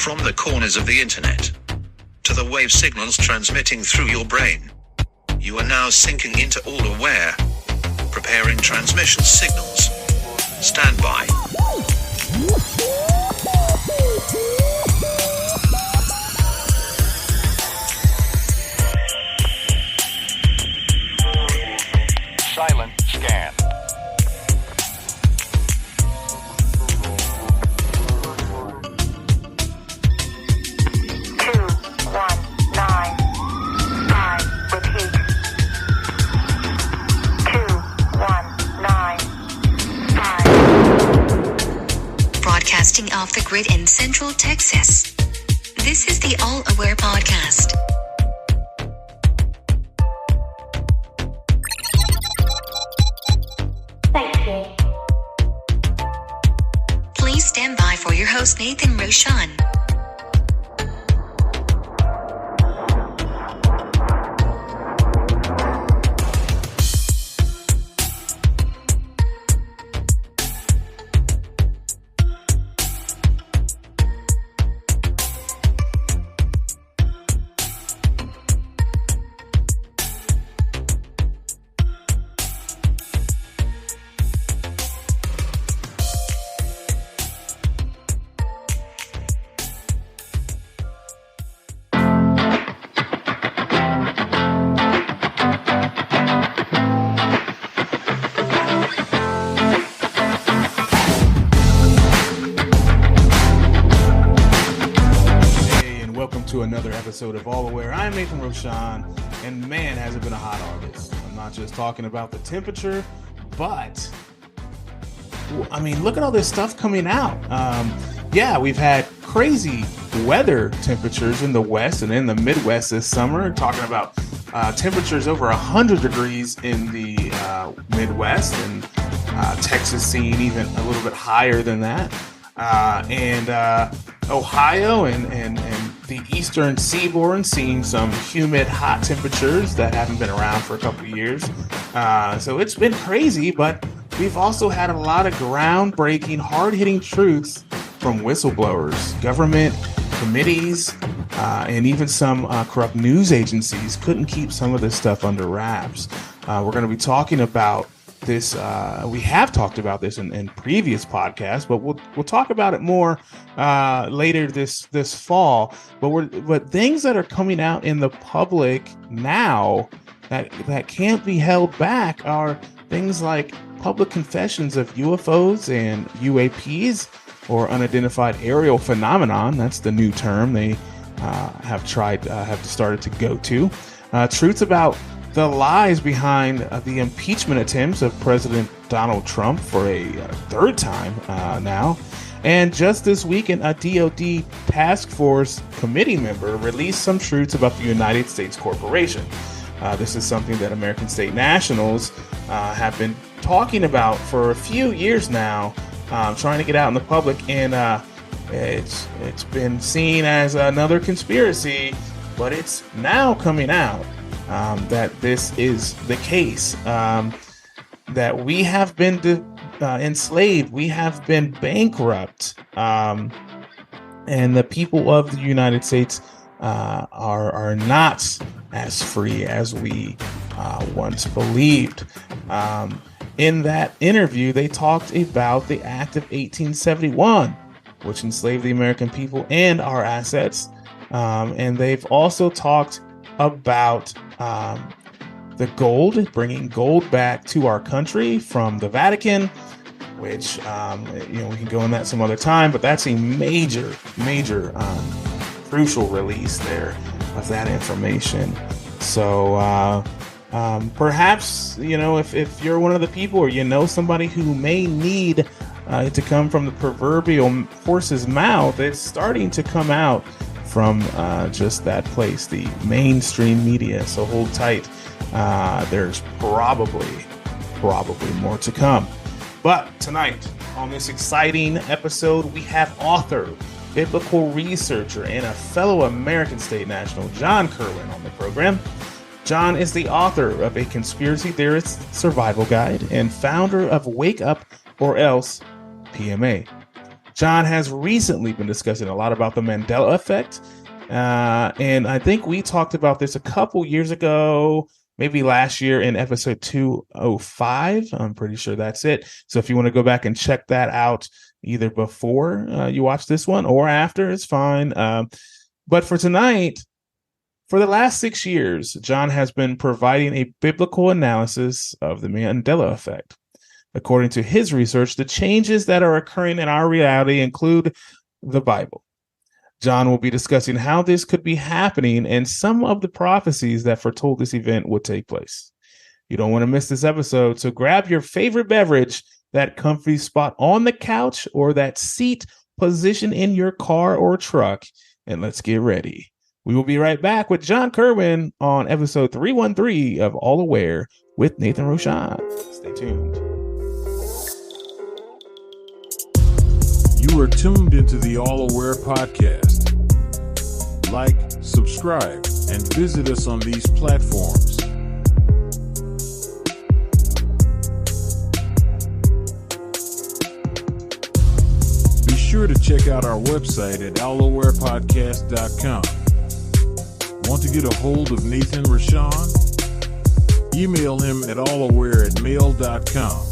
From the corners of the internet to the wave signals transmitting through your brain, you are now sinking into all aware. Preparing transmission signals. Stand by. Silent scan. Broadcasting off the grid in Central Texas. This is the All Aware Podcast. Thank you. Please stand by for your host, Nathan Roshan. To another episode of All Aware. I'm Nathan Roshan, and man, has it been a hot August. I'm not just talking about the temperature, but I mean, look at all this stuff coming out. Yeah, we've had crazy weather temperatures in the West and in the Midwest this summer. Talking about temperatures over 100 degrees in the Midwest, and Texas seeing even a little bit higher than that. And Ohio and the eastern seaboard seeing some humid, hot temperatures that haven't been around for a couple of years. So it's been crazy, but we've also had a lot of groundbreaking, hard-hitting truths from whistleblowers, government committees, and even some corrupt news agencies couldn't keep some of this stuff under wraps. We're going to be talking about this. We have talked about this in previous podcasts, but we'll talk about it more later this fall. But things that are coming out in the public now that can't be held back are things like public confessions of UFOs and UAPs, or unidentified aerial phenomenon. That's the new term they have started to go to. Truths about the lies behind the impeachment attempts of President Donald Trump for a third time now. And just this weekend, a DOD task force committee member released some truths about the United States Corporation. This is something that American State Nationals have been talking about for a few years now, trying to get out in the public. And it's been seen as another conspiracy, but it's now coming out that this is the case, that we have been enslaved, we have been bankrupt, and the people of the United States are not as free as we once believed. In that interview, they talked about the Act of 1871, which enslaved the American people and our assets, and they've also talked about the gold, bringing gold back to our country from the Vatican, which we can go in that some other time, but that's a major crucial release there of that information. So perhaps if you're one of the people, or somebody who may need to come from the proverbial horse's mouth, it's starting to come out from just that place, the mainstream media. So hold tight. There's probably more to come. But tonight, on this exciting episode, we have author, biblical researcher, and a fellow American State National, John Kirwin, on the program. John is the author of A Conspiracy Theorist's Survival Guide and founder of Wake Up or Else PMA. John has recently been discussing a lot about the Mandela Effect. And I think we talked about this a couple years ago, maybe last year in episode 205. I'm pretty sure that's it. So if you want to go back and check that out, either before you watch this one or after, it's fine. But for tonight, for the last 6 years, John has been providing a biblical analysis of the Mandela Effect. According to his research, the changes that are occurring in our reality include the Bible. John will be discussing how this could be happening and some of the prophecies that foretold this event would take place. You don't want to miss this episode, so grab your favorite beverage, that comfy spot on the couch, or that seat position in your car or truck, and let's get ready. We will be right back with John Kirwin on episode 313 of All Aware with Nathan Roshan. Stay tuned. You are tuned into the All Aware podcast. Like, subscribe, and visit us on these platforms. Be sure to check out our website at allawarepodcast.com. Want to get a hold of Nathan Rashawn? Email him at allaware@mail.com.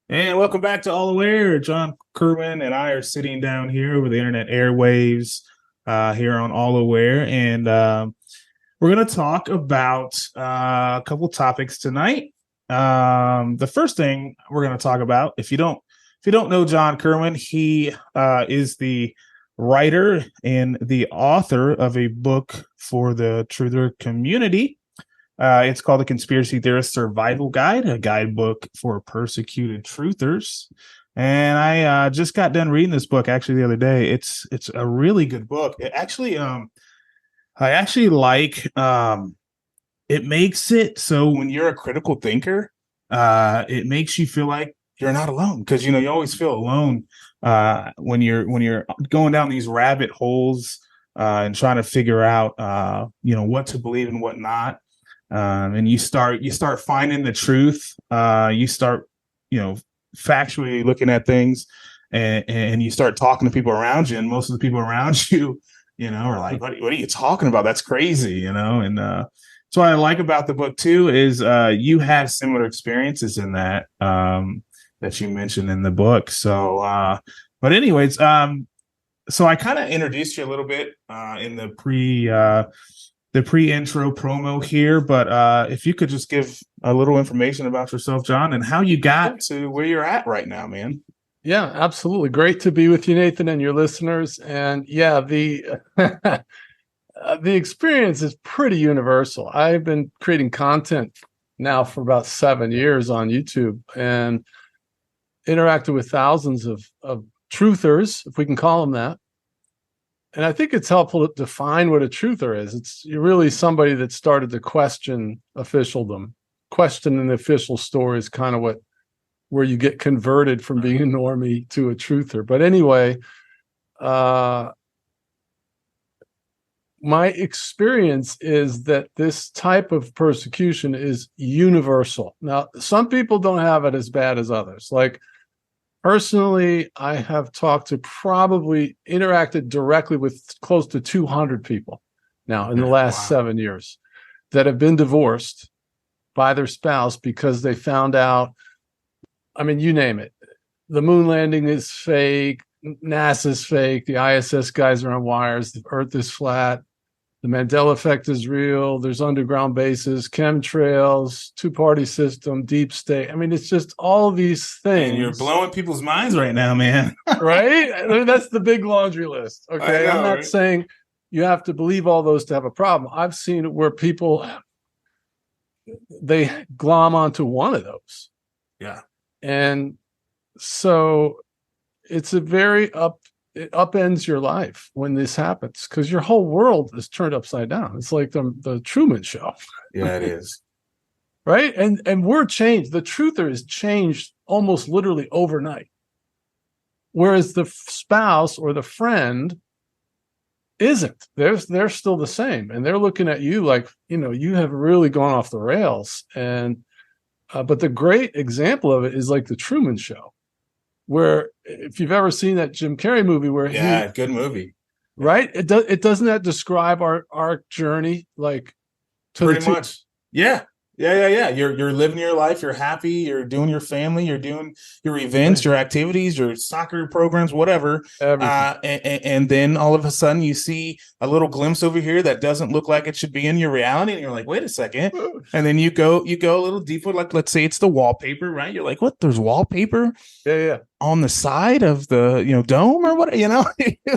And welcome back to All Aware. John Kirwin and I are sitting down here over the internet airwaves here on All Aware. And we're going to talk about a couple topics tonight. The first thing we're going to talk about, if you don't know John Kirwin, he is the writer and the author of a book for the truther community. It's called The Conspiracy Theorist Survival Guide, a guidebook for persecuted truthers. And I just got done reading this book actually the other day. It's a really good book. It actually, I actually like, it makes it so when you're a critical thinker, it makes you feel like you're not alone, because you always feel alone when you're going down these rabbit holes and trying to figure out what to believe and what not. And you start finding the truth. You start, factually looking at things, and you start talking to people around you. And most of the people around you, are like, "What are you talking about? That's crazy," And so what I like about the book too is you have similar experiences in that that you mentioned in the book. So, but anyways, so I kind of introduced you a little bit in the pre-intro promo here, but if you could just give a little information about yourself, John, and how you got to where you're at right now, man. Yeah, absolutely. Great to be with you, Nathan, and your listeners. And yeah, the the experience is pretty universal. I've been creating content now for about 7 years on YouTube and interacted with thousands of truthers, if we can call them that. And I think it's helpful to define what a truther is. It's really somebody that started to question officialdom. Questioning the official story is kind of where you get converted from being a normie to a truther. But anyway, my experience is that this type of persecution is universal. Now, some people don't have it as bad as others. Like, personally, I have interacted directly with close to 200 people now in the last 7 years that have been divorced by their spouse because they found out, I mean, you name it. The moon landing is fake. NASA's fake. The ISS guys are on wires. The Earth is flat. The Mandela Effect is real. There's underground bases, chemtrails, two-party system, deep state. I mean, it's just all these things. And you're blowing people's minds right now, man. Right? I mean, that's the big laundry list. Okay. I'm not saying you have to believe all those to have a problem. I've seen it where people, they glom onto one of those. Yeah. And so it's a it upends your life when this happens, because your whole world is turned upside down. It's like the Truman Show. Yeah, it is. Right? And we're changed. The truther is changed almost literally overnight. Whereas the spouse or the friend isn't. They're still the same, and they're looking at you like, you have really gone off the rails. And but the great example of it is like the Truman Show, where if you've ever seen that Jim Carrey movie where good movie. Right? It doesn't that describe our journey, like to Pretty much. Yeah. You're living your life. You're happy. You're doing your family. You're doing your events, your activities, your soccer programs, whatever. And then all of a sudden you see a little glimpse over here that doesn't look like it should be in your reality. And you're like, wait a second. And then you go a little deeper. Like, let's say it's the wallpaper, right? You're like, what? There's wallpaper on the side of the, dome or what,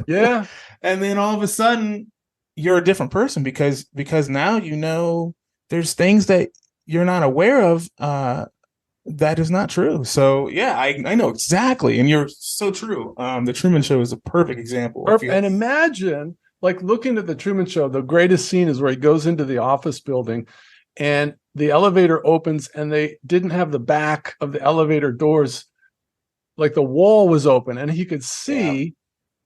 Yeah. And then all of a sudden you're a different person because now, there's things that you're not aware of that is not true. So yeah, I know exactly, and you're so true. The Truman Show is a perfect example. And imagine, like, looking at the Truman Show, the greatest scene is where he goes into the office building, and the elevator opens, and they didn't have the back of the elevator doors, like the wall was open, and he could see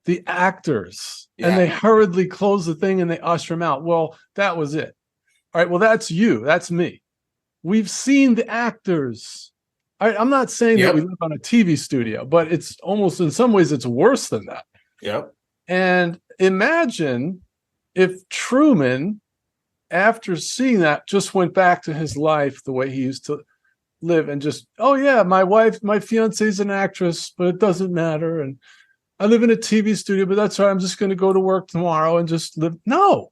the actors, and they hurriedly close the thing and they usher him out. Well, that was it. All right, well, that's you. That's me. We've seen the actors. I'm not saying that we live on a TV studio, but it's almost, in some ways, it's worse than that. Yep. And imagine if Truman, after seeing that, just went back to his life the way he used to live and just, oh yeah, my fiance is an actress, but it doesn't matter. And I live in a TV studio, but that's all right. I'm just going to go to work tomorrow and just live. No,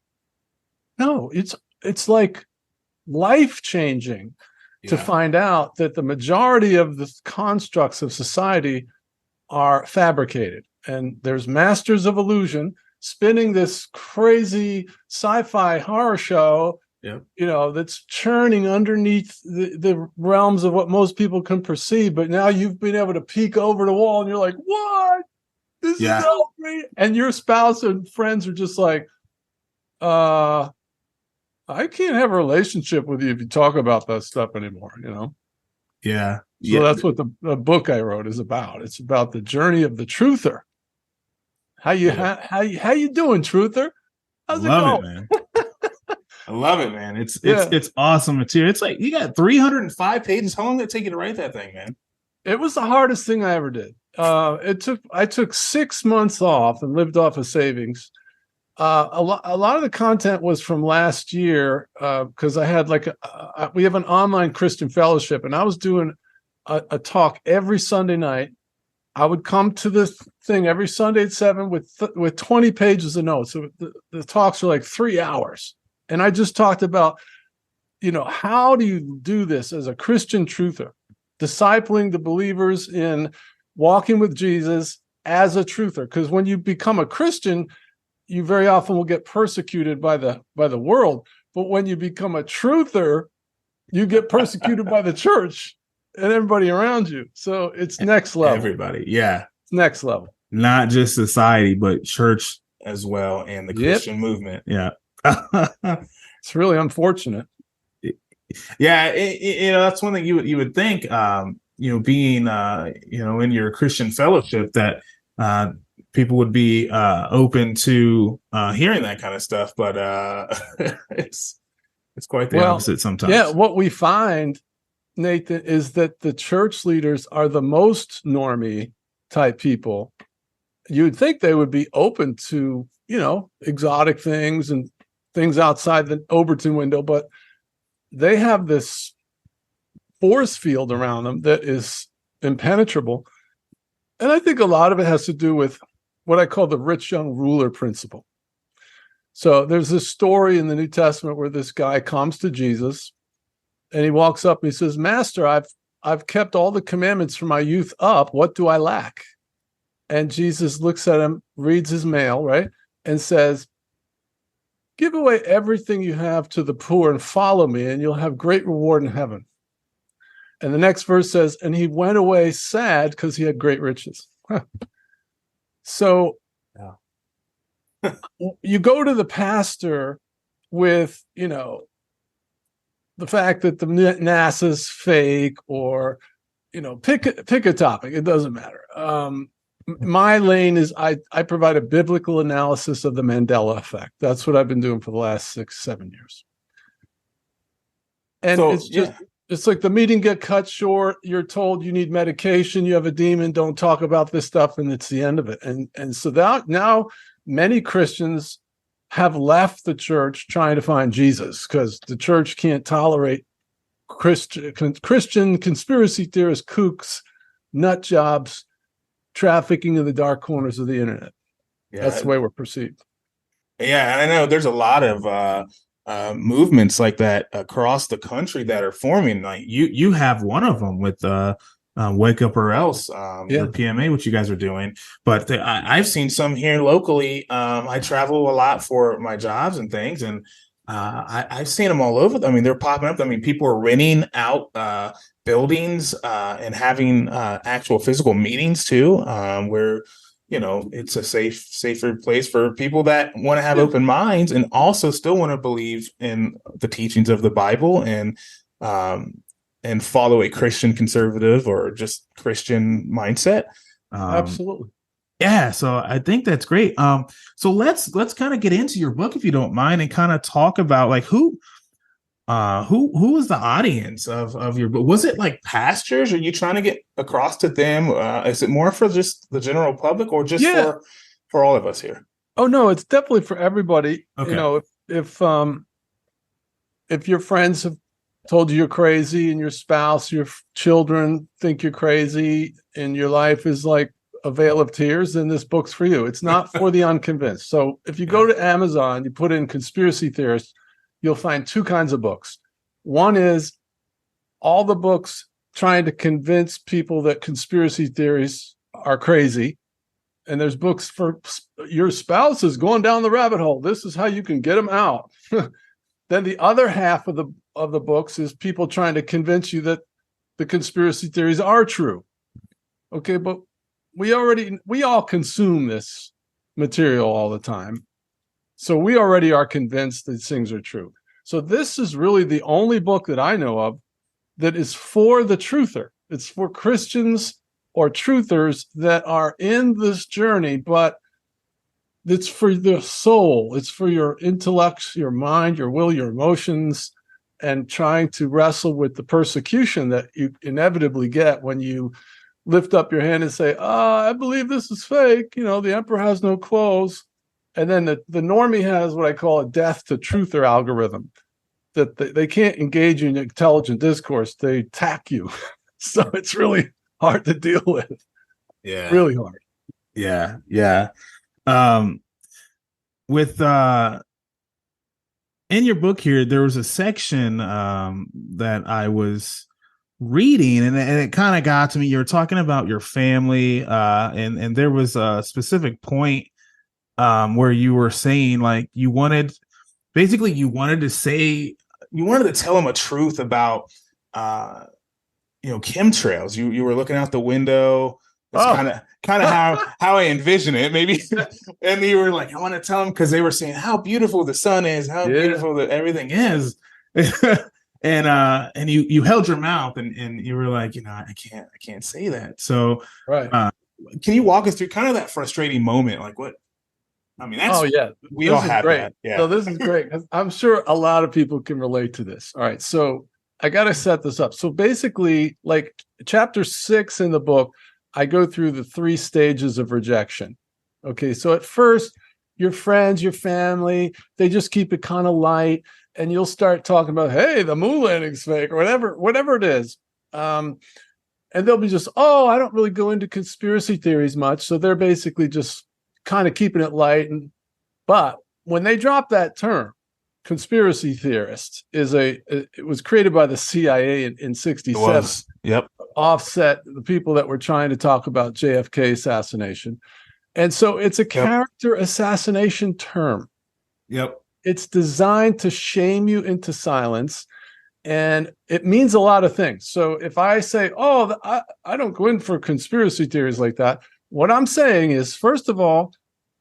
it's like life-changing to find out that the majority of the constructs of society are fabricated. And there's masters of illusion spinning this crazy sci-fi horror show, that's churning underneath the realms of what most people can perceive. But now you've been able to peek over the wall and you're like, what? This is so great. And your spouse and friends are just like, I can't have a relationship with you if you talk about that stuff anymore, Yeah. So that's what the book I wrote is about. It's about the journey of the truther. How you doing, truther? How's it going? Man. I love it, man. It's awesome material. It's like you got 305 pages. How long did it take you to write that thing, man? It was the hardest thing I ever did. I took 6 months off and lived off of savings. A lot of the content was from last year because I had we have an online Christian fellowship, and I was doing a talk every Sunday night. I would come to this thing every Sunday at 7 with 20 pages of notes. So the talks are like 3 hours, and I just talked about, how do you do this as a Christian truther, discipling the believers in walking with Jesus as a truther? Because when you become a Christian, you very often will get persecuted by the world. But when you become a truther, you get persecuted by the church and everybody around you. So it's next level. Everybody. Yeah. It's next level. Not just society, but church as well. And the Christian movement. Yeah. It's really unfortunate. Yeah. That's one thing you would think, being, in your Christian fellowship that, people would be open to hearing that kind of stuff, but it's quite the opposite sometimes. Yeah, what we find, Nathan, is that the church leaders are the most normie type people. You'd think they would be open to, exotic things and things outside the Overton window, but they have this force field around them that is impenetrable. And I think a lot of it has to do with what I call the rich young ruler principle. So there's this story in the New Testament where this guy comes to Jesus and he walks up and he says, Master, I've kept all the commandments from my youth up. What do I lack? And Jesus looks at him, reads his mail, right? And says, give away everything you have to the poor and follow me, and you'll have great reward in heaven. And the next verse says, and he went away sad because he had great riches. So you go to the pastor with, the fact that the NASA's fake, or, pick a topic. It doesn't matter. My lane is I provide a biblical analysis of the Mandela Effect. That's what I've been doing for the last 6-7 years. And So, it's just, it's like the meeting get cut short. You're told you need medication. You have a demon. Don't talk about this stuff. And it's the end of it. And so that now many Christians have left the church trying to find Jesus because the church can't tolerate Christian conspiracy theorists, kooks, nut jobs, trafficking in the dark corners of the internet. yeah, That's the way we're perceived. yeah, and I know there's a lot of movements like that across the country that are forming. Like you have one of them with Wake Up or Else, your PMA, which you guys are doing. But I've seen some here locally. I travel a lot for my jobs and things, and I've seen them all over. I mean, they're popping up. I mean, people are renting out buildings and having actual physical meetings too, where it's a safer place for people that want to have open minds and also still want to believe in the teachings of the Bible and follow a Christian conservative or just Christian mindset. Absolutely. Yeah, so I think that's great. So let's kind of get into your book if you don't mind and kind of talk about like who was the audience of your book? Was it like pastors? Are you trying to get across to them? Is it more for just the general public or just for all of us here? Oh no, it's definitely for everybody. Okay. If your friends have told you you're crazy and your spouse, your children think you're crazy and your life is like a veil of tears, then this book's for you. It's not for the unconvinced. So if you go to Amazon, you put in conspiracy theorists, you'll find two kinds of books. One is all the books trying to convince people that conspiracy theories are crazy. And there's books for your spouse is going down the rabbit hole. This is how you can get them out. Then the other half of the books is people trying to convince you that the conspiracy theories are true. Okay, but we all consume this material all the time. So we already are convinced that things are true. So this is really the only book that I know of that is for the truther. It's for Christians or truthers that are in this journey, but it's for the soul. It's for your intellect, your mind, your will, your emotions, and trying to wrestle with the persecution that you inevitably get when you lift up your hand and say, I believe this is fake. The emperor has no clothes. And then the normie has what I call a death to truther algorithm, that they can't engage in intelligent discourse. They attack you. So it's really hard to deal with. Yeah. Really hard. Yeah. Yeah. With in your book here, there was a section that I was reading and it kind of got to me. You were talking about your family and there was a specific point where you were saying like you wanted to tell them a truth about chemtrails. You were looking out the window. That's kind of how I envision it, maybe. And you were like, I want to tell them because they were saying how beautiful the sun is, how beautiful that everything is. And you held your mouth and you were like, I can't say that. So right. Can you walk us through kind of that frustrating moment? Like what? I mean, that's we all have that. Yeah. So this is great. I'm sure a lot of people can relate to this. All right. So I got to set this up. So basically, like chapter 6 in the book, I go through the 3 stages of rejection. Okay. So at first, your friends, your family, they just keep it kind of light. And you'll start talking about, hey, the moon landing's fake or whatever it is. And they'll be just, I don't really go into conspiracy theories much. So they're basically just kind of keeping it light. But when they drop that term, conspiracy theorist it was created by the CIA in 67. Yep. Offset the people that were trying to talk about JFK assassination. And so it's a character assassination term. Yep. It's designed to shame you into silence. And it means a lot of things. So if I say, I don't go in for conspiracy theories like that, what I'm saying is, first of all,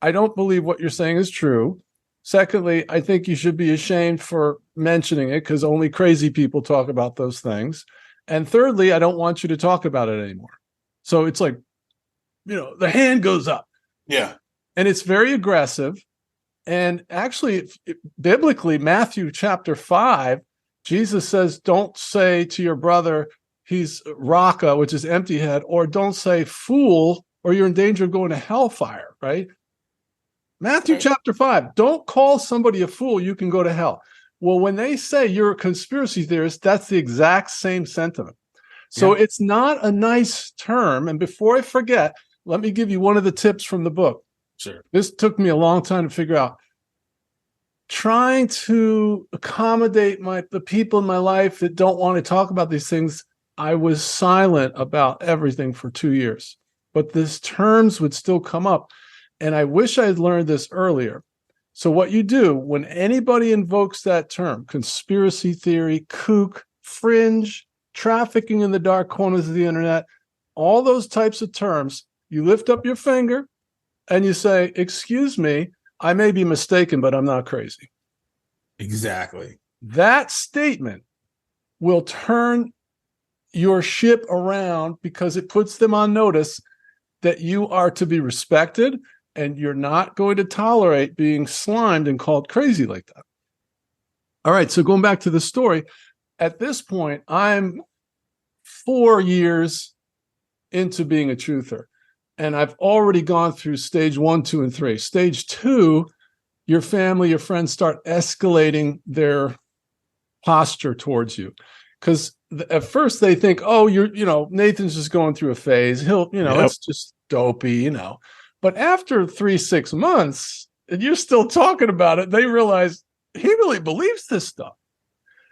I don't believe what you're saying is true. Secondly, I think you should be ashamed for mentioning it because only crazy people talk about those things. And thirdly, I don't want you to talk about it anymore. So it's like the hand goes up. Yeah. And it's very aggressive. And actually, biblically, Matthew chapter 5, Jesus says, don't say to your brother, he's raka, which is empty head, or don't say fool, or you're in danger of going to hellfire, right? Matthew chapter 5, don't call somebody a fool, you can go to hell. Well, when they say you're a conspiracy theorist, that's the exact same sentiment. So it's not a nice term. And before I forget, let me give you one of the tips from the book. Sure. This took me a long time to figure out. Trying to accommodate the people in my life that don't want to talk about these things, I was silent about everything for 2 years. But these terms would still come up. And I wish I had learned this earlier. So what you do when anybody invokes that term, conspiracy theory, kook, fringe, trafficking in the dark corners of the internet, all those types of terms, you lift up your finger and you say, excuse me, I may be mistaken, but I'm not crazy. Exactly. That statement will turn your ship around because it puts them on notice that you are to be respected and you're not going to tolerate being slimed and called crazy like that. All right, so going back to the story, at this point, I'm 4 years into being a truther. And I've already gone through stage 1, 2, and 3. Stage 2, your family, your friends start escalating their posture towards you. Because at first they think, oh, Nathan's just going through a phase. He'll, it's just dopey, But after 3-6 months, and you're still talking about it, they realize he really believes this stuff.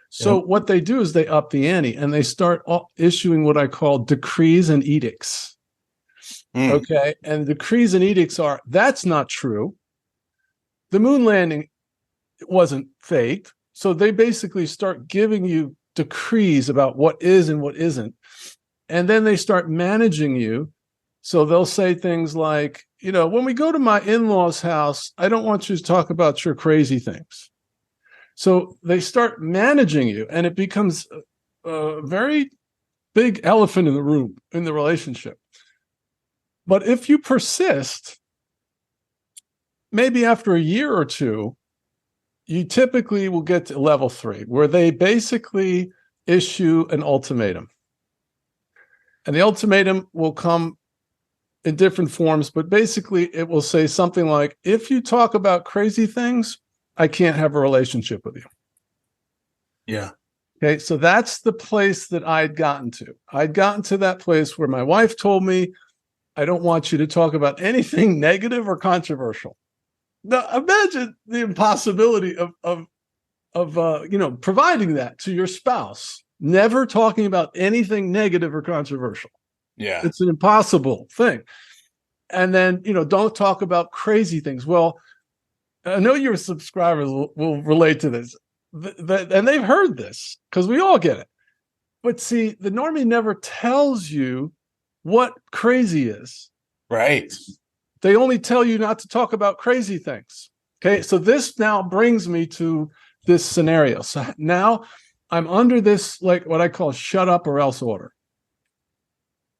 So what they do is they up the ante and they start issuing what I call decrees and edicts. Okay. And the decrees and edicts are, that's not true. The moon landing wasn't faked. So they basically start giving you decrees about what is and what isn't. And then they start managing you. So they'll say things like, when we go to my in-laws' house, I don't want you to talk about your crazy things. So they start managing you, and it becomes a very big elephant in the room in the relationship. But if you persist, maybe after a year or two, you typically will get to level 3, where they basically issue an ultimatum. And the ultimatum will come in different forms, but basically it will say something like, if you talk about crazy things, I can't have a relationship with you. Yeah. Okay, so that's the place that I'd gotten to. I'd gotten to that place where my wife told me, I don't want you to talk about anything negative or controversial. Now, imagine the impossibility of providing that to your spouse, never talking about anything negative or controversial. Yeah. It's an impossible thing. And then, don't talk about crazy things. Well, I know your subscribers will relate to this. And they've heard this because we all get it. But see, the normie never tells you what crazy is. Right. They only tell you not to talk about crazy things. Okay. So this now brings me to this scenario. So now I'm under this, like what I call shut up or else order.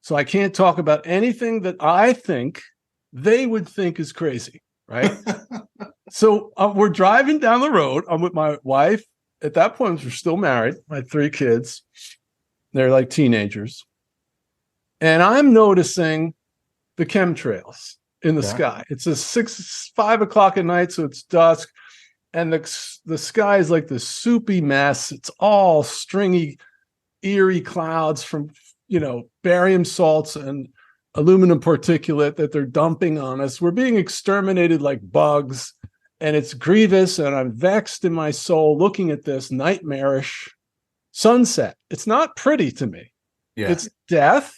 So I can't talk about anything that I think they would think is crazy. Right. So we're driving down the road. I'm with my wife. At that point, we're still married. My 3 kids. They're like teenagers. And I'm noticing the chemtrails in the sky. It's 5 o'clock at night, so it's dusk. And the sky is like this soupy mess. It's all stringy, eerie clouds from, barium salts and aluminum particulate that they're dumping on us. We're being exterminated like bugs. And it's grievous, and I'm vexed in my soul looking at this nightmarish sunset. It's not pretty to me. Yeah. It's death.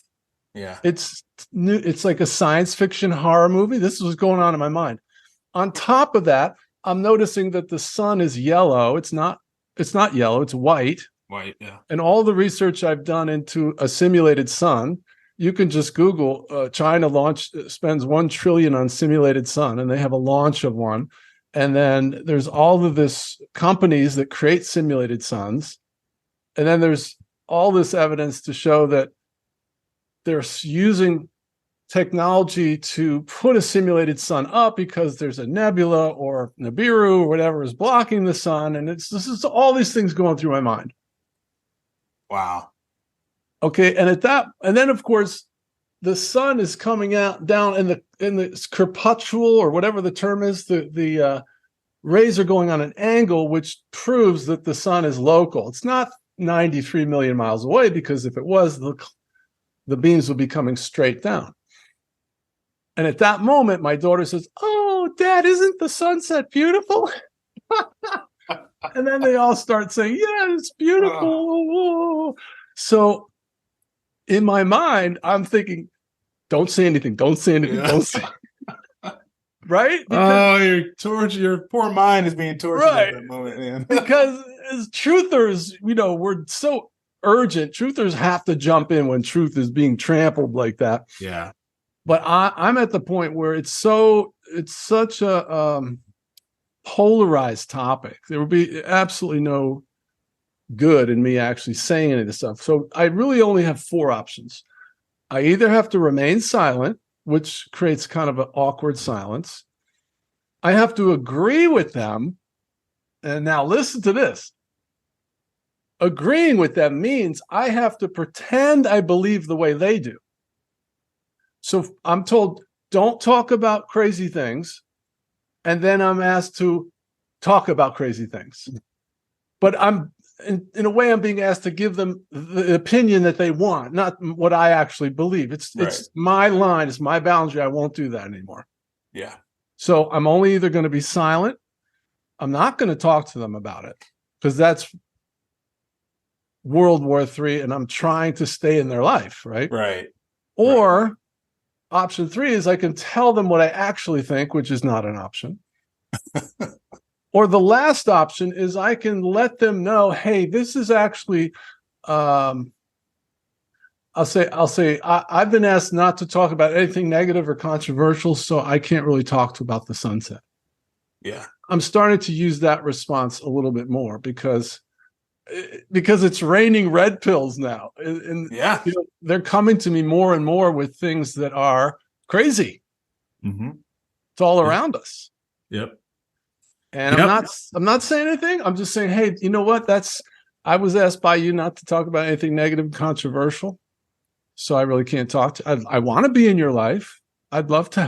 Yeah. It's new. It's like a science fiction horror movie. This is what's going on in my mind. On top of that, I'm noticing that the sun is yellow. It's not yellow. It's white. White. Yeah. And all the research I've done into a simulated sun, you can just Google China spends $1 trillion on simulated sun, and they have a launch of one. And then there's all of this companies that create simulated suns. And then there's all this evidence to show that they're using technology to put a simulated sun up because there's a nebula or Nibiru or whatever is blocking the sun. And this is all these things going through my mind. Wow. Okay. And then of course, the sun is coming out down in the crepuscule or whatever the term is. The rays are going on an angle, which proves that the sun is local. It's not 93 million miles away, because if it was, the beams would be coming straight down. And at that moment, my daughter says, "Oh, Dad, isn't the sunset beautiful?" And then they all start saying, "Yeah, it's beautiful." So in my mind, I'm thinking, don't say anything. Don't say anything. Don't say right? Your poor mind is being tortured at that moment, man. Because as truthers, we're so urgent. Truthers have to jump in when truth is being trampled like that. Yeah. But I'm at the point where it's such a polarized topic. There would be absolutely no good in me actually saying any of this stuff. So I really only have 4 options. I either have to remain silent, which creates kind of an awkward silence. I have to agree with them. And now listen to this. Agreeing with them means I have to pretend I believe the way they do. So I'm told, don't talk about crazy things. And then I'm asked to talk about crazy things. But in a way, I'm being asked to give them the opinion that they want, not what I actually believe. It's my line, it's my boundary. I won't do that anymore. Yeah. So I'm only either going to be silent. I'm not going to talk to them about it, because that's World War III, and I'm trying to stay in their life, right? Right. Or option 3 is I can tell them what I actually think, which is not an option. Or the last option is I can let them know, hey, this is actually, I'll say, I've been asked not to talk about anything negative or controversial, so I can't really talk about the sunset. Yeah. I'm starting to use that response a little bit more because it's raining red pills now. And they're coming to me more and more with things that are crazy. Mm-hmm. It's all around us. Yep. And I'm not saying anything. I'm just saying, hey, you know what? I was asked by you not to talk about anything negative and controversial. So I really can't talk to I want to be in your life. I'd love to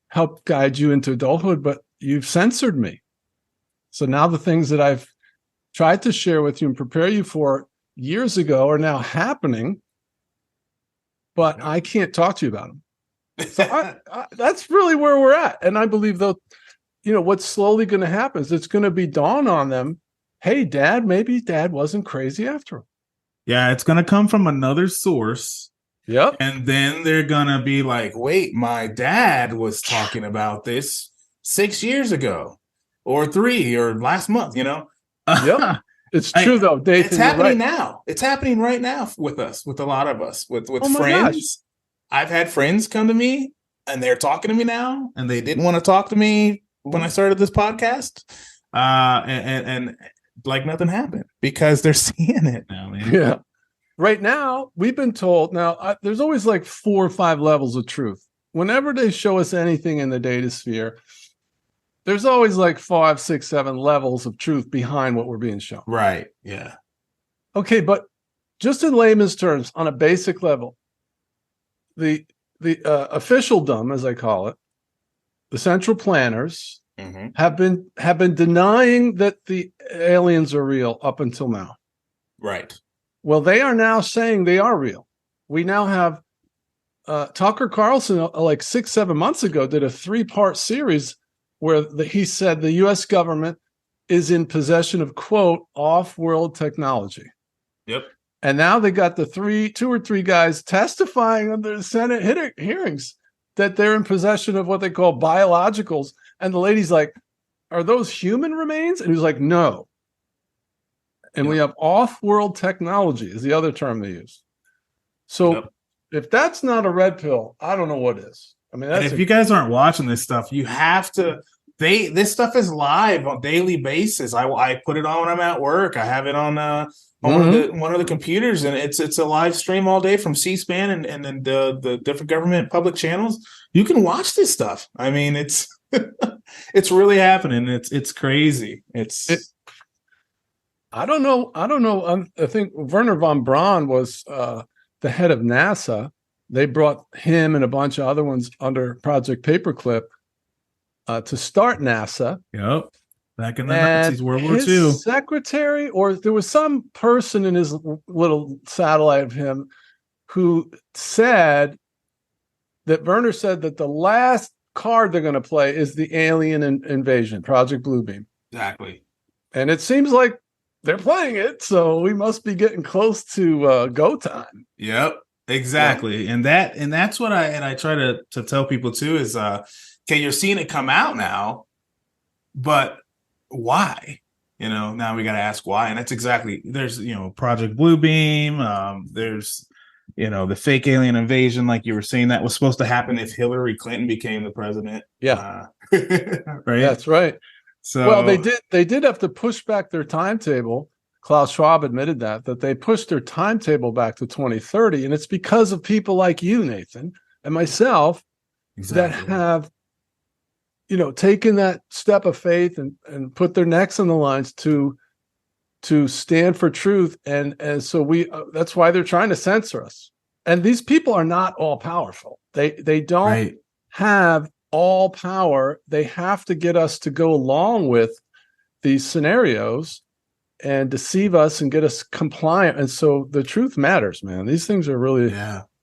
help guide you into adulthood, but you've censored me. So now the things that I've tried to share with you and prepare you for years ago are now happening, but I can't talk to you about them. So that's really where we're at. And I believe, though, what's slowly going to happen is it's going to be dawn on them. Hey, Dad, maybe Dad wasn't crazy after all. Yeah, it's going to come from another source. Yep. And then they're going to be like, wait, my dad was talking about this 6 years ago or 3 or last month, Yep. It's true, though, Dave. It's happening now. It's happening right now with us, with a lot of us, with friends. I've had friends come to me and they're talking to me now, and they didn't want to talk to me when I started this podcast. And like nothing happened because they're seeing it now, man. Yeah. Right now, we've been told there's always like 4 or 5 levels of truth. Whenever they show us anything in the data sphere, there's always like 5, 6, 7 levels of truth behind what we're being shown. Right. Yeah. Okay, but just in layman's terms, on a basic level, the officialdom, as I call it, the central planners have been denying that the aliens are real up until now. Right. Well, they are now saying they are real. We now have Tucker Carlson, like 6, 7 months ago, did a 3-part series where he said the U.S. government is in possession of, quote, off-world technology. Yep. And now they got the 2 or 3 guys testifying under the Senate hearings that they're in possession of what they call biologicals. And the lady's like, are those human remains? And he's like, no. And we have off-world technology is the other term they use. So if that's not a red pill, I don't know what is. I mean, and if you guys aren't watching this stuff, you have to this stuff is live on daily basis. I put it on when I'm at work. I have it on one of the computers, and it's a live stream all day from C-SPAN and then the different government public channels. You can watch this stuff. I mean, it's it's really happening. It's crazy. I don't know. I think Werner von Braun was the head of NASA. They brought him and a bunch of other ones under Project Paperclip to start NASA. Yep. Back in the And Nazis, World War his II. secretary, or there was some person in his little satellite of him who said that Werner said that the last card they're going to play is the alien invasion, Project Bluebeam. Exactly. And it seems like they're playing it, so we must be getting close to go time. Yep. Exactly. Yeah. And that's what I try to tell people too is okay, you're seeing it come out now, but why? Now we got to ask why. And that's exactly, there's, Project Bluebeam, there's, the fake alien invasion, like you were saying, that was supposed to happen if Hillary Clinton became the president. Yeah. Right. That's right. So, well, they did have to push back their timetable. Klaus Schwab admitted that they pushed their timetable back to 2030. And it's because of people like you, Nathan, and myself that have, taken that step of faith and put their necks on the lines to stand for truth. And so that's why they're trying to censor us. And these people are not all powerful. They don't have all power. They have to get us to go along with these scenarios and deceive us and get us compliant. And so the truth matters, man. These things are really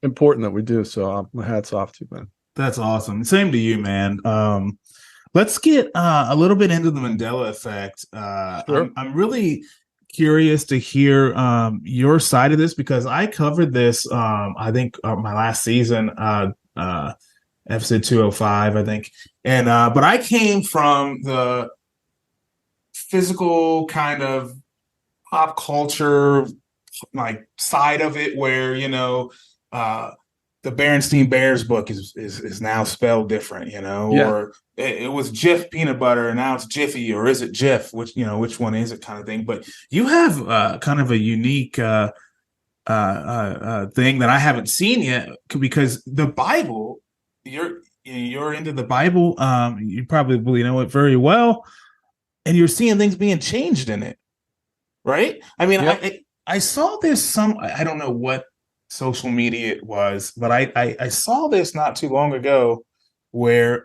important that we do. So my hat's off to you, man. That's awesome. Same to you, man. Let's get a little bit into the Mandela Effect. Sure. I'm really curious to hear your side of this, because I covered this, I think my last season, episode 205, I think. And but I came from the physical kind of pop culture like side of it, where the Berenstein Bears book is now spelled different, or it was Jif peanut butter and now it's Jiffy, or is it Jif, which one is it, kind of thing. But you have kind of a unique thing that I haven't seen yet, because the Bible, you're into the Bible, you probably know it very well, and you're seeing things being changed in it, right? I mean, I saw this I don't know what social media it was, but I saw this not too long ago where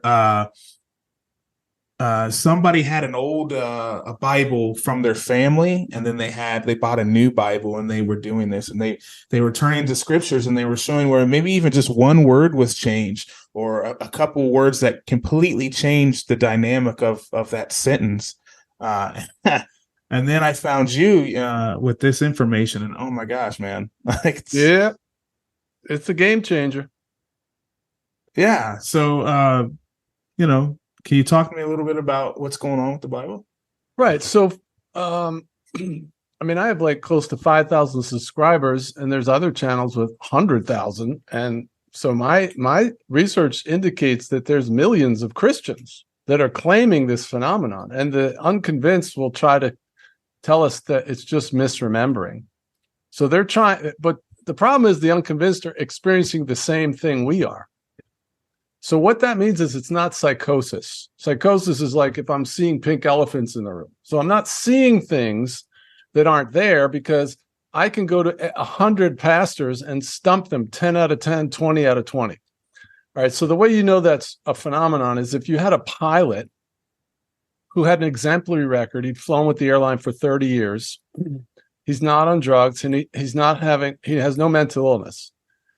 somebody had an old a Bible from their family, and then they bought a new Bible, and they were doing this, and they were turning to scriptures, and they were showing where maybe even just one word was changed, or a couple words that completely changed the dynamic of that sentence. And then I found you with this information, and oh my gosh, man! It's a game changer. Yeah. So, can you talk to me a little bit about what's going on with the Bible? Right. So, I have like close to 5,000 subscribers, and there's other channels with 100,000. And so my research indicates that there's millions of Christians that are claiming this phenomenon, and the unconvinced will try to tell us that it's just misremembering. So they're trying, but the problem is the unconvinced are experiencing the same thing we are. So what that means is it's not psychosis. Psychosis is like if I'm seeing pink elephants in the room. So I'm not seeing things that aren't there, because I can go to 100 pastors and stump them 10 out of 10, 20 out of 20. All right. So the way you know that's a phenomenon is if you had a pilot who had an exemplary record, he'd flown with the airline for 30 years. He's not on drugs, and he has no mental illness.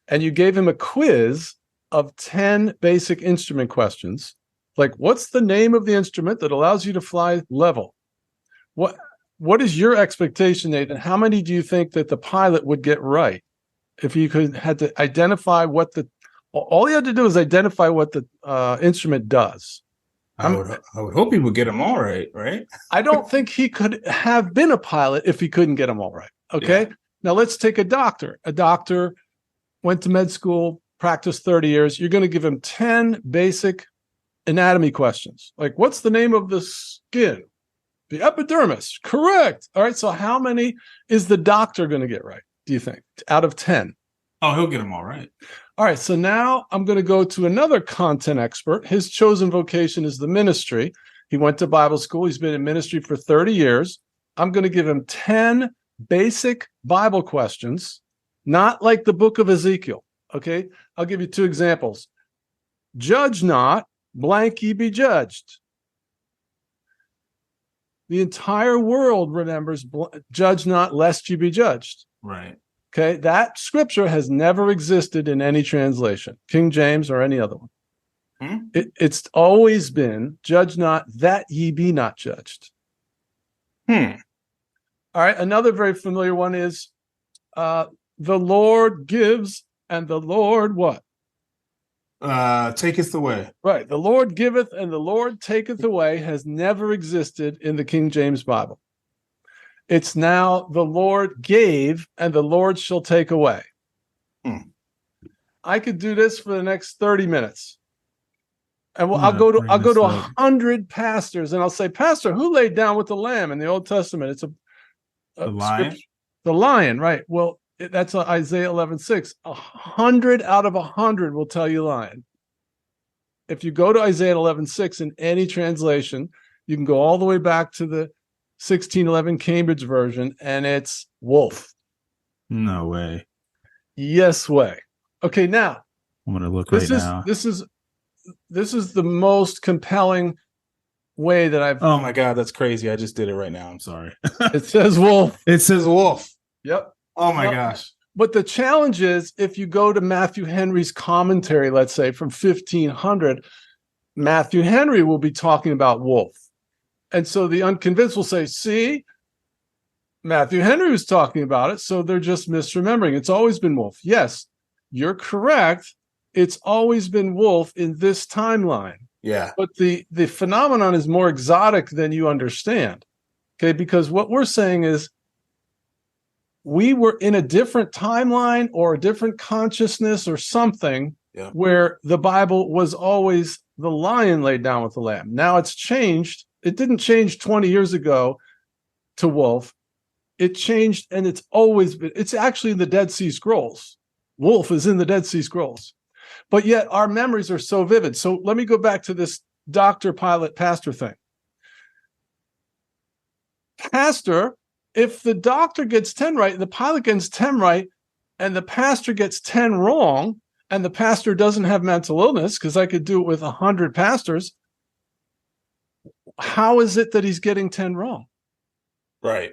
And you gave him a quiz of 10 basic instrument questions. Like, what's the name of the instrument that allows you to fly level? What is your expectation, Nathan? How many do you think that the pilot would get right if you had to identify all he had to do is identify what the instrument does? I would hope he would get them all right, right? I don't think he could have been a pilot if he couldn't get them all right. Okay. Yeah. Now let's take a doctor. A doctor went to med school, practiced 30 years. You're going to give him 10 basic anatomy questions. Like, what's the name of the skin? The epidermis. Correct. All right. So how many is the doctor going to get right, do you think, out of 10? Oh, he'll get them all right. All right. So now I'm going to go to another content expert. His chosen vocation is the ministry. He went to Bible school. He's been in ministry for 30 years. I'm going to give him 10 basic Bible questions, not like the book of Ezekiel. Okay. I'll give you 2 examples. Judge not, blank ye be judged. The entire world remembers, judge not, lest you be judged. Right. Okay, that scripture has never existed in any translation, King James or any other one. It's always been, judge not, that ye be not judged. All right, another very familiar one is, the Lord gives and the Lord what? Taketh away. Right. The Lord giveth and the Lord taketh away has never existed in the King James Bible. It's now the Lord gave and the Lord shall take away. I could do this for the next 30 minutes. And I'll go to 100 pastors and I'll say, Pastor, who laid down with the lamb in the Old Testament? It's the lion. Scripture. The lion, right? Well, that's Isaiah 11:6. 100 out of 100 will tell you lion. If you go to Isaiah 11:6 in any translation, you can go all the way back to the 1611 Cambridge version, and it's wolf. No way. Yes way. Okay, now I'm gonna look right now. This is the most compelling way that I've. Oh my God, that's crazy! I just did it right now. I'm sorry. It says wolf. It says wolf. Yep. Oh my gosh. But the challenge is, if you go to Matthew Henry's commentary, let's say from 1500, Matthew Henry will be talking about wolf. And so the unconvinced will say, see, Matthew Henry was talking about it, so they're just misremembering. It's always been wolf. Yes, you're correct. It's always been wolf in this timeline. Yeah. But the phenomenon is more exotic than you understand. Okay, because what we're saying is, we were in a different timeline or a different consciousness or something where the Bible was always the lion laid down with the lamb. Now it's changed. It didn't change 20 years ago to wolf. It changed, and it's always been. It's actually in the Dead Sea Scrolls. Wolf is in the Dead Sea Scrolls. But yet our memories are so vivid. So let me go back to this doctor, pilot, pastor thing. Pastor, if the doctor gets 10 right, the pilot gets 10 right, and the pastor gets 10 wrong, and the pastor doesn't have mental illness, because I could do it with 100 pastors, how is it that he's getting 10 wrong? Right.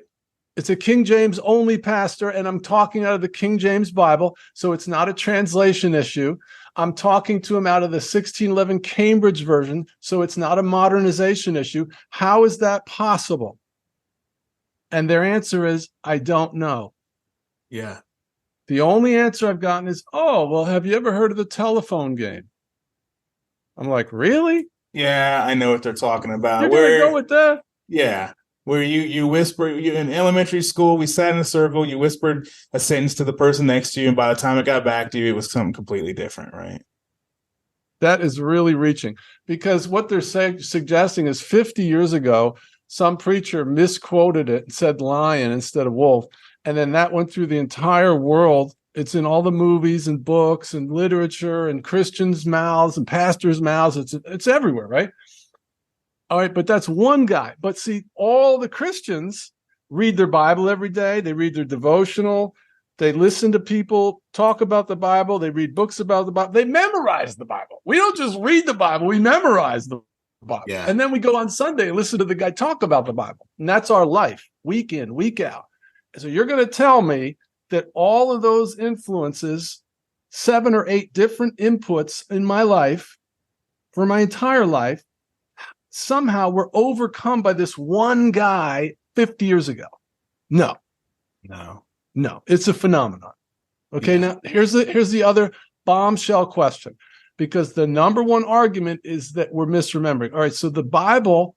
It's a King James only pastor, and I'm talking out of the King James Bible, so it's not a translation issue. I'm talking to him out of the 1611 Cambridge version, so it's not a modernization issue. How is that possible? And their answer is, I don't know. Yeah. The only answer I've gotten is, oh, well, have you ever heard of the telephone game? I'm like, really? Yeah, I know what they're talking about. You're going to go with that? Yeah. Where you whisper, you in elementary school, we sat in a circle, you whispered a sentence to the person next to you, and by the time it got back to you, it was something completely different, right? That is really reaching, because what they're suggesting is 50 years ago, some preacher misquoted it and said lion instead of wolf. And then that went through the entire world. It's in all the movies and books and literature and Christians' mouths and pastors' mouths. It's everywhere, right? All right, but that's one guy. But see, all the Christians read their Bible every day. They read their devotional. They listen to people talk about the Bible. They read books about the Bible. They memorize the Bible. We don't just read the Bible. We memorize the Bible. Yeah. And then we go on Sunday and listen to the guy talk about the Bible. And that's our life, week in, week out. So you're going to tell me that all of those influences, 7 or 8 different inputs in my life for my entire life, somehow were overcome by this one guy 50 years ago? No. It's a phenomenon. Okay. Yeah. Now here's the other bombshell question, because the number one argument is that we're misremembering. All right. So the Bible,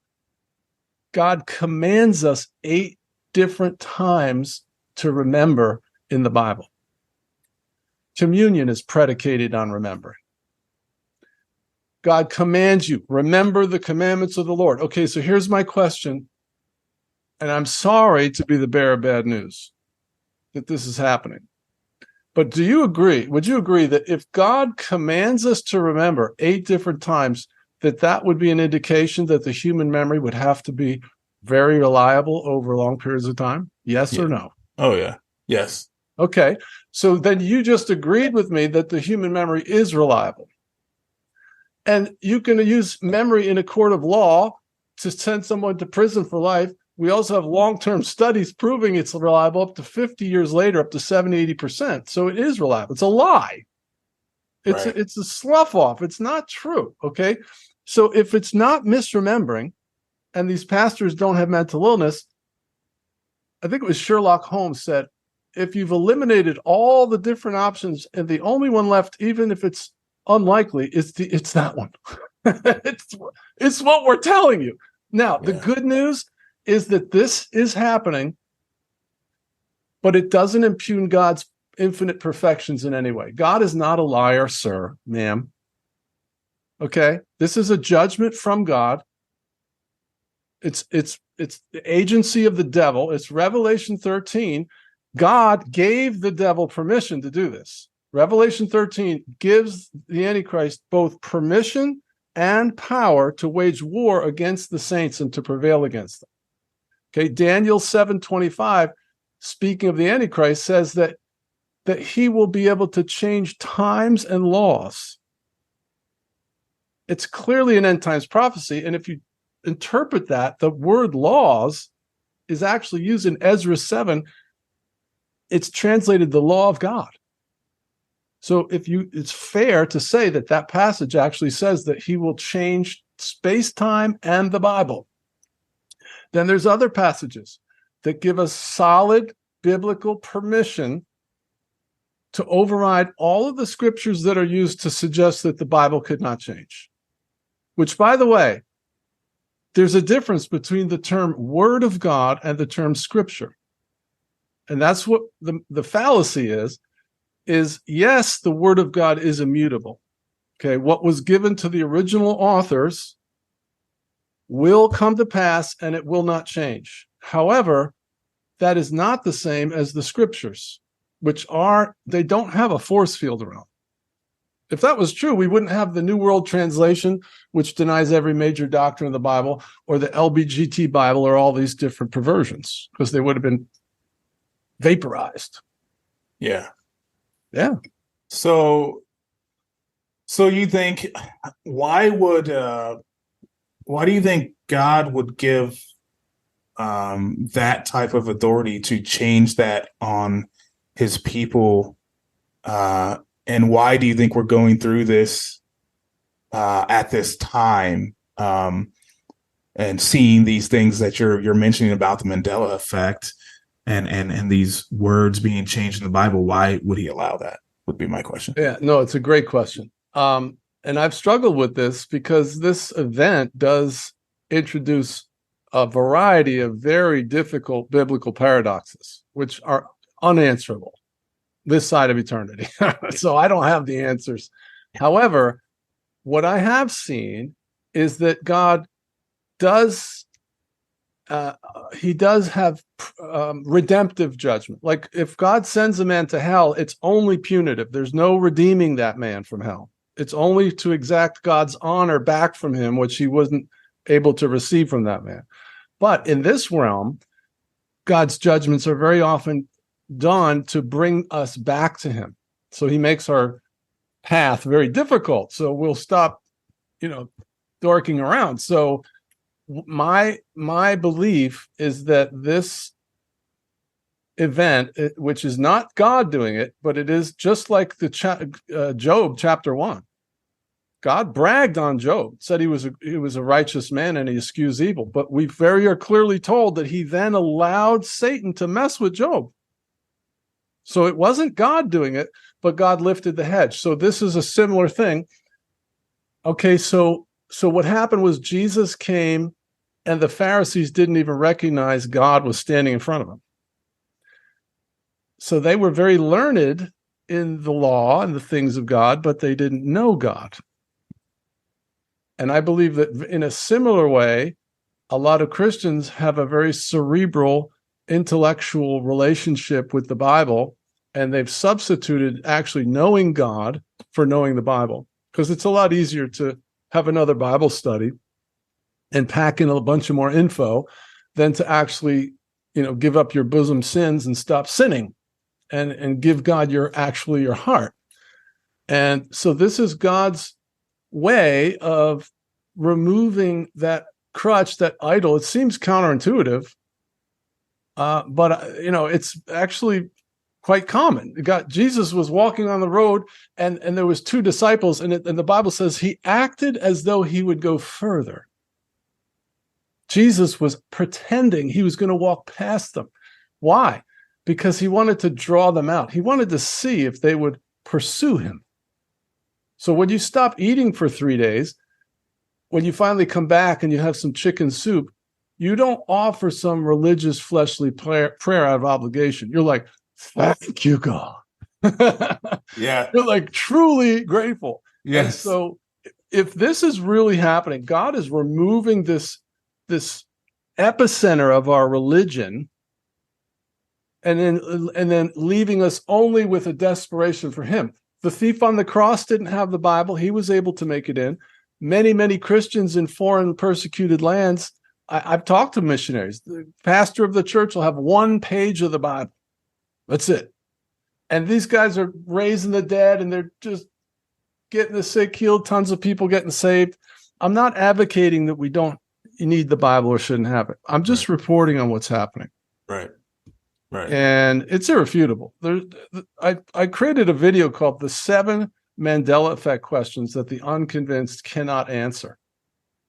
God commands us 8 different times to remember in the Bible. Communion is predicated on remembering. God commands you, remember the commandments of the Lord. Okay, so here's my question, and I'm sorry to be the bearer of bad news that this is happening. But would you agree that if God commands us to remember 8 different times, that would be an indication that the human memory would have to be very reliable over long periods of time? Yes or no? Oh, yeah. Yes. Okay. So then you just agreed with me that the human memory is reliable. And you can use memory in a court of law to send someone to prison for life. We also have long-term studies proving it's reliable up to 50 years later, up to 70, 80%. So it is reliable. It's a lie. It's a slough off. It's not true. Okay. So if it's not misremembering and these pastors don't have mental illness, I think it was Sherlock Holmes said, if you've eliminated all the different options and the only one left, even if it's unlikely, it's that one. it's what we're telling you. Now, the good news is that this is happening, but it doesn't impugn God's infinite perfections in any way. God is not a liar, sir, ma'am. Okay? This is a judgment from God. It's the agency of the devil. It's Revelation 13. God gave the devil permission to do this. Revelation 13 gives the Antichrist both permission and power to wage war against the saints and to prevail against them. Okay, Daniel 7:25, speaking of the Antichrist, says that he will be able to change times and laws. It's clearly an end times prophecy, and if you interpret that, the word laws is actually used in Ezra 7. It's translated the law of God. So it's fair to say that passage actually says that he will change space-time and the Bible. Then there's other passages that give us solid biblical permission to override all of the scriptures that are used to suggest that the Bible could not change. Which, by the way, there's a difference between the term word of God and the term scripture. And that's what the fallacy is yes, the word of God is immutable. Okay, what was given to the original authors will come to pass and it will not change. However, that is not the same as the scriptures, they don't have a force field around. If that was true, we wouldn't have the New World Translation, which denies every major doctrine of the Bible, or the LBGT Bible, or all these different perversions, because they would have been vaporized. Yeah. Yeah. So you think why do you think God would give that type of authority to change that on his people? And why do you think we're going through this at this time and seeing these things that you're mentioning about the Mandela effect and these words being changed in the Bible? Why would he allow that? Would be my question. Yeah, no, it's a great question. And I've struggled with this because this event does introduce a variety of very difficult biblical paradoxes, which are unanswerable this side of eternity. So I don't have the answers. However, what I have seen is that God does he does have redemptive judgment. Like if God sends a man to hell, it's only punitive. There's no redeeming that man from hell. It's only to exact God's honor back from him, which he wasn't able to receive from that man. But in this realm, God's judgments are very often done to bring us back to him. So he makes our path very difficult. So we'll stop, dorking around. So my belief is that this event, which is not God doing it, but it is just like the Job chapter 1. God bragged on Job, said he was a righteous man and he eschews evil. But we are clearly told that he then allowed Satan to mess with Job. So it wasn't God doing it, but God lifted the hedge. So this is a similar thing. Okay, so what happened was Jesus came and the Pharisees didn't even recognize God was standing in front of them. So they were very learned in the law and the things of God, but they didn't know God. And I believe that in a similar way, a lot of Christians have a very cerebral, intellectual relationship with the Bible, and they've substituted actually knowing God for knowing the Bible, because it's a lot easier to have another Bible study and pack in a bunch of more info than to actually, give up your bosom sins and stop sinning and give God your heart. And so this is God's way of removing that crutch, that idol. It seems counterintuitive, but it's actually quite common. Jesus was walking on the road, and there was two disciples, and the Bible says he acted as though he would go further. Jesus was pretending he was going to walk past them. Why? Because he wanted to draw them out. He wanted to see if they would pursue him. So when you stop eating for 3 days, when you finally come back and you have some chicken soup, you don't offer some religious fleshly prayer out of obligation. You're like, thank you, God. Yeah. You're like truly grateful. Yes. And so if this is really happening, God is removing this epicenter of our religion, and then leaving us only with a desperation for him. The thief on the cross didn't have the Bible. He was able to make it in. Many, many Christians in foreign persecuted lands, I've talked to missionaries. The pastor of the church will have 1 page of the Bible. That's it. And these guys are raising the dead, and they're just getting the sick healed, tons of people getting saved. I'm not advocating that we don't need the Bible or shouldn't have it. I'm just reporting on what's happening. Right. And it's irrefutable. I created a video called The 7 Mandela Effect Questions That the Unconvinced Cannot Answer,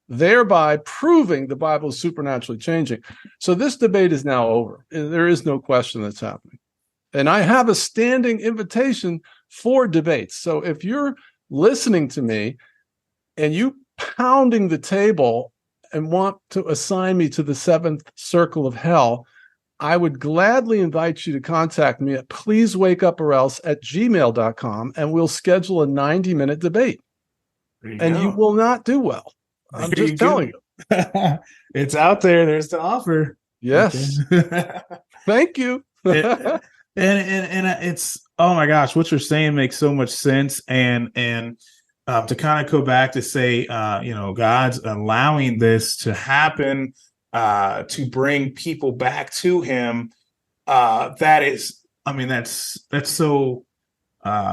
thereby proving the Bible is supernaturally changing. So this debate is now over. There is no question that's happening. And I have a standing invitation for debates. So if you're listening to me and you pounding the table and want to assign me to the 7th circle of hell, I would gladly invite you to contact me at pleasewakeupOrelse@gmail.com, and we'll schedule a 90-minute debate. You will not do well. I'm just telling you. It's out there. There's the offer. Yes. Okay. Thank you. and it's, oh my gosh, what you're saying makes so much sense. And to kind of go back to say, God's allowing this to happen, to bring people back to him. That's so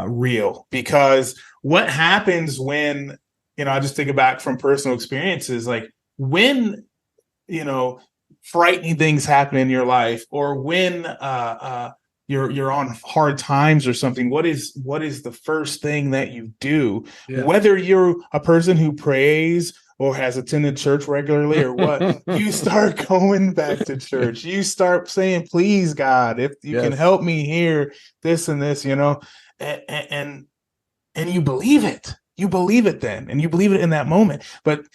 real, because what happens when, I just think back from personal experiences, like when, frightening things happen in your life, or when you're on hard times or something, what is the first thing that you do? Yeah. Whether you're a person who prays or has attended church regularly or what, you start going back to church. You start saying, please, God, if you can help me here, this and this, and you believe it. You believe it then, and you believe it in that moment. But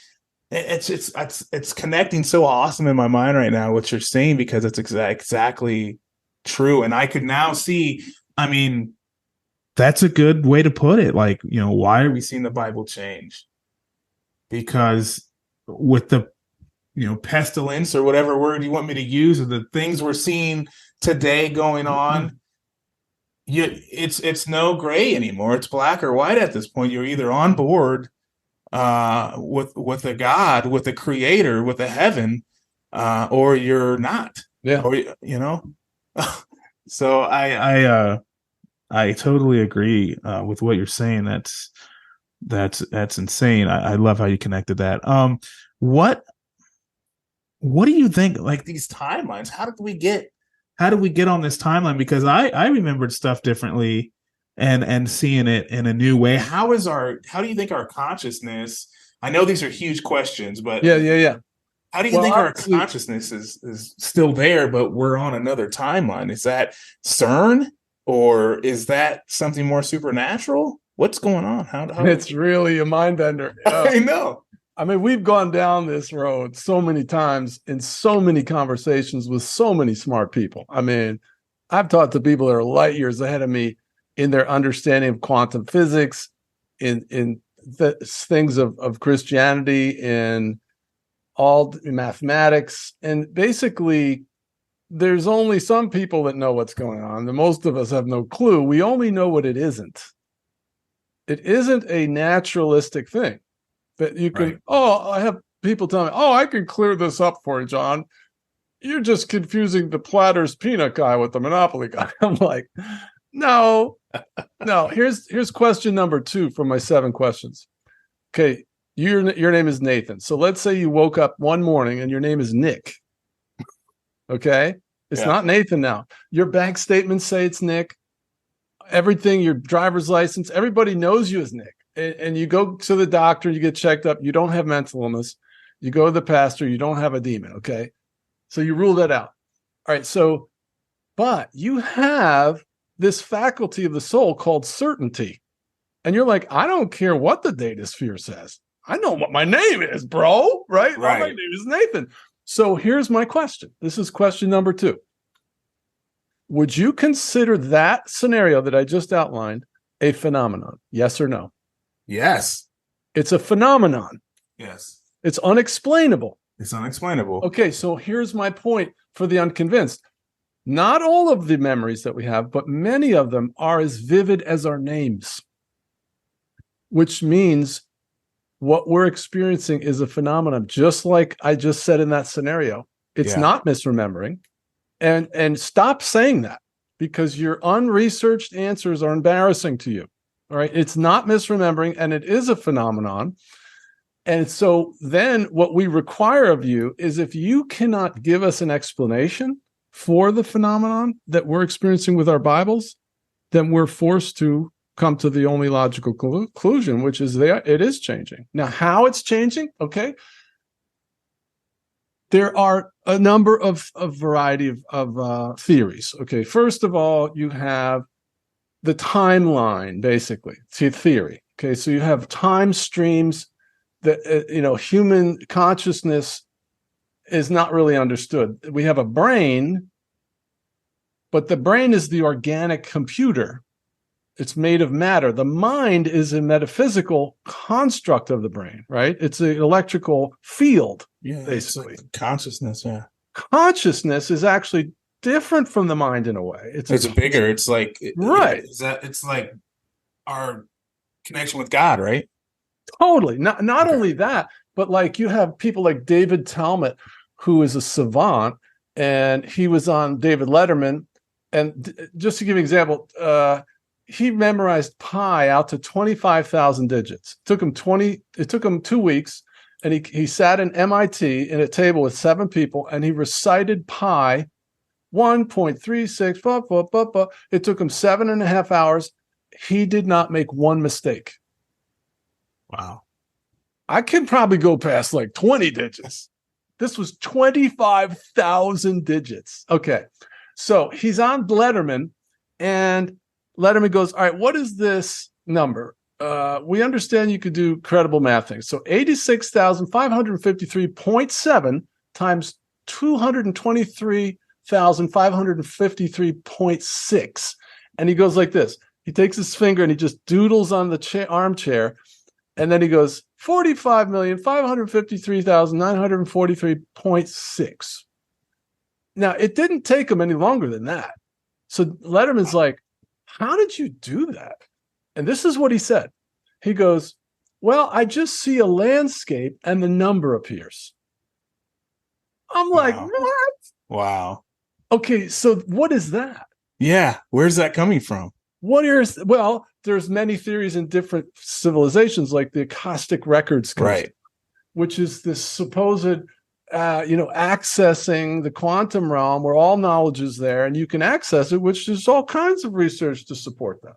it's connecting so awesome in my mind right now, what you're saying, because it's exactly true. And I could now see, that's a good way to put it. Like, why are we seeing the Bible change? Because with the, pestilence, or whatever word you want me to use, or the things we're seeing today going on, it's no gray anymore. It's black or white at this point. You're either on board with a God, with a creator, with a heaven, or you're not. Yeah. Or, So I totally agree with what you're saying. That's insane. I love how you connected that. What do you think, like, these timelines? How did we get on this timeline? Because I remembered stuff differently and seeing it in a new way. How do you think our consciousness, I know these are huge questions, but yeah. How do you think our consciousness is still there, but we're on another timeline? Is that CERN, or is that something more supernatural? What's going on? How it's really a mind bender. I know. We've gone down this road so many times in so many conversations with so many smart people. I've talked to people that are light years ahead of me in their understanding of quantum physics, in the things of Christianity, in all mathematics, and basically there's only some people that know what's going on. The most of us have no clue. We only know what it isn't. It isn't a naturalistic thing that you can, Right. oh, I have people tell me, oh, I can clear this up for you, John. You're just confusing the Platter's peanut guy with the Monopoly guy. I'm like, no. Here's question number 2 from my 7 questions. Okay, your name is Nathan. So let's say you woke up one morning and your name is Nick. Okay, it's not Nathan now. Your bank statements say it's Nick. Everything, your driver's license, everybody knows you as Nick. And you go to the doctor, you get checked up. You don't have mental illness. You go to the pastor, you don't have a demon. Okay, so you rule that out. All right. So, but you have this faculty of the soul called certainty. And you're like, I don't care what the data sphere says. I know what my name is, bro. Right? Oh, my name is Nathan. So here's my question. This is question number 2. Would you consider that scenario that I just outlined a phenomenon? Yes or no? Yes. It's a phenomenon. Yes. It's unexplainable. It's unexplainable. Okay, so here's my point for the unconvinced. Not all of the memories that we have, but many of them are as vivid as our names, which means what we're experiencing is a phenomenon, just like I just said in that scenario. It's not misremembering. And stop saying that, because your unresearched answers are embarrassing to you. All right. It's not misremembering, and it is a phenomenon. And so then what we require of you is, if you cannot give us an explanation for the phenomenon that we're experiencing with our Bibles, then we're forced to come to the only logical conclusion, which is it is changing. Now, how it's changing, okay? There are a number of variety of theories. Okay, first of all, you have the timeline, basically, theory. Okay, so you have time streams that, human consciousness is not really understood. We have a brain, but the brain is the organic computer. It's made of matter. The mind is a metaphysical construct of the brain, right? It's an electrical field, basically. It's like consciousness, Consciousness is actually different from the mind in a way. It's bigger. It's like right. It's like our connection with God, right? Totally. Not only that, but like you have people like David Talmott, who is a savant, and he was on David Letterman. And just to give you an example, he memorized pi out to 25,000 digits. It took him 2 weeks, and he sat in MIT in a table with 7 people, and he recited pi 1.36. Blah, blah, blah, blah. It took him 7.5 hours. He did not make one mistake. Wow. I can probably go past like 20 digits. This was 25,000 digits. Okay. So he's on Letterman, and Letterman goes, all right, what is this number? We understand you could do credible math things. So 86,553.7 times 223,553.6. And he goes like this. He takes his finger and he just doodles on the armchair. And then he goes 45,553,943.6. Now, it didn't take him any longer than that. So Letterman's like, how did you do that? And this is what he said. He goes, well, I just see a landscape and the number appears. I'm like, what? Wow. Okay, so what is that? Yeah. Where's that coming from? Well, there's many theories in different civilizations, like the Akashic Records, right? Which is this supposed, accessing the quantum realm where all knowledge is there, and you can access it. Which there's all kinds of research to support that,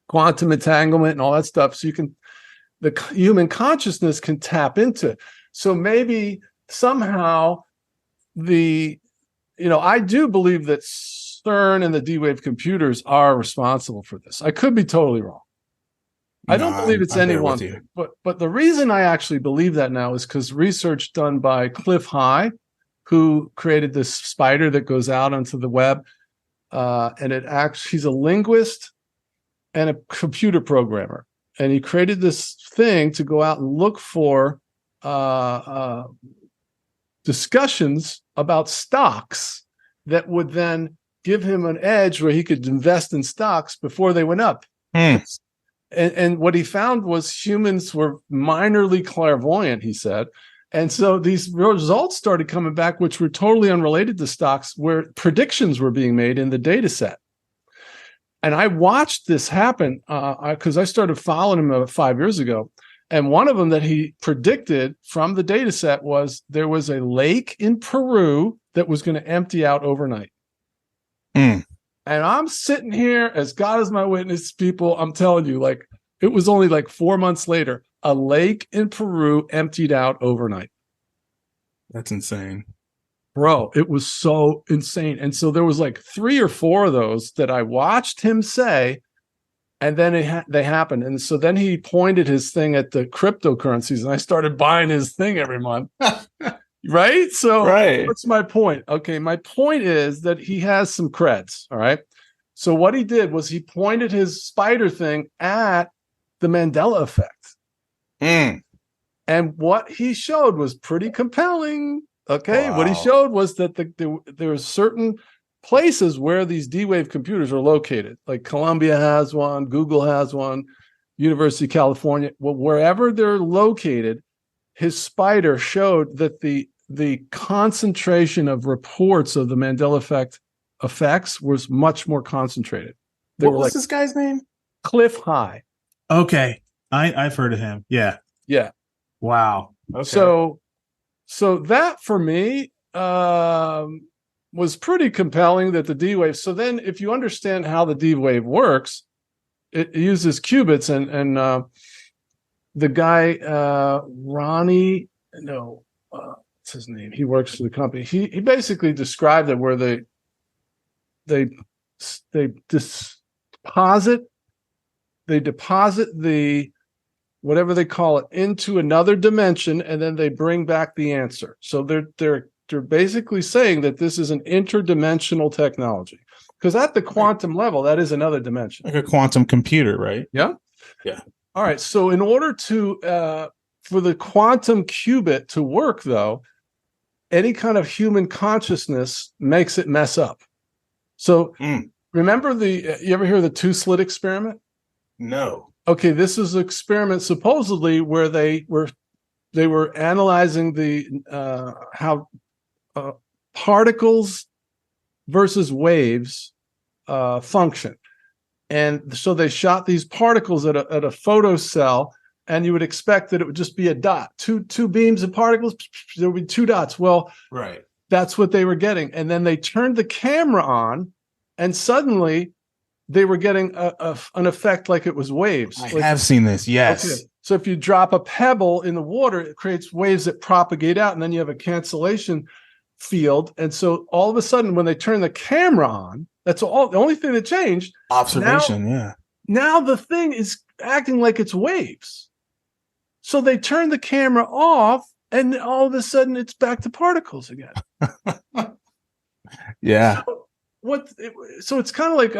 quantum entanglement and all that stuff. So the human consciousness can tap into it. So maybe somehow I do believe that CERN and the D-Wave computers are responsible for this. I could be totally wrong. I don't believe it's any one thing. But the reason I actually believe that now is because research done by Cliff High, who created this spider that goes out onto the web, and he's a linguist and a computer programmer. and he created this thing to go out and look for discussions about stocks that would then give him an edge where he could invest in stocks before they went up. And what he found was humans were minorly clairvoyant, he said. And so these results started coming back, which were totally unrelated to stocks, where predictions were being made in the data set. And I watched this happen because I started following him about 5 years ago. And one of them that he predicted from the data set was there was a lake in Peru that was going to empty out overnight. And I'm sitting here, as God is my witness, people, I'm telling you, like, it was only like 4 months later, a lake in Peru emptied out overnight. That's insane. Bro, it was so insane. And so there was like 3 or 4 of those that I watched him say, and then they happened. And so then he pointed his thing at the cryptocurrencies, and I started buying his thing every month. Right? So what's my point? Okay, my point is that he has some creds, all right? So what he did was he pointed his spider thing at the Mandela Effect. And what he showed was pretty compelling. Okay, what he showed was that there were certain places where these D-Wave computers are located. Like Columbia has one, Google has one, University of California. Well, wherever they're located, his spider showed that the concentration of reports of the Mandela Effect effects was much more concentrated. What was this guy's name? Cliff High. Okay. I've heard of him. Yeah. Yeah. Wow. Okay. So that for me was pretty compelling, that the D-Wave. So then if you understand how the D-Wave works, it uses qubits, and the guy, Ronnie, what's his name? He works for the company. He basically described it where they deposit the whatever they call it into another dimension, and then they bring back the answer. So they're basically saying that this is an interdimensional technology, because at the quantum level, that is another dimension, like a quantum computer, right? Yeah. Yeah. All right. So in order to for the quantum qubit to work, though, any kind of human consciousness makes it mess up. So remember you ever hear the 2-slit experiment? No. Okay, this is an experiment supposedly where they were analyzing how particles versus waves function. And so they shot these particles at a photocell, and you would expect that it would just be a dot, two beams of particles, there would be 2 dots. Well, right. That's what they were getting. And then they turned the camera on, and suddenly they were getting an effect like it was waves. I have seen this, yes. Okay. So if you drop a pebble in the water, it creates waves that propagate out, and then you have a cancellation field. And so all of a sudden, when they turn the camera on, that's the only thing that changed. Observation, Now the thing is acting like it's waves. So they turn the camera off, and all of a sudden it's back to particles again. Yeah. So it's kind of like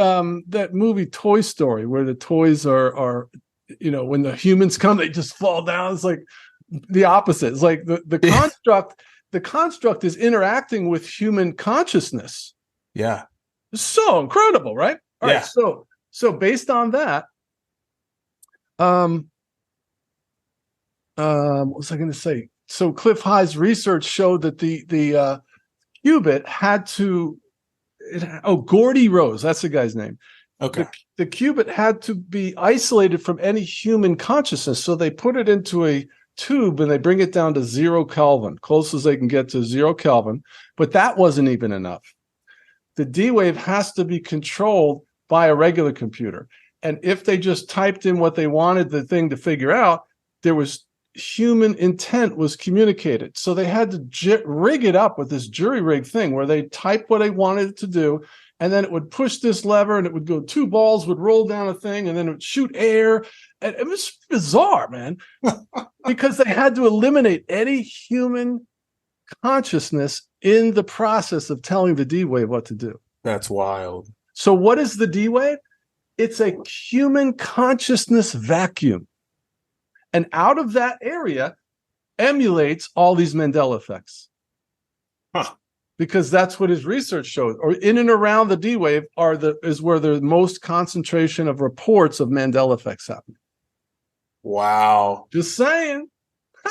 that movie Toy Story, where the toys are when the humans come, they just fall down. It's like the opposite. It's like the construct is interacting with human consciousness. Yeah. It's so incredible, right? All right. So based on that, what was I going to say? So Cliff High's research showed that the qubit had to. Gordy Rose, that's the guy's name. Okay. The qubit had to be isolated from any human consciousness, so they put it into a tube and they bring it down to 0 Kelvin, close as they can get to 0 Kelvin. But that wasn't even enough. The D-Wave has to be controlled by a regular computer. And if they just typed in what they wanted the thing to figure out, there was human intent was communicated. So they had to rig it up with this jury rig thing where they type what they wanted it to do, and then it would push this lever, and it would go, 2 balls would roll down a thing, and then it would shoot air. And it was bizarre, man, because they had to eliminate any human consciousness in the process of telling the D-Wave what to do. That's wild. So what is the D-Wave? It's a human consciousness vacuum. And out of that area emulates all these Mandela effects. Huh. Because that's what his research shows. Or in and around the D wave is where the most concentration of reports of Mandela effects happen. Wow. Just saying.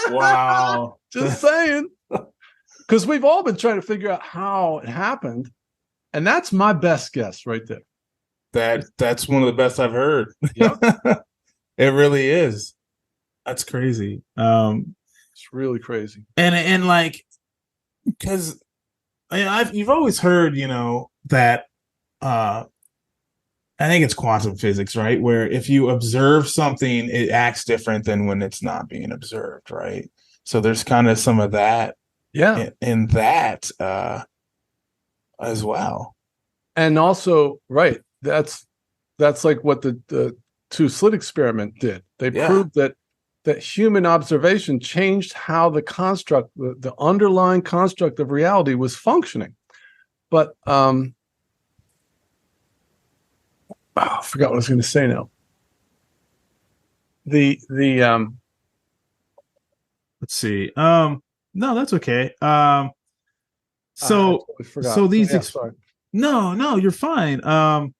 Wow. Just saying. Because we've all been trying to figure out how it happened. And that's my best guess right there. That's one of the best I've heard. Yep. It really is. That's crazy. It's really crazy. And like, because you've always heard, that I think it's quantum physics, right? Where if you observe something, it acts different than when it's not being observed, right? So there's kind of some of that, in that as well. And also, right, that's like what the two slit experiment did. They proved that human observation changed how the construct, the underlying construct of reality was functioning. But I forgot what I was going to say now. Let's see. No, that's okay. So these no, you're fine.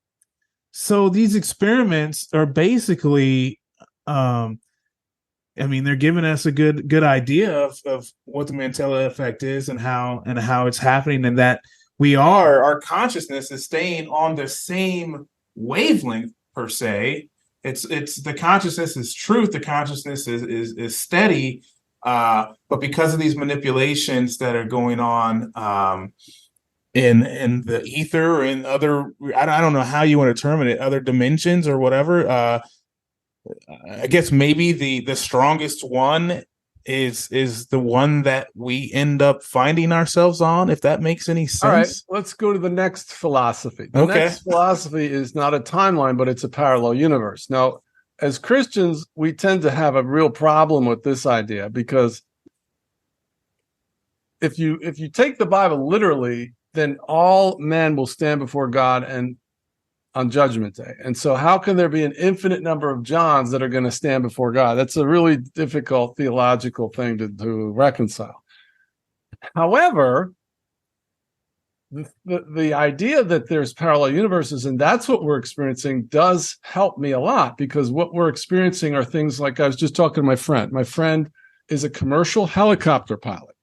So these experiments are basically they're giving us a good idea of what the Mandela effect is and how it's happening, and that our consciousness is staying on the same wavelength per se. It's the consciousness is truth. The consciousness is steady, but because of these manipulations that are going on in the ether or in other, I don't know how you want to term it, other dimensions or whatever. I guess maybe the strongest one is the one that we end up finding ourselves on, if that makes any sense. All right, let's go to the next philosophy. The next philosophy is not a timeline, but it's a parallel universe. Now, as Christians, we tend to have a real problem with this idea, because if you take the Bible literally, then all men will stand before God and on Judgment Day. And so how can there be an infinite number of Johns that are going to stand before God? That's a really difficult theological thing to reconcile. However, the idea that there's parallel universes and that's what we're experiencing does help me a lot, because what we're experiencing are things like, I was just talking to my friend. My friend is a commercial helicopter pilot.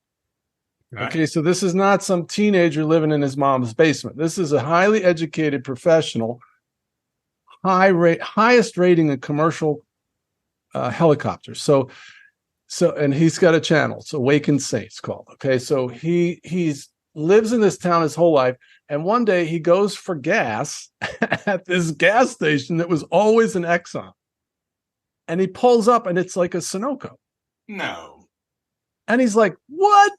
Right. Okay, so this is not some teenager living in his mom's basement. This is a highly educated professional, highest rating in commercial helicopters. So, and he's got a channel. It's Awake and Say, it's called. Okay, so he's lives in this town his whole life, and one day he goes for gas at this gas station that was always an Exxon, and he pulls up, and it's like a Sunoco. No, and he's like, "What?"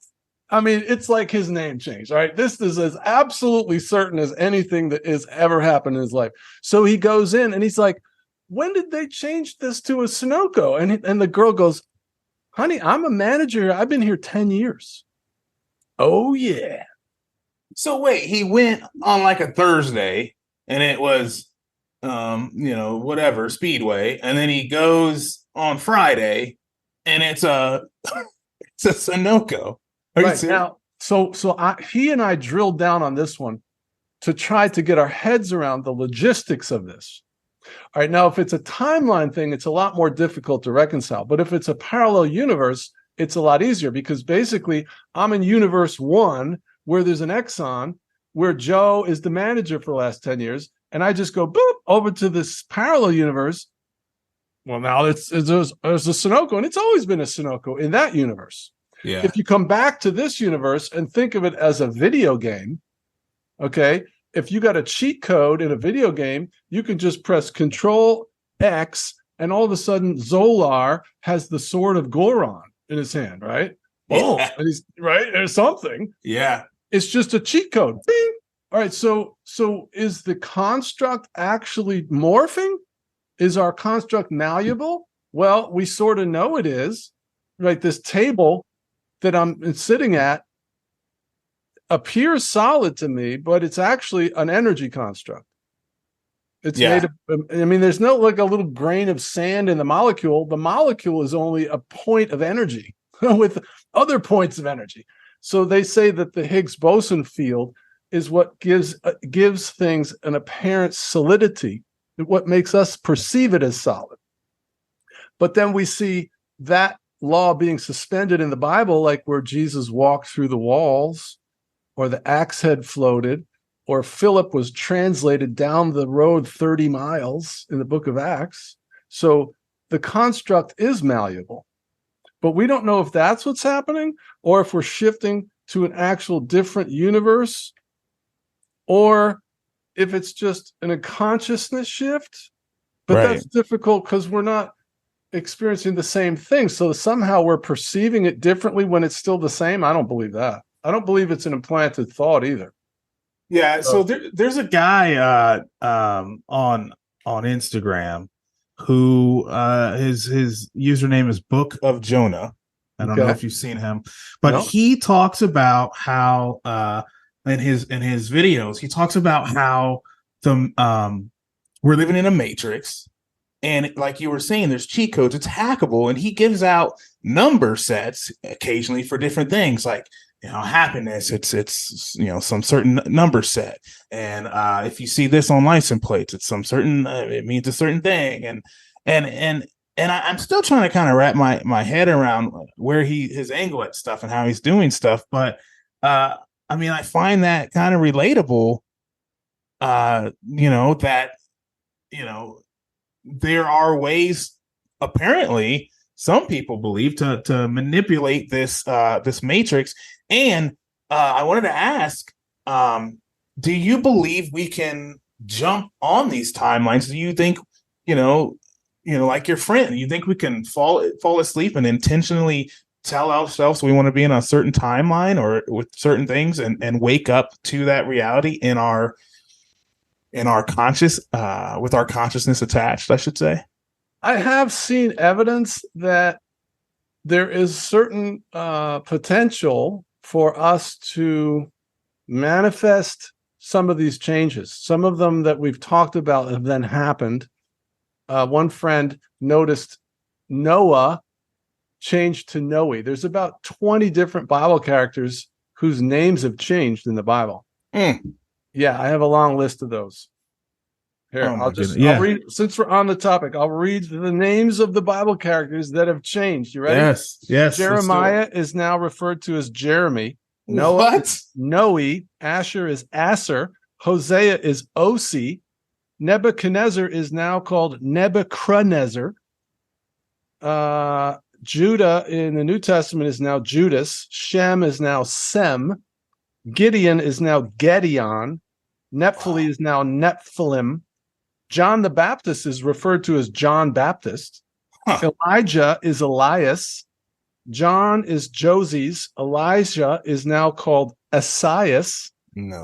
I mean, it's like his name changed, right? This is as absolutely certain as anything that has ever happened in his life. So he goes in and he's like, when did they change this to a Sunoco? And the girl goes, honey, I'm a manager. I've been here 10 years. Oh, yeah. So wait, he went on like a Thursday and it was, whatever, Speedway. And then he goes on Friday and it's a Sunoco. Right now, so he and I drilled down on this one to try to get our heads around the logistics of this. All right, now if it's a timeline thing, it's a lot more difficult to reconcile. But if it's a parallel universe, it's a lot easier, because basically I'm in universe 1 where there's an Exxon where Joe is the manager for the last 10 years, and I just go boop over to this parallel universe. Well, now there's a Sunoco, and it's always been a Sunoco in that universe. Yeah. If you come back to this universe and think of it as a video game, okay, if you got a cheat code in a video game, you can just press Control X, and all of a sudden Zolar has the sword of Goron in his hand, right? Oh, yeah. And he's right, there's something. Yeah. It's just a cheat code. Bing. All right, so is the construct actually morphing? Is our construct malleable? Well, we sort of know it is, right? This table that I'm sitting at appears solid to me, but it's actually an energy construct. It's Yeah. made of, I mean, there's no like a little grain of sand in the molecule. The molecule is only a point of energy with other points of energy. So they say that the Higgs boson field is what gives things an apparent solidity, what makes us perceive it as solid. But then we see that law being suspended in the Bible, like where Jesus walked through the walls, or the axe head floated, or Philip was translated down the road 30 miles in the book of Acts. So the construct is malleable, but we don't know if that's what's happening, or if we're shifting to an actual different universe, or if it's just a consciousness shift. But Right. that's difficult because we're not experiencing the same thing. So somehow we're perceiving it differently when it's still the same. I don't believe that. I don't believe it's an implanted thought either. Yeah, so there's a guy on Instagram who his username is Book of Jonah. I don't know if you've seen him, but No. he talks about how in his videos he talks about how we're living in a matrix, and like you were saying, there's cheat codes. It's hackable, and he gives out number sets occasionally for different things, like, you know, happiness, it's you know, some certain number set, and if you see this on license plates, it's some certain it means a certain thing, and I'm still trying to kind of wrap my head around where his angle at stuff and how he's doing stuff, but I mean, I find that kind of relatable, you know, that, you know, there are ways, apparently some people believe, to manipulate this matrix. And I wanted to ask, do you believe we can jump on these timelines? Do you think, you know, like your friend, you think we can fall asleep and intentionally tell ourselves we want to be in a certain timeline or with certain things, and wake up to that reality in our conscious, with our consciousness attached, I should say? I have seen evidence that there is certain potential for us to manifest some of these changes. Some of them that we've talked about have then happened. One friend noticed Noah changed to Noe. There's about 20 different Bible characters whose names have changed in the Bible. Yeah, I have a long list of those. Here, I'll read, since we're on the topic, I'll read the names of the Bible characters that have changed. You ready? Yes. Jeremiah is now referred to as Jeremy. Noah, What? Noe. Asher is Aser. Hosea is Osi. Nebuchadnezzar is now called Nebuchadnezzar. Judah in the New Testament is now Judas. Shem is now Sem. Gideon is now Gedeon. Nephtali is now Nephilim. John the Baptist is referred to as John Baptist. Elijah is Elias. John is Joses. Elijah is now called Esaias.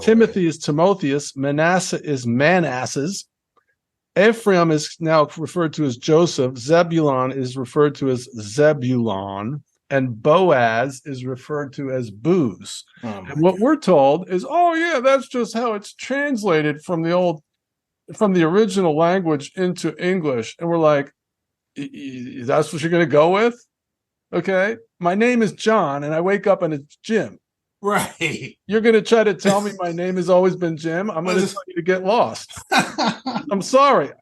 Timothy is Timotheus. Manasseh is Manasses. Ephraim is now referred to as Joseph. Zebulon is referred to as Zebulon. And Boaz is referred to as Booz. And what we're told is, oh yeah, that's just how it's translated from the original language into English. And we're like, that's what you're going to go with? Okay. My name is John and I wake up and it's Jim. Right. You're going to try to tell me my name has always been Jim? I'm going to tell you to get lost. I'm sorry,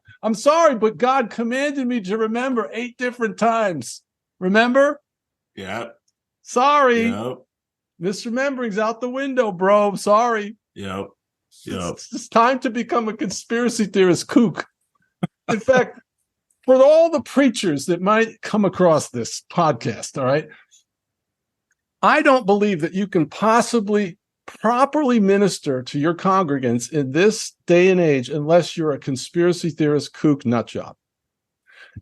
but God commanded me to remember 8 different times. Remember? Yeah. Sorry. Yep. Misremembering's out the window, bro. Sorry. Yep. It's time to become a conspiracy theorist kook. In fact, for all the preachers that might come across this podcast, all right, I don't believe that you can possibly properly minister to your congregants in this day and age unless you're a conspiracy theorist kook nutjob.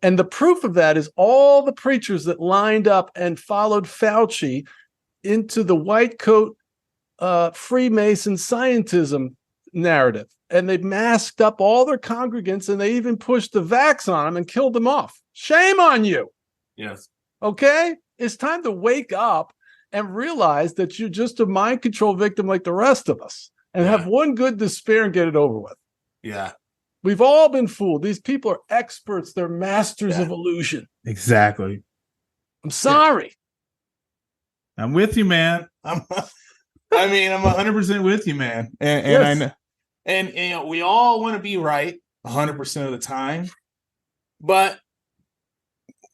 And the proof of that is all the preachers that lined up and followed Fauci into the white coat Freemason scientism narrative. And they masked up all their congregants and they even pushed the vax on them and killed them off. Shame on you. Yes. Okay? It's time to wake up and realize that you're just a mind control victim like the rest of us and have one good despair and get it over with. Yeah. We've all been fooled. These people are experts. They're masters of illusion. Exactly. I'm sorry. I'm with you, man. I'm 100% with you, man. And I know, and we all want to be right 100% of the time, but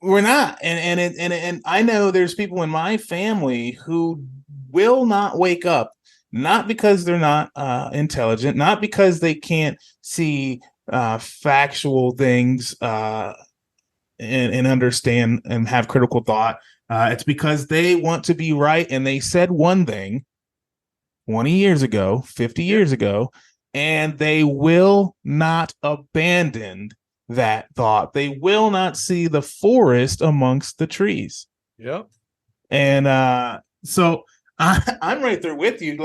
we're not. And I know there's people in my family who will not wake up, not because they're not intelligent, not because they can't see factual things and understand and have critical thought. It's because they want to be right, and they said one thing 20 years ago, 50 years ago, and they will not abandon that thought. They will not see the forest amongst the trees. Yep. And so I'm right there with you.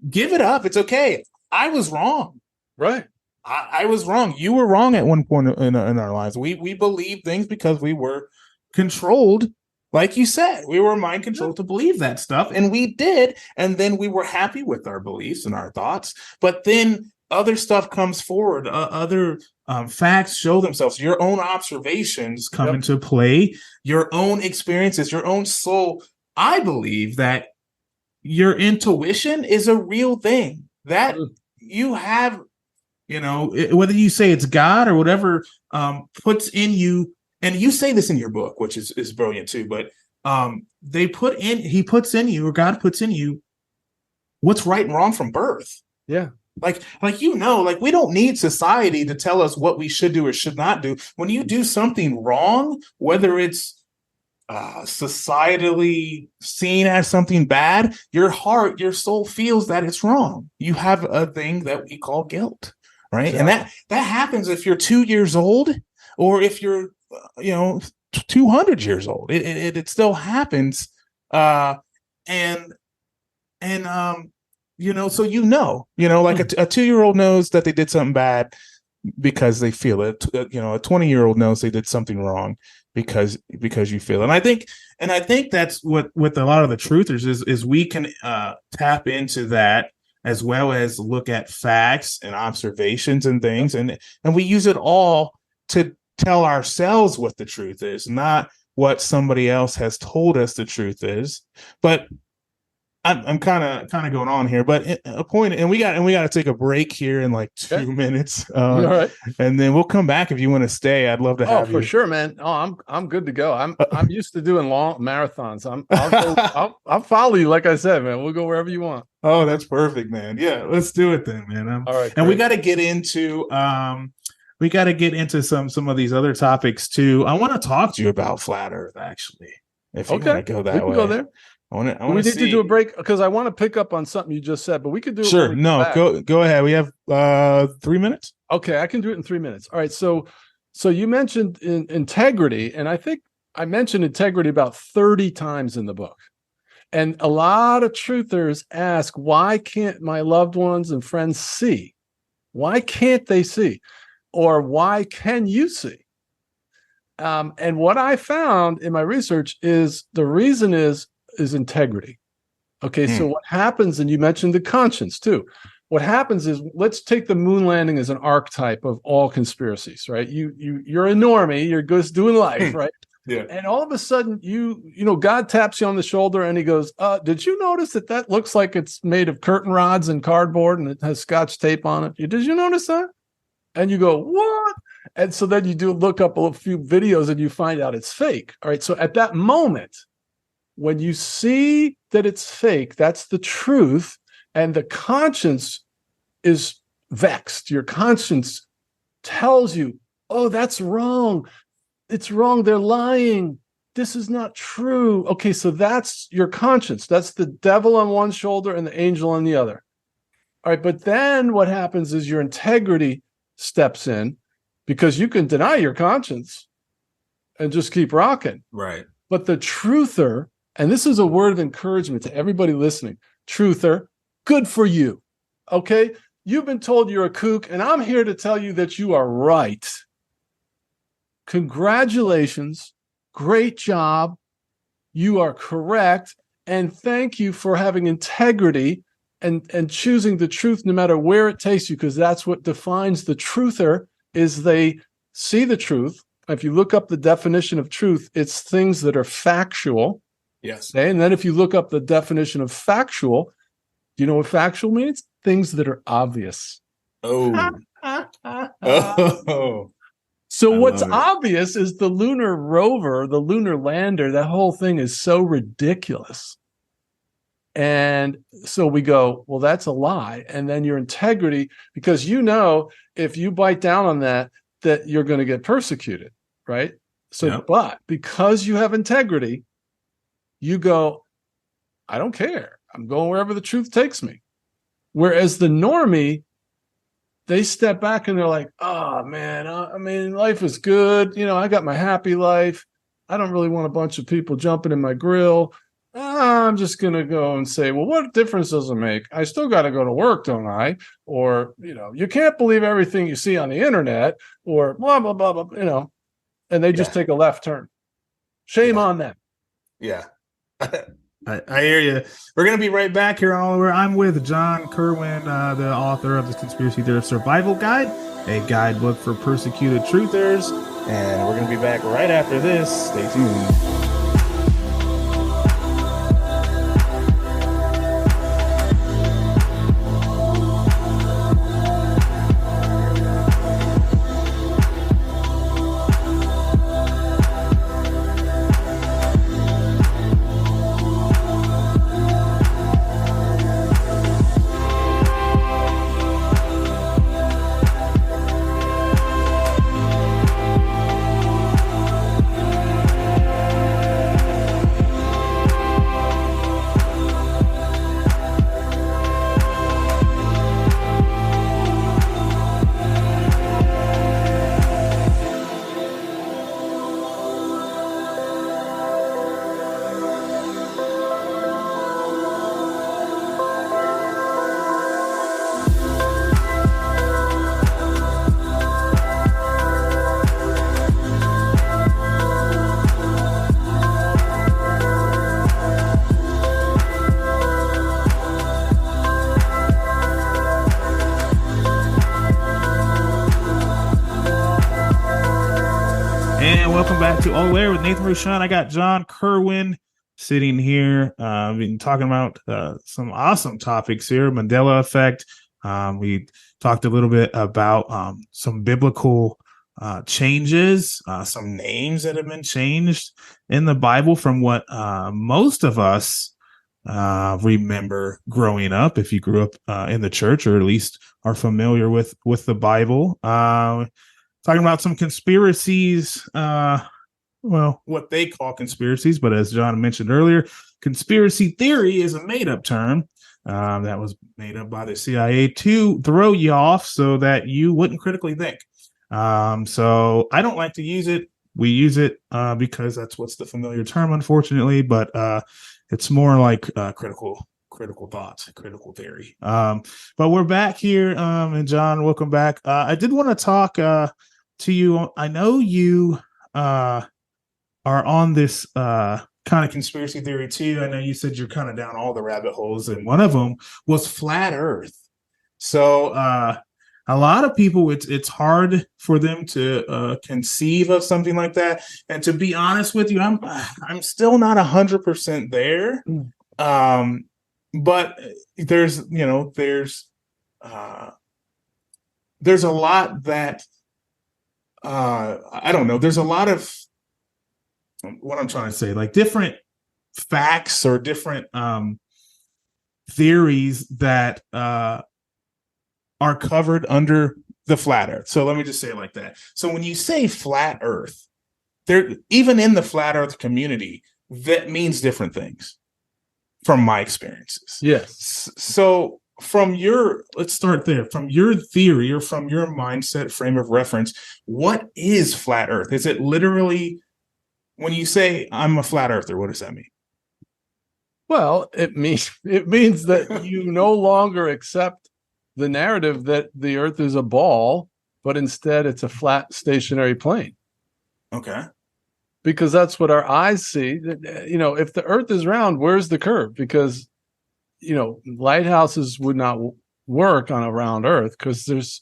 Give it up. It's okay. I was wrong. Right. I was wrong. You were wrong at one point in our lives. We believed things because we were controlled. Like you said, we were mind controlled to believe that stuff, and we did. And then we were happy with our beliefs and our thoughts. But then other stuff comes forward. Other facts show themselves. Your own observations come into play. Your own experiences, your own soul. I believe that your intuition is a real thing that you have. Whether you say it's God or whatever puts in you. And you say this in your book, which is brilliant too, but he puts in you, or God puts in you, what's right and wrong from birth. Yeah. Like we don't need society to tell us what we should do or should not do. When you do something wrong, whether it's societally seen as something bad, your heart, your soul feels that it's wrong. You have a thing that we call guilt, right? Exactly. And that happens if you're 2 years old or if you're 200 years old. It still happens. So like a 2-year-old knows that they did something bad because they feel it. A 20-year-old knows they did something wrong because you feel it. And I think that's what with a lot of the truthers is we can tap into that as well as look at facts and observations and things, and we use it all to tell ourselves what the truth is, not what somebody else has told us the truth is. But I'm kind of going on here, but a point, and we got to take a break here in like 2 minutes. All right, and then we'll come back if you want to stay. I'd love to have you. Oh, for sure, man. Oh, I'm good to go. I'm used to doing long marathons. I'll follow you, like I said, man. We'll go wherever you want. Oh, that's perfect, man. Yeah, let's do it then, man. All right, and we got to get into some of these other topics too. I want to talk to you about flat Earth, actually. If you want to go that way, we can go there. We need to do a break because I want to pick up on something you just said, but we could do it. Sure. No, go ahead. We have 3 minutes. Okay, I can do it in 3 minutes. All right. So you mentioned integrity, and I think I mentioned integrity about 30 times in the book. And a lot of truthers ask, why can't my loved ones and friends see? Why can't they see? Or why can you see? And what I found in my research is the reason is integrity. Okay, so what happens, and you mentioned the conscience too. What happens is, let's take the moon landing as an archetype of all conspiracies, right? You're a normie, you're just doing life, right? Yeah. And all of a sudden, God taps you on the shoulder and he goes, did you notice that looks like it's made of curtain rods and cardboard and it has Scotch tape on it? Did you notice that? And you go, what? And so then you look up a few videos and you find out it's fake. All right. So at that moment, when you see that it's fake, that's the truth. And the conscience is vexed. Your conscience tells you, oh, that's wrong. It's wrong. They're lying. This is not true. Okay. So that's your conscience. That's the devil on one shoulder and the angel on the other. All right. But then what happens is your integrity steps in, because you can deny your conscience and just keep rocking. Right. But the truther, and this is a word of encouragement to everybody listening, truther, good for you. Okay? You've been told you're a kook, and I'm here to tell you that you are right. Congratulations. Great job. You are correct. And thank you for having integrity and choosing the truth no matter where it takes you, because that's what defines the truther, is they see the truth. If you look up the definition of truth, it's things that are factual. Yes. Okay? And then if you look up the definition of factual, do you know what factual means? Things that are obvious. Oh. Oh. So I what's love it. obvious is the lunar rover, the lunar lander. That whole thing is so ridiculous. And so we go, well, that's a lie. And then your integrity, because if you bite down on that you're going to get persecuted, right? So, Yep. But because you have integrity, you go, I don't care. I'm going wherever the truth takes me. Whereas the normie, they step back and they're like, oh, man, I mean, life is good. I got my happy life. I don't really want a bunch of people jumping in my grill. I'm just going to go and say, well, what difference does it make? I still got to go to work, don't I? Or, you can't believe everything you see on the internet, or blah, blah, blah, blah, and they just take a left turn. Shame on them. Yeah. I hear you. We're going to be right back here all over. I'm with John Kirwin, the author of the Conspiracy Theory Survival Guide, a guidebook for persecuted truthers. And we're going to be back right after this. Stay tuned. Welcome back to All Air with Nathan Rushan. I got John Kirwin sitting here. We've been talking about some awesome topics here. Mandela Effect. We talked a little bit about some biblical changes, some names that have been changed in the Bible from what most of us remember growing up, if you grew up in the church or at least are familiar with the Bible. Talking about some conspiracies, what they call conspiracies, but as John mentioned earlier, conspiracy theory is a made-up term that was made up by the CIA to throw you off so that you wouldn't critically think. So I don't like to use it. We use it because that's what's the familiar term, unfortunately, but it's more like critical thoughts, critical theory. But we're back here, and John, welcome back. I did want to talk to you. I know you are on this kind of conspiracy theory too. I know you said you're kind of down all the rabbit holes, and one of them was flat Earth. So a lot of people, it's hard for them to conceive of something like that. And to be honest with you, I'm still not 100% there. But there's a lot that I don't know. There's a lot of what I'm trying to say, like different facts or different theories that are covered under the flat Earth. So let me just say it like that. So when you say flat Earth, even in the flat Earth community, that means different things from my experiences. Yes. So let's start there. From your theory or from your mindset frame of reference, what is flat Earth? Is it literally, when you say I'm a flat earther, what does that mean? Well, it means that you no longer accept the narrative that the Earth is a ball, but instead it's a flat stationary plane. Okay. Because that's what our eyes see. If the Earth is round, where's the curve? Because lighthouses would not work on a round Earth because there's,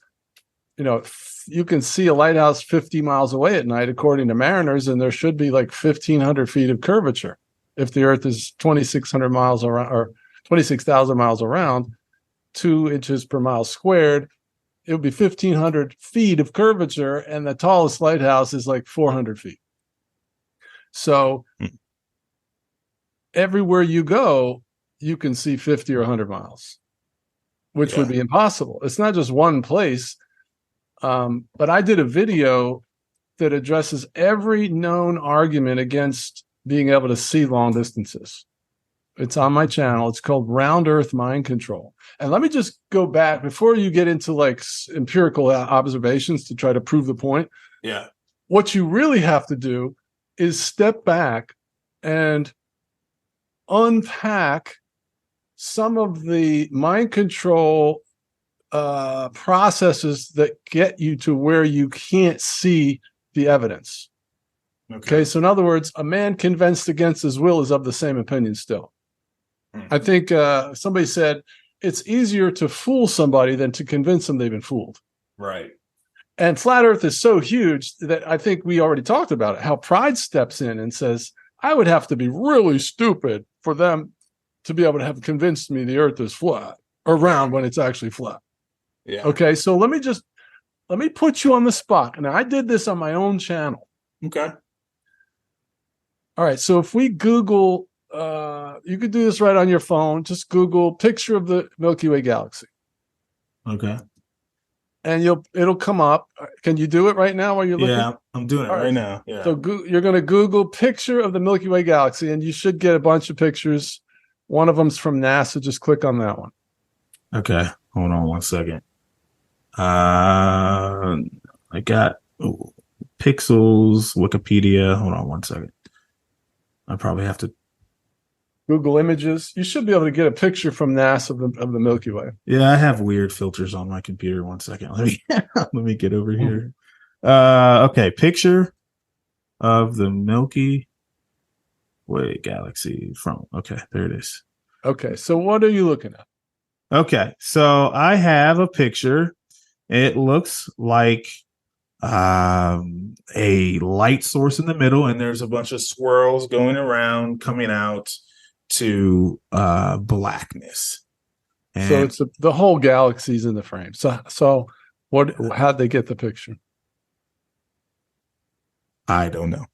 you can see a lighthouse 50 miles away at night, according to mariners, and there should be like 1,500 feet of curvature. If the Earth is 2,600 miles around or 26,000 miles around, 2 inches per mile squared, it would be 1,500 feet of curvature, and the tallest lighthouse is like 400 feet. So everywhere you go, you can see 50 or 100 miles, which would be impossible. It's not just one place. But I did a video that addresses every known argument against being able to see long distances. It's on my channel. It's called Round Earth Mind Control. And let me just go back before you get into like empirical observations to try to prove the point. Yeah. What you really have to do is step back and unpack some of the mind control processes that get you to where you can't see the evidence. Okay. So in other words, a man convinced against his will is of the same opinion still. I think somebody said it's easier to fool somebody than to convince them they've been fooled. Right. And flat Earth is so huge that I think we already talked about it, how pride steps in and says, I would have to be really stupid for them to be able to have convinced me the Earth is flat or round when it's actually flat. Yeah. Okay. So let me put you on the spot. And I did this on my own channel. Okay. All right. So if we Google, you could do this right on your phone. Just Google picture of the Milky Way galaxy. Okay. And it'll come up. Can you do it right now while you're looking? Yeah, I'm doing it right now. Yeah. So you're going to Google picture of the Milky Way galaxy, and you should get a bunch of pictures. One of them's from NASA. Just click on that one. Okay. Hold on one second. I got Pixels, Wikipedia. Hold on one second. I probably have to Google Images. You should be able to get a picture from NASA of the Milky Way. Yeah, I have weird filters on my computer. One second. Let me get over here. Okay, picture of the Milky Way galaxy from. Okay, there it is. Okay, so what are you looking at? Okay, so I have a picture. It looks like a light source in the middle, and there's a bunch of swirls going around, coming out to blackness. And so it's the whole galaxy's in the frame. So how'd they get the picture? I don't know.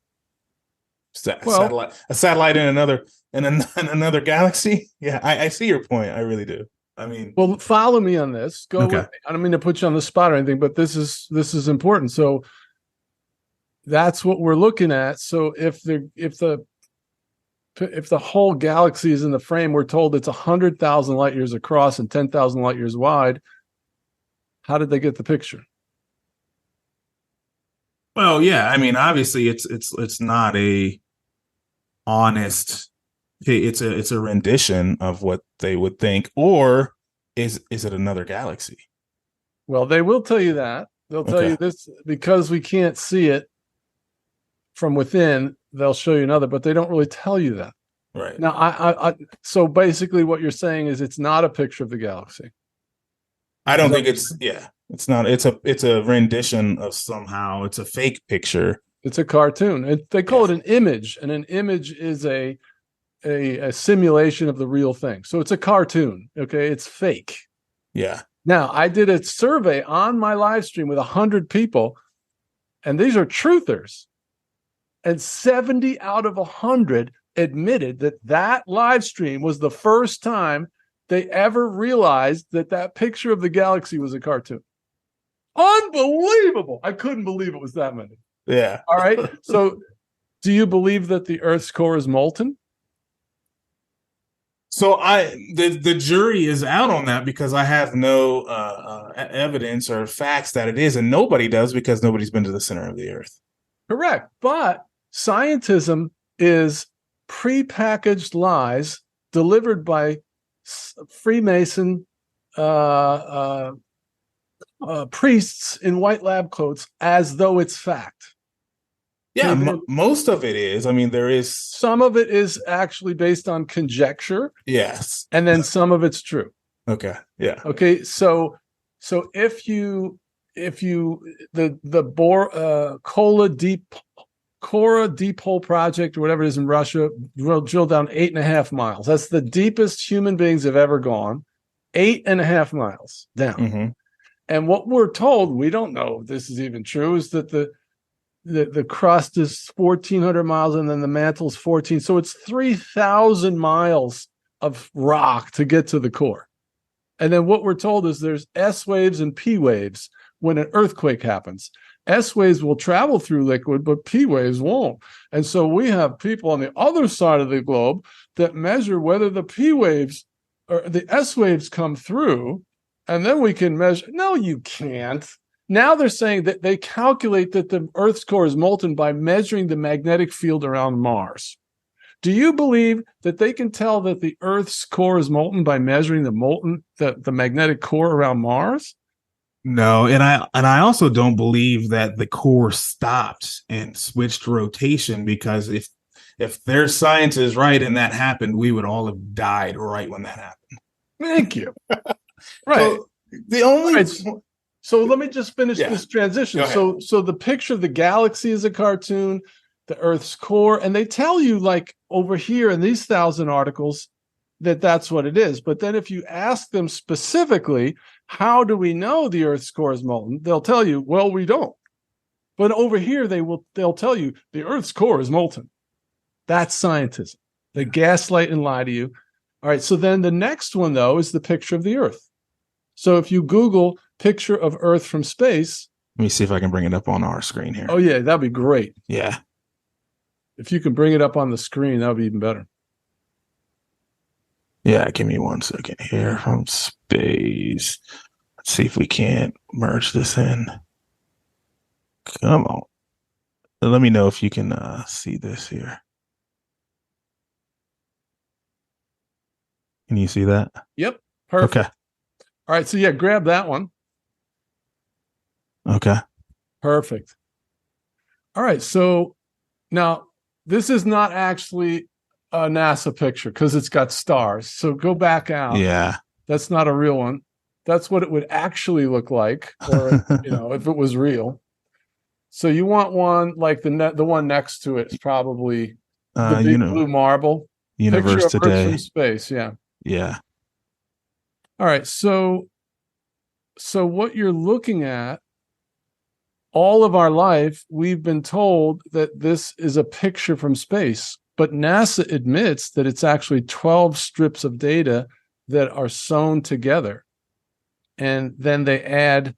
A satellite in another galaxy. Yeah, I see your point. I really do. I mean, well, follow me on this. Go. Okay. With me. I don't mean to put you on the spot or anything, but this is important. So that's what we're looking at. So if the whole galaxy is in the frame, we're told it's 100,000 light years across and 10,000 light years wide. How did they get the picture? Well, yeah. I mean, obviously, it's not a honest. It's a rendition of what they would think, or is it another galaxy? Well, they will tell you that. They'll tell you this because we can't see it from within. They'll show you another, but they don't really tell you that. Right. Now, I so basically what you're saying is it's not a picture of the galaxy. I don't think it's not. It's a rendition of somehow. It's a fake picture. It's a cartoon. They call it an image, and an image is a simulation of the real thing. So it's a cartoon. Okay. It's fake. Yeah. Now, I did a survey on my live stream with 100 people, and these are truthers. And 70 out of 100 admitted that live stream was the first time they ever realized that picture of the galaxy was a cartoon. Unbelievable. I couldn't believe it was that many. Yeah. All right. So do you believe that the Earth's core is molten? So the jury is out on that because I have no evidence or facts that it is, and nobody does because nobody's been to the center of the Earth. Correct. But scientism is prepackaged lies delivered by Freemason priests in white lab coats as though it's fact. Yeah, Maybe most of it is. I mean, there is. some of it is actually based on conjecture, Yes. and then some of it's true. Okay. Yeah. Okay, so if you the Kora deep hole project or whatever it is in Russia drilled down 8.5 miles. That's the deepest human beings have ever gone. 8.5 miles down. Mm-hmm. And what we're told, we don't know if this is even true, is that the crust is 1,400 miles and then the mantle's 14. So it's 3,000 miles of rock to get to the core. And then what we're told is there's S waves and P waves when an earthquake happens. S waves will travel through liquid, but P waves won't. And so we have people on the other side of the globe that measure whether the P waves or the S waves come through, and then we can measure. No, you can't. Now they're saying that they calculate that the Earth's core is molten by measuring the magnetic field around Mars. Do you believe that they can tell that the Earth's core is molten by measuring the magnetic core around Mars? No, and I also don't believe that the core stopped and switched rotation, because if their science is right and that happened, we would all have died right when that happened. Thank you. Right. So the only Right. So let me just finish this transition. So the picture of the galaxy is a cartoon, the Earth's core, and they tell you, like over here in these 1,000 articles, that that's what it is. But then if you ask them specifically, how do we know the Earth's core is molten? They'll tell you, well, we don't. But over here, they'll tell you the Earth's core is molten. That's scientism. They gaslight and lie to you. All right. So then the next one, though, is the picture of the Earth. So if you Google picture of Earth from space. Let me see if I can bring it up on our screen here. Oh, yeah, that'd be great. Yeah. If you can bring it up on the screen, that would be even better. Yeah, give me 1 second here. From space. Let's see if we can't merge this in. Come on. Let me know if you can see this here. Can you see that? Yep. Perfect. Okay. All right. So yeah, grab that one. Okay. Perfect. All right. So now this is not actually a NASA picture because it's got stars. So go back out. Yeah. That's not a real one. That's what it would actually look like, or if it was real. So you want one like the one next to it is probably the big blue marble. Universe picture of Today. Earth from space. Yeah. Yeah. All right. So what you're looking at, all of our life, we've been told that this is a picture from space, but NASA admits that it's actually 12 strips of data that are sewn together. And then they add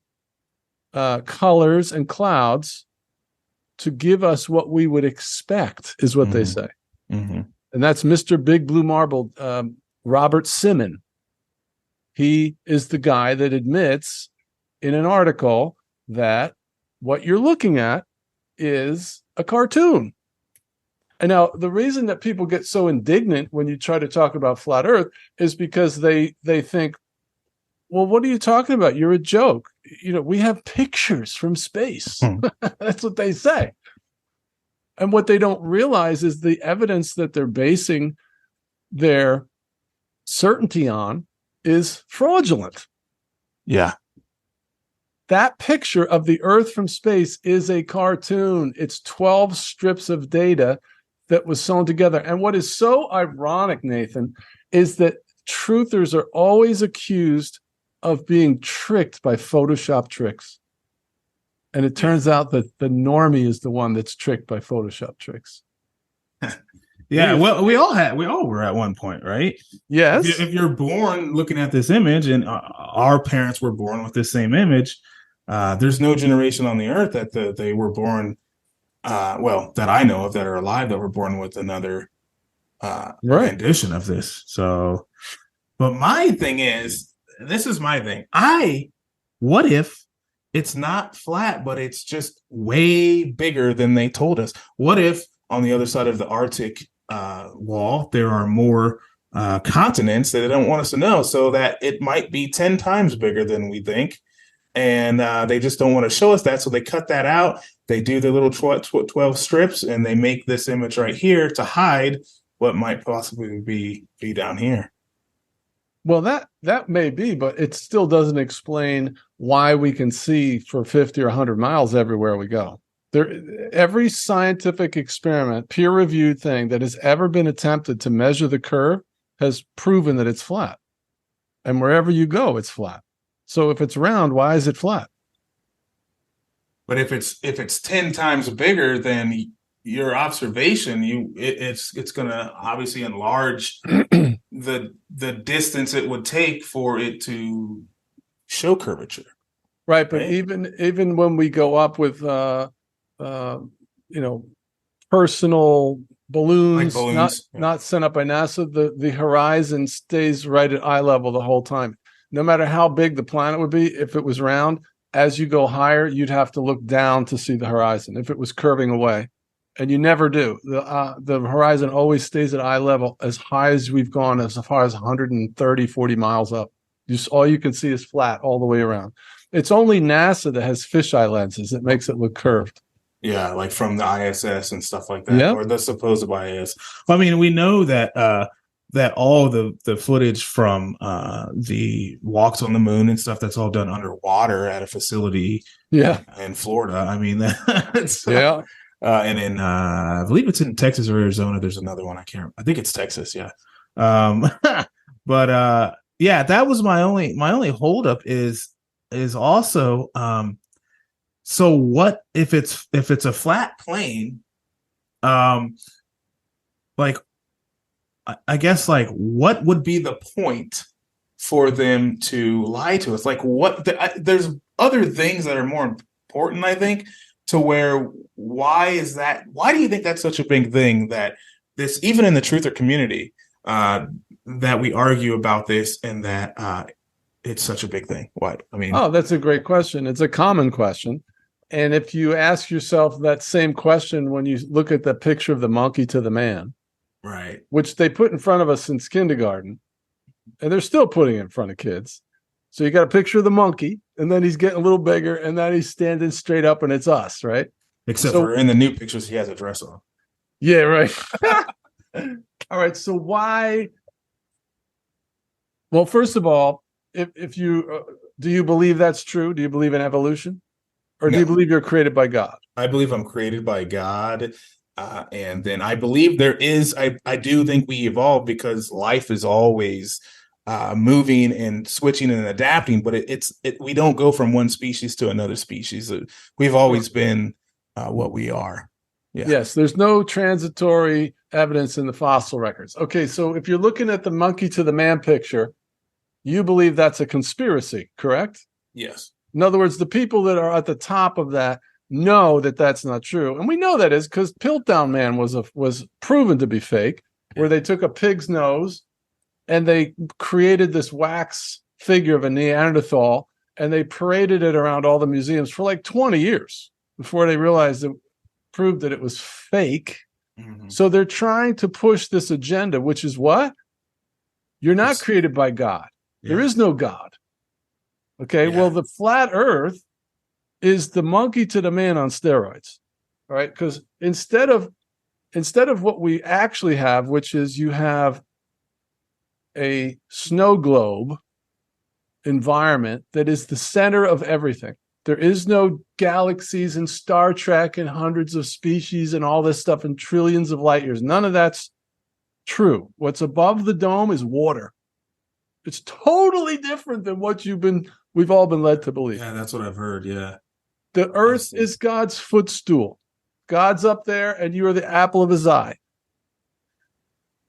colors and clouds to give us what we would expect, is what they say. Mm-hmm. And that's Mr. Big Blue Marble, Robert Simon. He is the guy that admits in an article that what you're looking at is a cartoon. And now the reason that people get so indignant when you try to talk about flat Earth is because they think, well, what are you talking about? You're a joke. We have pictures from space. That's what they say. And what they don't realize is the evidence that they're basing their certainty on is fraudulent. Yeah. That picture of the Earth from space is a cartoon. It's 12 strips of data that was sewn together. And what is so ironic, Nathan, is that truthers are always accused of being tricked by Photoshop tricks. And it turns out that the normie is the one that's tricked by Photoshop tricks. Yeah, well, we all were at one point, right? Yes. If you're born looking at this image, and our parents were born with this same image, there's no generation on the earth that they were born, that I know of that are alive that were born with another rendition of this. So, but my thing is, this is my thing. What if it's not flat, but it's just way bigger than they told us? What if on the other side of the Arctic wall, there are more continents that they don't want us to know, so that it might be 10 times bigger than we think? and they just don't want to show us that, so they cut that out. They do the little 12 strips, and they make this image right here to hide what might possibly be down here. Well, that may be, but it still doesn't explain why we can see for 50 or 100 miles everywhere we go. Every scientific experiment, peer-reviewed thing that has ever been attempted to measure the curve has proven that it's flat. And wherever you go, it's flat. So if it's round, why is it flat? But if it's 10 times bigger than your observation, it's going to obviously enlarge the distance it would take for it to show curvature. Right, but even when we go up with personal balloons, like not sent up by NASA, the horizon stays right at eye level the whole time. No matter how big the planet would be, if it was round, as you go higher, you'd have to look down to see the horizon if it was curving away. And you never do. The horizon always stays at eye level as high as we've gone, as far as 130, 40 miles up. All you can see is flat all the way around. It's only NASA that has fisheye lenses that makes it look curved. Yeah, like from the ISS and stuff like that, or the supposed ISS. I mean, we know that that all the footage from the walks on the moon and stuff, that's all done underwater at a facility in Florida. I mean, that's and in I believe it's in Texas or Arizona. There's another one. I think it's Texas. Yeah. But that was my only holdup is also so what if it's a flat plane, like I guess, like, what would be the point for them to lie to us? Like, there's other things that are more important, I think, to where why do you think that's such a big thing that this, even in the truther community, that we argue about this and that it's such a big thing? What? I mean, that's a great question. It's a common question. And if you ask yourself that same question when you look at the picture of the monkey to the man, right, which they put in front of us since kindergarten, and they're still putting it in front of kids. So you got a picture of the monkey, and then he's getting a little bigger, and then he's standing straight up, and it's us, right? Except for in the new pictures, he has a dress on. Yeah, right. All right. So why? Well, first of all, if you do you believe that's true? Do you believe in evolution? Or do you believe you're created by God? I believe I'm created by God. And then I believe there is, I do think we evolve because life is always moving and switching and adapting, but we don't go from one species to another species. We've always been what we are. Yeah. Yes, there's no transitory evidence in the fossil records. Okay, so if you're looking at the monkey to the man picture, you believe that's a conspiracy, correct? Yes. In other words, the people that are at the top of that know that that's not true. And we know that is because Piltdown Man was proven to be fake, where they took a pig's nose and they created this wax figure of a Neanderthal, and they paraded it around all the museums for like 20 years before they realized it proved that it was fake. Mm-hmm. So they're trying to push this agenda, which is what? You're not created by God. Yeah. There is no God. Okay, well, the flat earth is the monkey to the man on steroids, all right? Because instead of what we actually have, which is you have a snow globe environment that is the center of everything. There is no galaxies and Star Trek and hundreds of species and all this stuff and trillions of light years. None of that's true. What's above the dome is water. It's totally different than what we've all been led to believe. Yeah, that's what I've heard. Yeah. The earth is God's footstool. God's up there and you are the apple of his eye.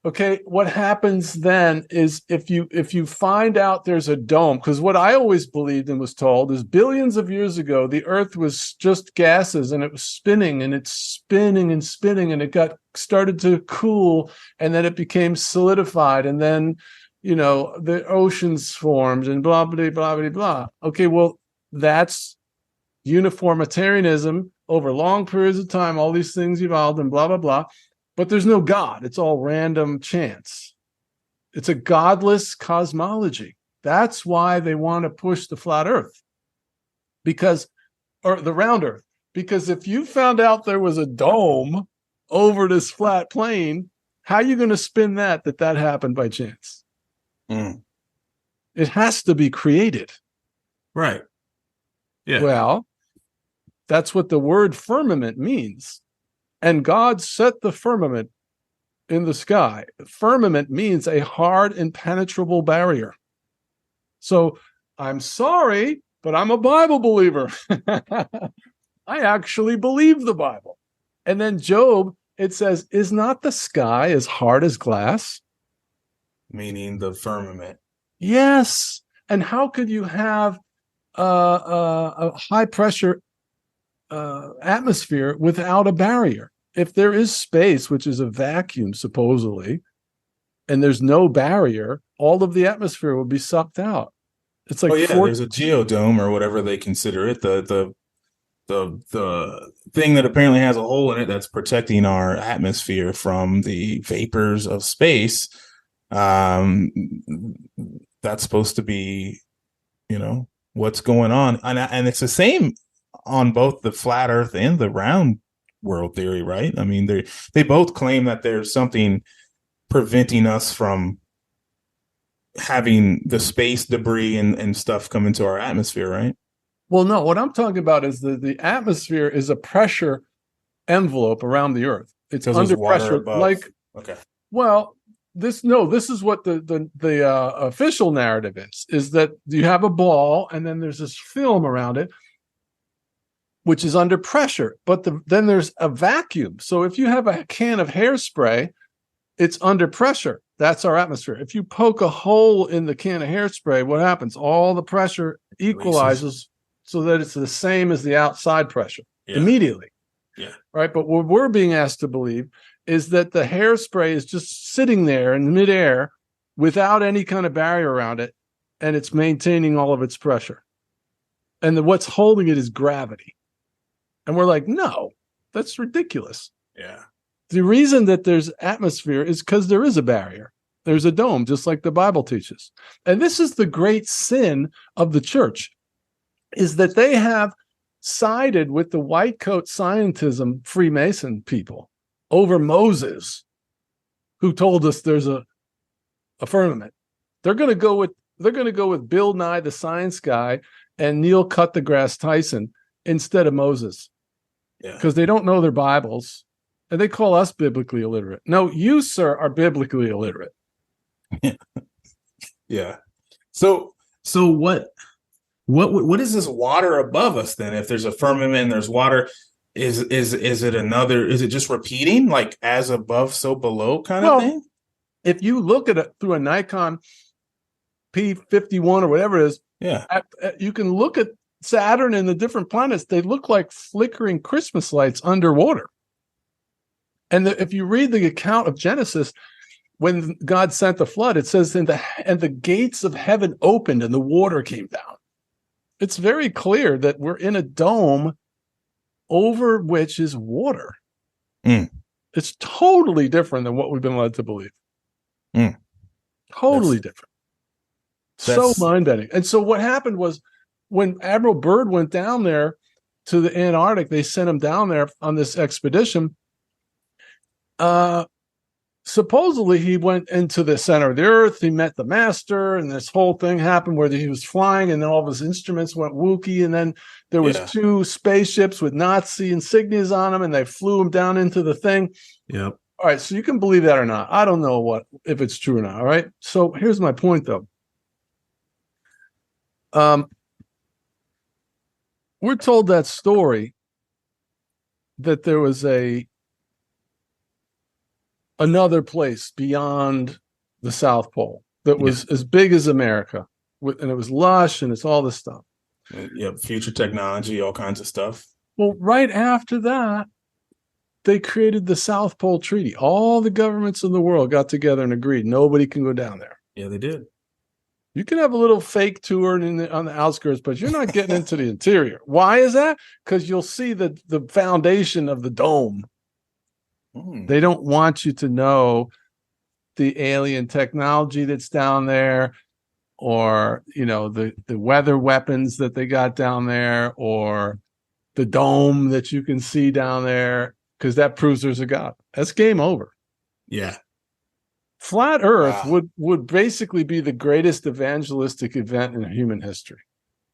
Okay, what happens then is if you find out there's a dome, because what I always believed and was told is billions of years ago, the earth was just gases and it was spinning and it's spinning and spinning and it started to cool and then it became solidified and then the oceans formed and blah, blah, blah, blah, blah. Okay, well, that's uniformitarianism over long periods of time. All these things evolved and blah, blah, blah. But there's no God. It's all random chance. It's a godless cosmology. That's why they want to push the flat earth. because, or the round Earth, because if you found out there was a dome over this flat plane, how are you going to spin that happened by chance? It has to be created. Right. Yeah. Well, that's what the word firmament means. And God set the firmament in the sky. Firmament means a hard, impenetrable barrier. So I'm sorry, but I'm a Bible believer. I actually believe the Bible. And then Job, it says, is not the sky as hard as glass? Meaning the firmament. Yes. And how could you have a high pressure atmosphere without a barrier? If there is space, which is a vacuum, supposedly, and there's no barrier, all of the atmosphere will be sucked out. It's like there's a geodome or whatever they consider it. The thing that apparently has a hole in it that's protecting our atmosphere from the vapors of space. That's supposed to be, what's going on. And it's the same on both the flat earth and the round world theory, right? I mean, they both claim that there's something preventing us from having the space debris and stuff come into our atmosphere, right? Well, no, what I'm talking about is the atmosphere is a pressure envelope around the earth. It's under pressure. Okay. Well, this is what the official narrative is that you have a ball and then there's this film around it, which is under pressure, but then there's a vacuum. So if you have a can of hairspray, it's under pressure. That's our atmosphere. If you poke a hole in the can of hairspray, what happens? All the pressure equalizes so that it's the same as the outside pressure immediately. Yeah. Right. But what we're being asked to believe is that the hairspray is just sitting there in midair without any kind of barrier around it, and it's maintaining all of its pressure. And what's holding it is gravity. And we're like, no, that's ridiculous. Yeah. The reason that there's atmosphere is because there is a barrier. There's a dome, just like the Bible teaches. And this is the great sin of the church, is that they have sided with the white coat scientism Freemason people over Moses, who told us there's a firmament. They're going to go with Bill Nye, the science guy, and Neil Cut the Grass Tyson instead of Moses. Yeah. Because they don't know their Bibles. And they call us biblically illiterate. No, you, sir, are biblically illiterate. Yeah. So what is this water above us then? If there's a firmament and there's water, is it just repeating, like as above, so below kind of thing? If you look at it through a Nikon P51 or whatever it is, you can look at Saturn and the different planets. They look like flickering Christmas lights underwater. And if you read the account of Genesis, when God sent the flood, it says, and the gates of heaven opened and the water came down. It's very clear that we're in a dome over which is water. It's totally different than what we've been led to believe. Totally different. So mind-bending. And so what happened was when Admiral Byrd went down there to the Antarctic, they sent him down there on this expedition. Supposedly he went into the center of the earth, he met the master, and this whole thing happened where he was flying, and then all of his instruments went wookie, and then there was two spaceships with Nazi insignias on them, and they flew him down into the thing. Yep. All right, so you can believe that or not. I don't know if it's true or not. All right. So here's my point, though. We're told that story that there was another place beyond the South Pole that was as big as America, and it was lush, and it's all this stuff. Future technology, all kinds of stuff. Well, right after that, they created the South Pole Treaty. All the governments in the world got together and agreed nobody can go down there. Yeah, they did. You can have a little fake tour on the outskirts, but you're not getting into the interior. Why is that? Because you'll see the foundation of the dome. They don't want you to know the alien technology that's down there. or the weather weapons that they got down there, or the dome that you can see down there, because that proves there's a God. That's game over. Yeah. Flat Earth Wow. would basically be the greatest evangelistic event in human history.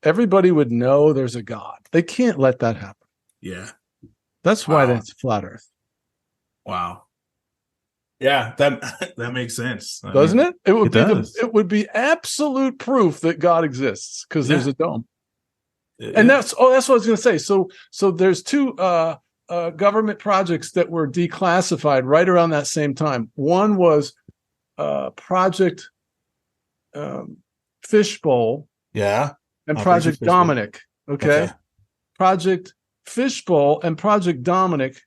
Everybody would know there's a God. They can't let that happen. Yeah. That's why Wow. that's Flat Earth. Wow. Yeah, that makes sense. Doesn't it? It would it would be absolute proof that God exists because there's a dome. And Yeah. that's what I was going to say. So there's two government projects that were declassified right around that same time. One was Project Fishbowl. Yeah. And Operation Project Dominic. Okay. Project Fishbowl and Project Dominic.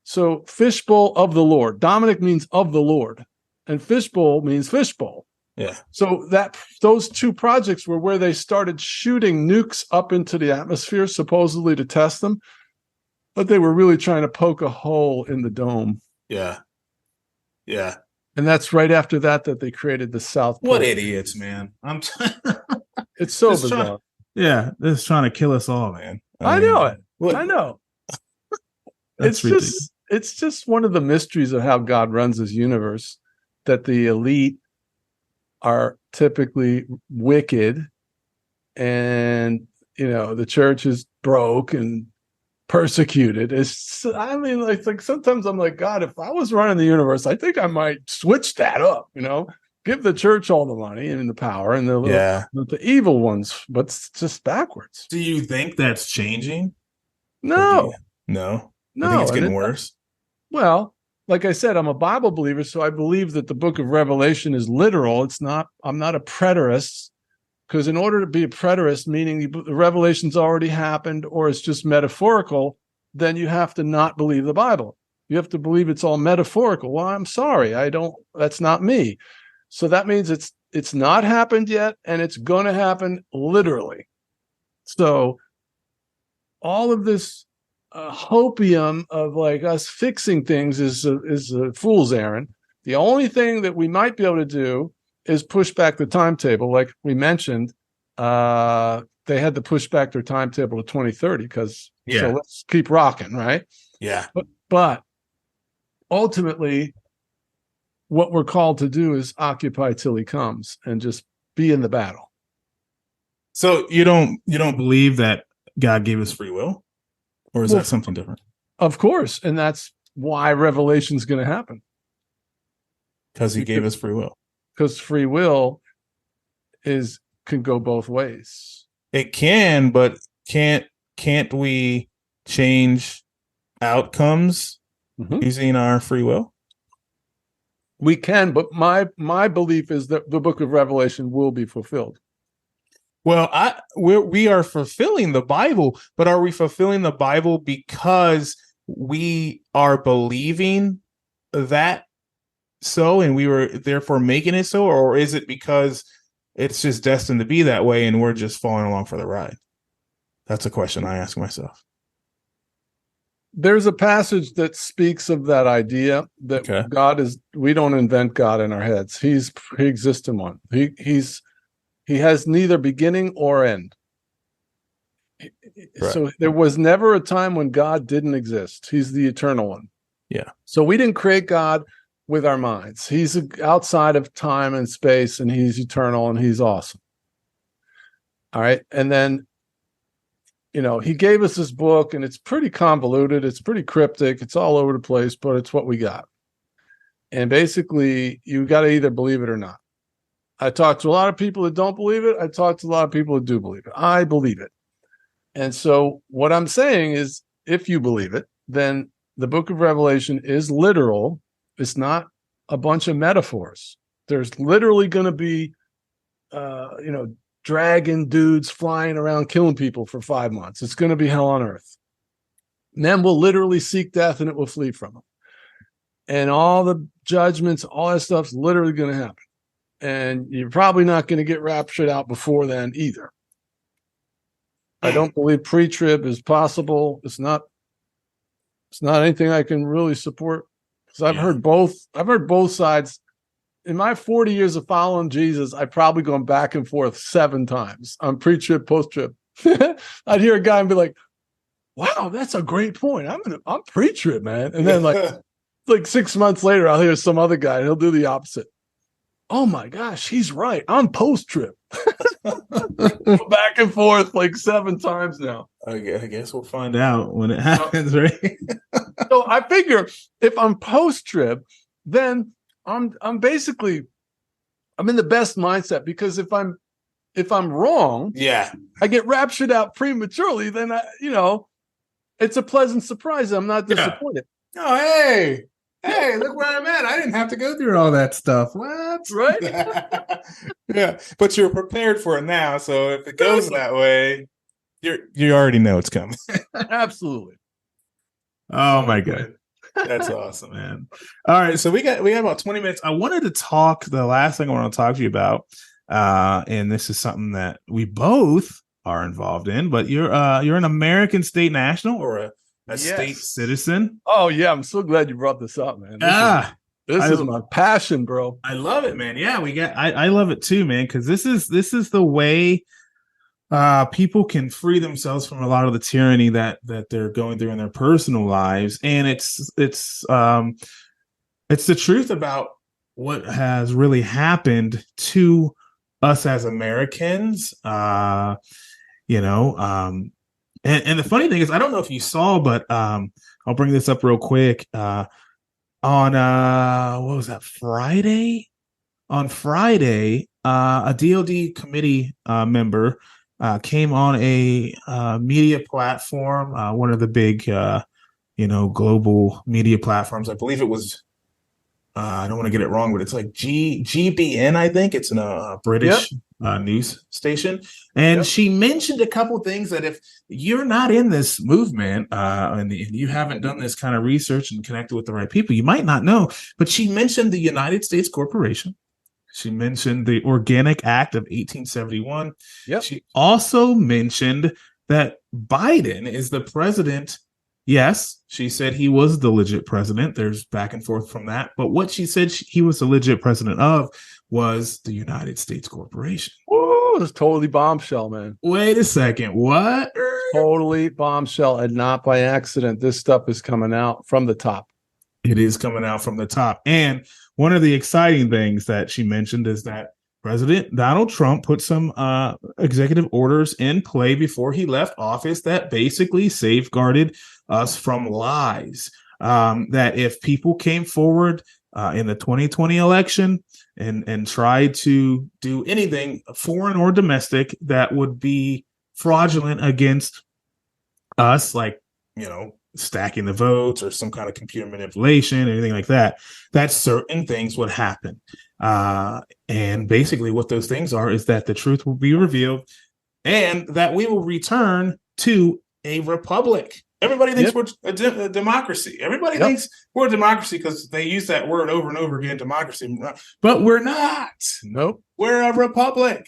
So Fishbowl of the Lord. Dominic means of the Lord, and Fishbowl means fishbowl. Yeah. So those two projects were where they started shooting nukes up into the atmosphere, supposedly to test them, but they were really trying to poke a hole in the dome. Yeah. Yeah. And that's right after that they created the South Pole. What idiots, man! It's so Just bizarre. They're just trying to kill us all, man. I know it. What? I know. That's ridiculous. It's just one of the mysteries of how God runs his universe, that the elite are typically wicked, and the church is broke and persecuted. Like sometimes I'm like, God, if I was running the universe, I think I might switch that up, give the church all the money and the power, and the evil ones, but it's just backwards. Do you think that's changing? No. No. No. I think it's getting worse. Well, like I said, I'm a Bible believer, so I believe that the book of Revelation is literal. I'm not a preterist, because in order to be a preterist, meaning the revelation's already happened or it's just metaphorical, then you have to not believe the Bible. You have to believe it's all metaphorical. Well, I'm sorry, that's not me. So that means it's not happened yet, and it's going to happen literally. So all of this hopium of like us fixing things is a fool's errand. The only thing that we might be able to do is push back the timetable. Like we mentioned, they had to push back their timetable to 2030 so let's keep rocking, right? Yeah. But ultimately, what we're called to do is occupy till he comes and just be in the battle. So you don't believe that God gave us free will? Or is that something different? Of course. And that's why Revelation is going to happen. Because he gave us free will. Because free will can go both ways. It can, but can't we change outcomes using our free will? We can, but my belief is that the book of Revelation will be fulfilled. Well, we are fulfilling the Bible, but are we fulfilling the Bible because we are believing that so, and we were therefore making it so, or is it because it's just destined to be that way and we're just following along for the ride? That's a question I ask myself. There's a passage that speaks of that idea that God is. We don't invent God in our heads. He's pre-existent one. He has neither beginning or end. Right. So there was never a time when God didn't exist. He's the eternal one. Yeah. So we didn't create God with our minds. He's outside of time and space, and he's eternal, and he's awesome. All right. And then, he gave us this book, and it's pretty convoluted. It's pretty cryptic. It's all over the place, but it's what we got. And basically, you got to either believe it or not. I talk to a lot of people that don't believe it. I talk to a lot of people that do believe it. I believe it. And so what I'm saying is, if you believe it, then the book of Revelation is literal. It's not a bunch of metaphors. There's literally going to be, dragon dudes flying around killing people for 5 months. It's going to be hell on earth. Men will literally seek death and it will flee from them. And all the judgments, all that stuff's literally going to happen. And you're probably not going to get raptured out before then either. I don't believe pre-trib is possible. It's not anything I can really support, because I've heard both sides in my 40 years of following Jesus, I've probably gone back and forth 7 times on pre-trib, post-trib. I'd hear a guy and be like, wow, that's a great point. I'm pre-trib, man. And then like 6 months later, I'll hear some other guy and he'll do the opposite. Oh my gosh, he's right. I'm post-trib. Back and forth like 7 times now. I guess we'll find out when it happens, right? So I figure if I'm post-trib, then I'm basically in the best mindset, because if I'm wrong, I get raptured out prematurely, then it's a pleasant surprise. I'm not disappointed. Oh, hey, look where I'm at. I didn't have to go through all that stuff. What? Right? Yeah, but you're prepared for it now. So if it goes that way, you already know it's coming. Absolutely. Oh my God. That's awesome, man. All right, so we got about 20 minutes. I wanted to talk. The last thing I want to talk to you about, and this is something that we both are involved in. But you're an American state national or a state citizen. Oh yeah, I'm so glad you brought this up, man. This is my passion, bro. I love it, man. Yeah, I love it too, man, because this is the way people can free themselves from a lot of the tyranny that they're going through in their personal lives, and it's the truth about what has really happened to us as Americans. And the funny thing is, I don't know if you saw, but I'll bring this up real quick. On what was that, Friday? On Friday, a DoD committee member came on a media platform, one of the big, global media platforms. I believe it was, I don't want to get it wrong, but it's like GBN, I think. It's a British news station. And she mentioned a couple of things that if you're not in this movement and you haven't done this kind of research and connected with the right people, you might not know. But she mentioned the United States Corporation. She mentioned the Organic Act of 1871. Yep. She also mentioned that Biden is the president. Yes, she said he was the legit president. There's back and forth from that. But what she said he was the legit president of was the United States Corporation. Whoa, it's totally bombshell, man. Wait a second. What? Totally bombshell, and not by accident. This stuff is coming out from the top. It is coming out from the top. And one of the exciting things that she mentioned is that President Donald Trump put some executive orders in play before he left office that basically safeguarded us from lies. That if people came forward in the 2020 election and tried to do anything foreign or domestic that would be fraudulent against us, like, stacking the votes or some kind of computer manipulation, anything like that, that certain things would happen. And basically what those things are is that the truth will be revealed and that we will return to a republic. Everybody thinks we're a democracy. Everybody thinks we're a democracy because they use that word over and over again, democracy. But we're not. Nope. We're a republic.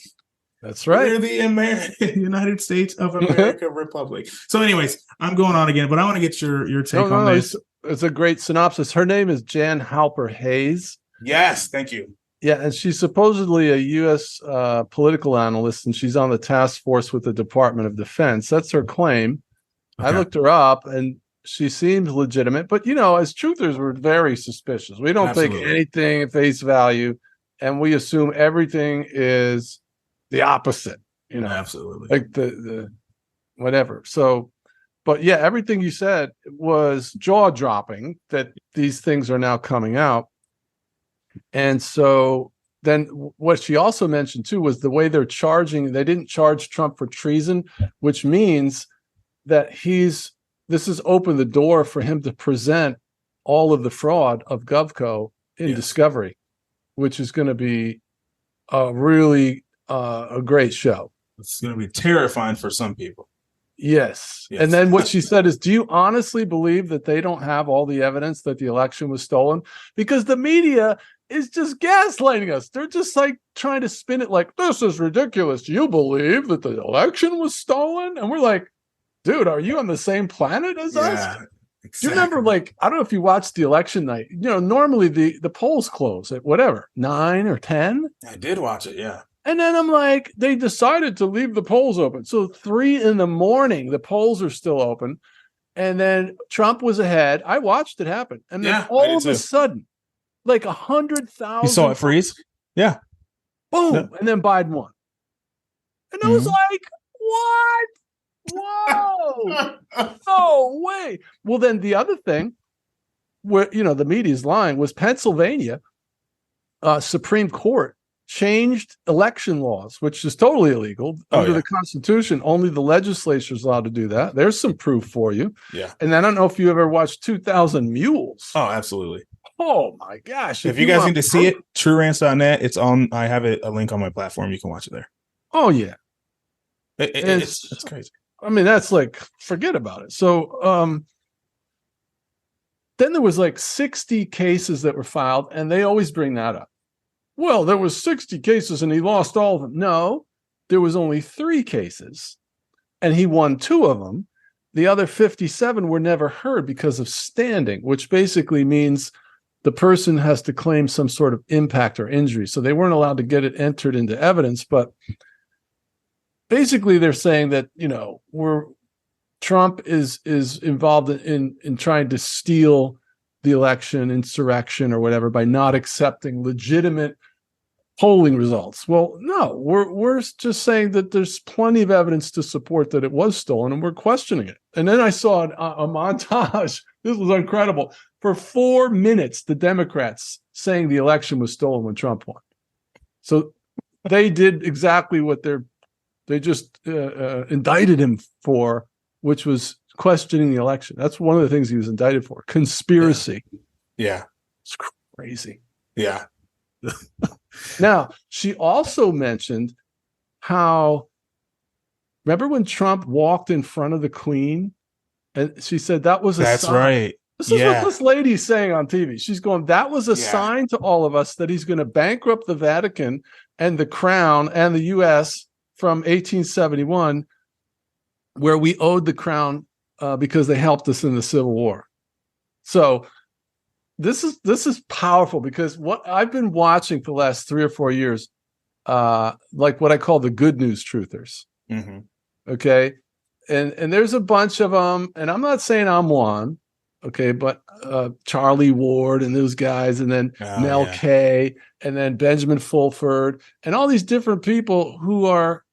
That's right. We're the United States of America Republic. So anyways, I'm going on again, but I want to get your take on this. It's a great synopsis. Her name is Jan Halper Hayes. Yes, thank you. Yeah, and she's supposedly a U.S. Political analyst, and she's on the task force with the Department of Defense. That's her claim. Okay. I looked her up, and she seems legitimate. But, as truthers, we're very suspicious. We don't take anything at face value, and we assume everything is the opposite. Absolutely. Like the whatever. So, but yeah, everything you said was jaw-dropping that these things are now coming out. And so then what she also mentioned too was the way they're charging. They didn't charge Trump for treason, which means that this has opened the door for him to present all of the fraud of GovCo in discovery, which is going to be really a great show. It's going to be terrifying for some people. Yes. And then what she said is, do you honestly believe that they don't have all the evidence that the election was stolen? Because the media is just gaslighting us. They're just like trying to spin it like, this is ridiculous. You believe that the election was stolen? And we're like, dude, are you on the same planet as us? Do you remember, like, I don't know if you watched the election night, normally the polls close at whatever, 9 or 10. I did watch it, yeah. And then I'm like, they decided to leave the polls open. So 3 a.m, the polls are still open. And then Trump was ahead. I watched it happen. And then all of a sudden, like 100,000. You saw it freeze? Yeah. Boom. Yeah. And then Biden won. And I was like, what? Whoa. No way. Well, then the other thing where, the media's lying was Pennsylvania Supreme Court changed election laws, which is totally illegal under the Constitution. Only the legislature is allowed to do that. There's some proof for you. Yeah. And I don't know if you ever watched 2,000 Mules. Oh, absolutely. Oh my gosh. If you guys need to see it, truerants.net. It's on. I have a link on my platform. You can watch it there. Oh yeah. It's crazy. I mean, that's like, forget about it. So then there was like 60 cases that were filed, and they always bring that up. Well, there was 60 cases and he lost all of them. No, there was only 3 cases and he won 2 of them. The other 57 were never heard because of standing, which basically means the person has to claim some sort of impact or injury. So they weren't allowed to get it entered into evidence. But basically they're saying that, Trump is involved in trying to steal the election, insurrection or whatever, by not accepting legitimate polling results. Well, no, we're just saying that there's plenty of evidence to support that it was stolen, and we're questioning it. And then I saw a montage. This was incredible. For 4 minutes, the Democrats saying the election was stolen when Trump won. So they did exactly what they just indicted him for, which was questioning the election. That's one of the things he was indicted for. Conspiracy. Yeah. It's crazy. Yeah. Now, she also mentioned how, remember when Trump walked in front of the Queen? And she said that was a sign. That's right. This is what this lady's saying on TV. She's going, that was a sign to all of us that he's going to bankrupt the Vatican and the Crown and the U.S. from 1871, where we owed the Crown because they helped us in the Civil War. So this is powerful, because what I've been watching for the last 3 or 4 years, like what I call the good news truthers. Mm-hmm. Okay. And there's a bunch of them, and I'm not saying I'm one. Okay. But Charlie Ward and those guys, and then Mel Kay, and then Benjamin Fulford, and all these different people who are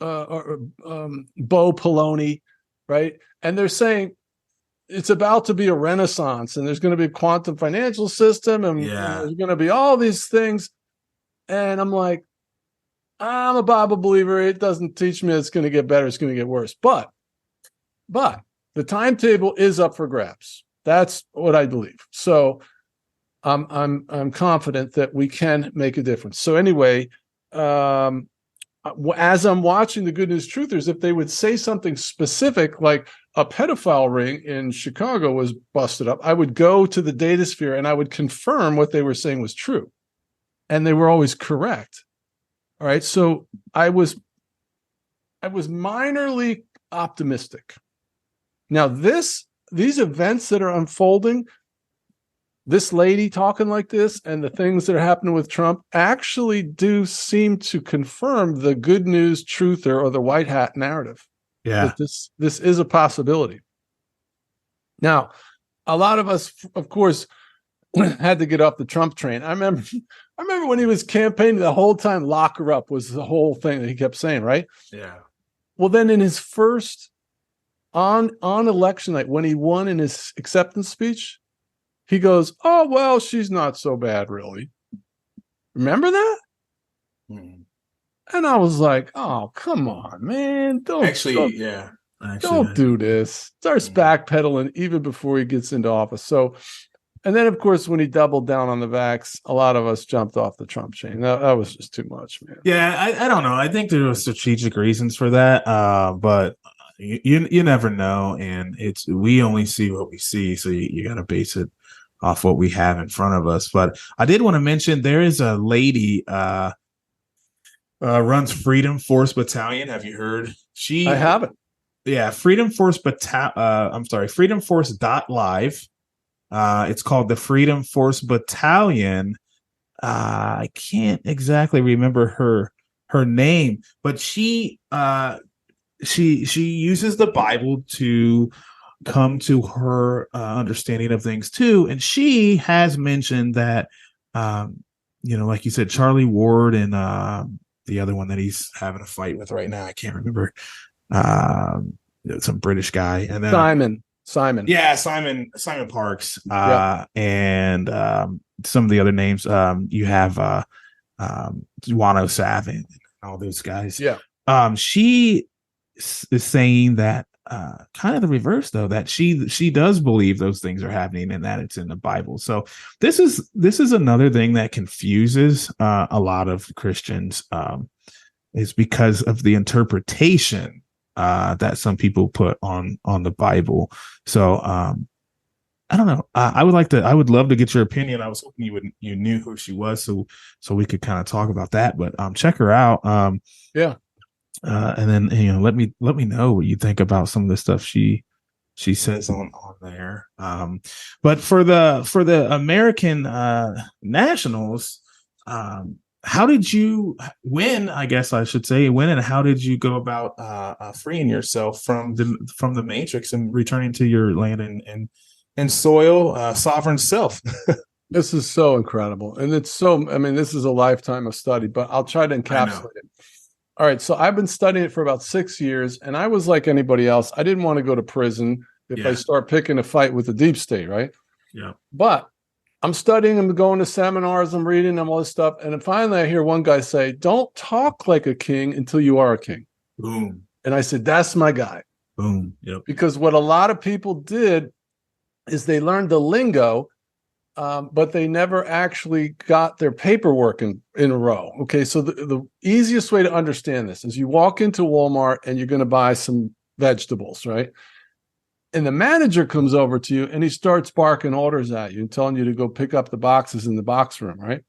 Bo Poloni, right? And they're saying it's about to be a renaissance, and there's going to be a quantum financial system, and there's going to be all these things. And I'm like, I'm a Bible believer. It doesn't teach me it's going to get better. It's going to get worse. But the timetable is up for grabs. That's what I believe. So I'm confident that we can make a difference. So anyway, as I'm watching the Good News Truthers, if they would say something specific, like a pedophile ring in Chicago was busted up, I would go to the datasphere and I would confirm what they were saying was true. And they were always correct. All right. So I was minorly optimistic. Now, these events that are unfolding, this lady talking like this, and the things that are happening with Trump actually do seem to confirm the good news truther or the white hat narrative. Yeah. That this is a possibility. Now, a lot of us, of course, had to get off the Trump train. I remember when he was campaigning the whole time, lock her up was the whole thing that he kept saying, right? Yeah. Well, then in his first on election night, when he won in his acceptance speech, he goes, "Oh, well, she's not so bad, really." Remember that? Mm. And I was like, "Oh, come on, man. Don't do this." Starts backpedaling even before he gets into office. So, and then, of course, when he doubled down on the vax, a lot of us jumped off the Trump chain. That was just too much, man. Yeah, I don't know. I think there were strategic reasons for that, but you never know. And we only see what we see, so you got to base it off what we have in front of us. But I did want to mention there is a lady runs Freedom Force Battalion. Have you heard? I haven't. Yeah, Freedom Force Freedom Force .live. It's called the Freedom Force Battalion. I can't exactly remember her name, but she uses the Bible to come to her understanding of things too, and she has mentioned that like you said, Charlie Ward and the other one that he's having a fight with right now, I can't remember, some British guy, and then Simon. Yeah, Simon Parks, and some of the other names. You have Juano Savin, and all those guys. Yeah. She is saying that kind of the reverse, though, that she does believe those things are happening and that it's in the Bible. So this is another thing that confuses a lot of Christians, is because of the interpretation that some people put on the Bible. So I don't know. I would love to get your opinion. I was hoping you knew who she was, so we could kind of talk about that. But check her out. And then let me know what you think about some of the stuff she says on there. But for the American nationals, how did you win? I guess I should say win, and how did you go about freeing yourself from the matrix and returning to your land and soil, sovereign self? This is so incredible, and this is a lifetime of study, but I'll try to encapsulate it. All right, so I've been studying it for about 6 years, and I was like anybody else. I didn't want to go to prison if I start picking a fight with the deep state, right? Yeah. But I'm studying, I'm going to seminars, I'm reading them, all this stuff, and then finally I hear one guy say, "Don't talk like a king until you are a king." Boom. And I said, that's my guy. Boom. Yep. Because what a lot of people did is they learned the lingo, but they never actually got their paperwork in a row. Okay, so the easiest way to understand this is you walk into Walmart and you're going to buy some vegetables, right? And the manager comes over to you and he starts barking orders at you and telling you to go pick up the boxes in the box room, right?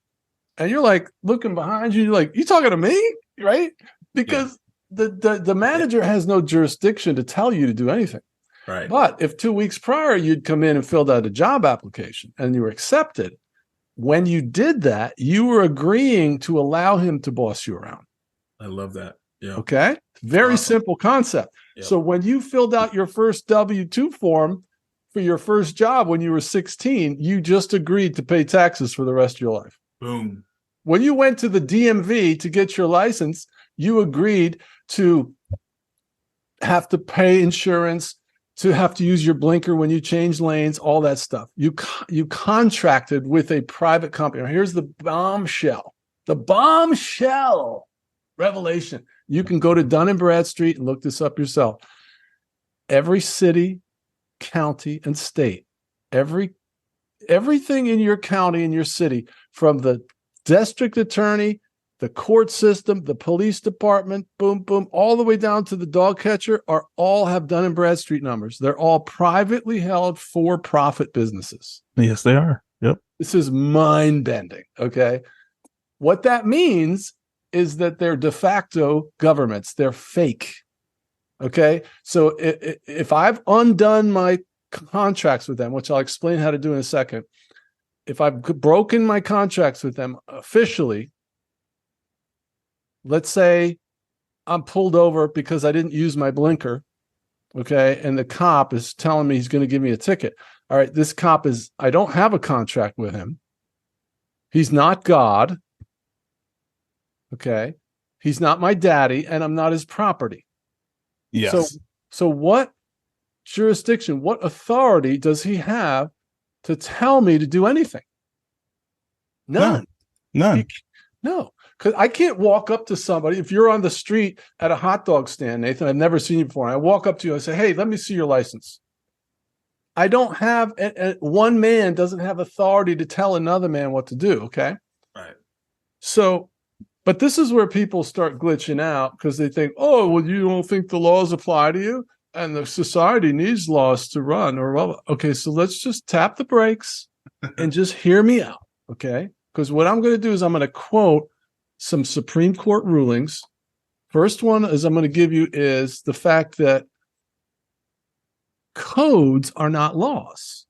And you're like looking behind you, you're like, "You talking to me?" Right? Because the manager has no jurisdiction to tell you to do anything. Right. But if 2 weeks prior you'd come in and filled out a job application and you were accepted, when you did that, you were agreeing to allow him to boss you around. I love that. Yeah. Okay. Very simple concept. Yep. So when you filled out your first W-2 form for your first job when you were 16, you just agreed to pay taxes for the rest of your life. Boom. When you went to the DMV to get your license, you agreed to have to pay insurance, to have to use your blinker when you change lanes, all that stuff. You contracted with a private company. Now, here's the bombshell revelation. You can go to Dun & Bradstreet and look this up yourself. Every city, county, and state, everything in your county and your city, from the district attorney, the court system, the police department, boom, boom, all the way down to the dog catcher, all have Dun & Bradstreet numbers. They're all privately held for-profit businesses. Yes, they are. Yep. This is mind-bending, okay? What that means is that they're de facto governments. They're fake, okay? So if I've undone my contracts with them, which I'll explain how to do in a second, if I've broken my contracts with them officially, let's say I'm pulled over because I didn't use my blinker, okay? And the cop is telling me he's going to give me a ticket. All right, this cop I don't have a contract with him. He's not God, okay? He's not my daddy, and I'm not his property. Yes. So what jurisdiction, what authority does he have to tell me to do anything? None. No. Because I can't walk up to somebody. If you're on the street at a hot dog stand, Nathan, I've never seen you before. And I walk up to you and say, "Hey, let me see your license." I don't have, one man doesn't have authority to tell another man what to do, okay? Right. So, but this is where people start glitching out because they think, "Oh, well, you don't think the laws apply to you? And the society needs laws to run." Or, well, okay, so let's just tap the brakes and just hear me out, okay? Because what I'm going to do is I'm going to quote some Supreme Court rulings. First one is I'm going to give you is the fact that Codes are not laws.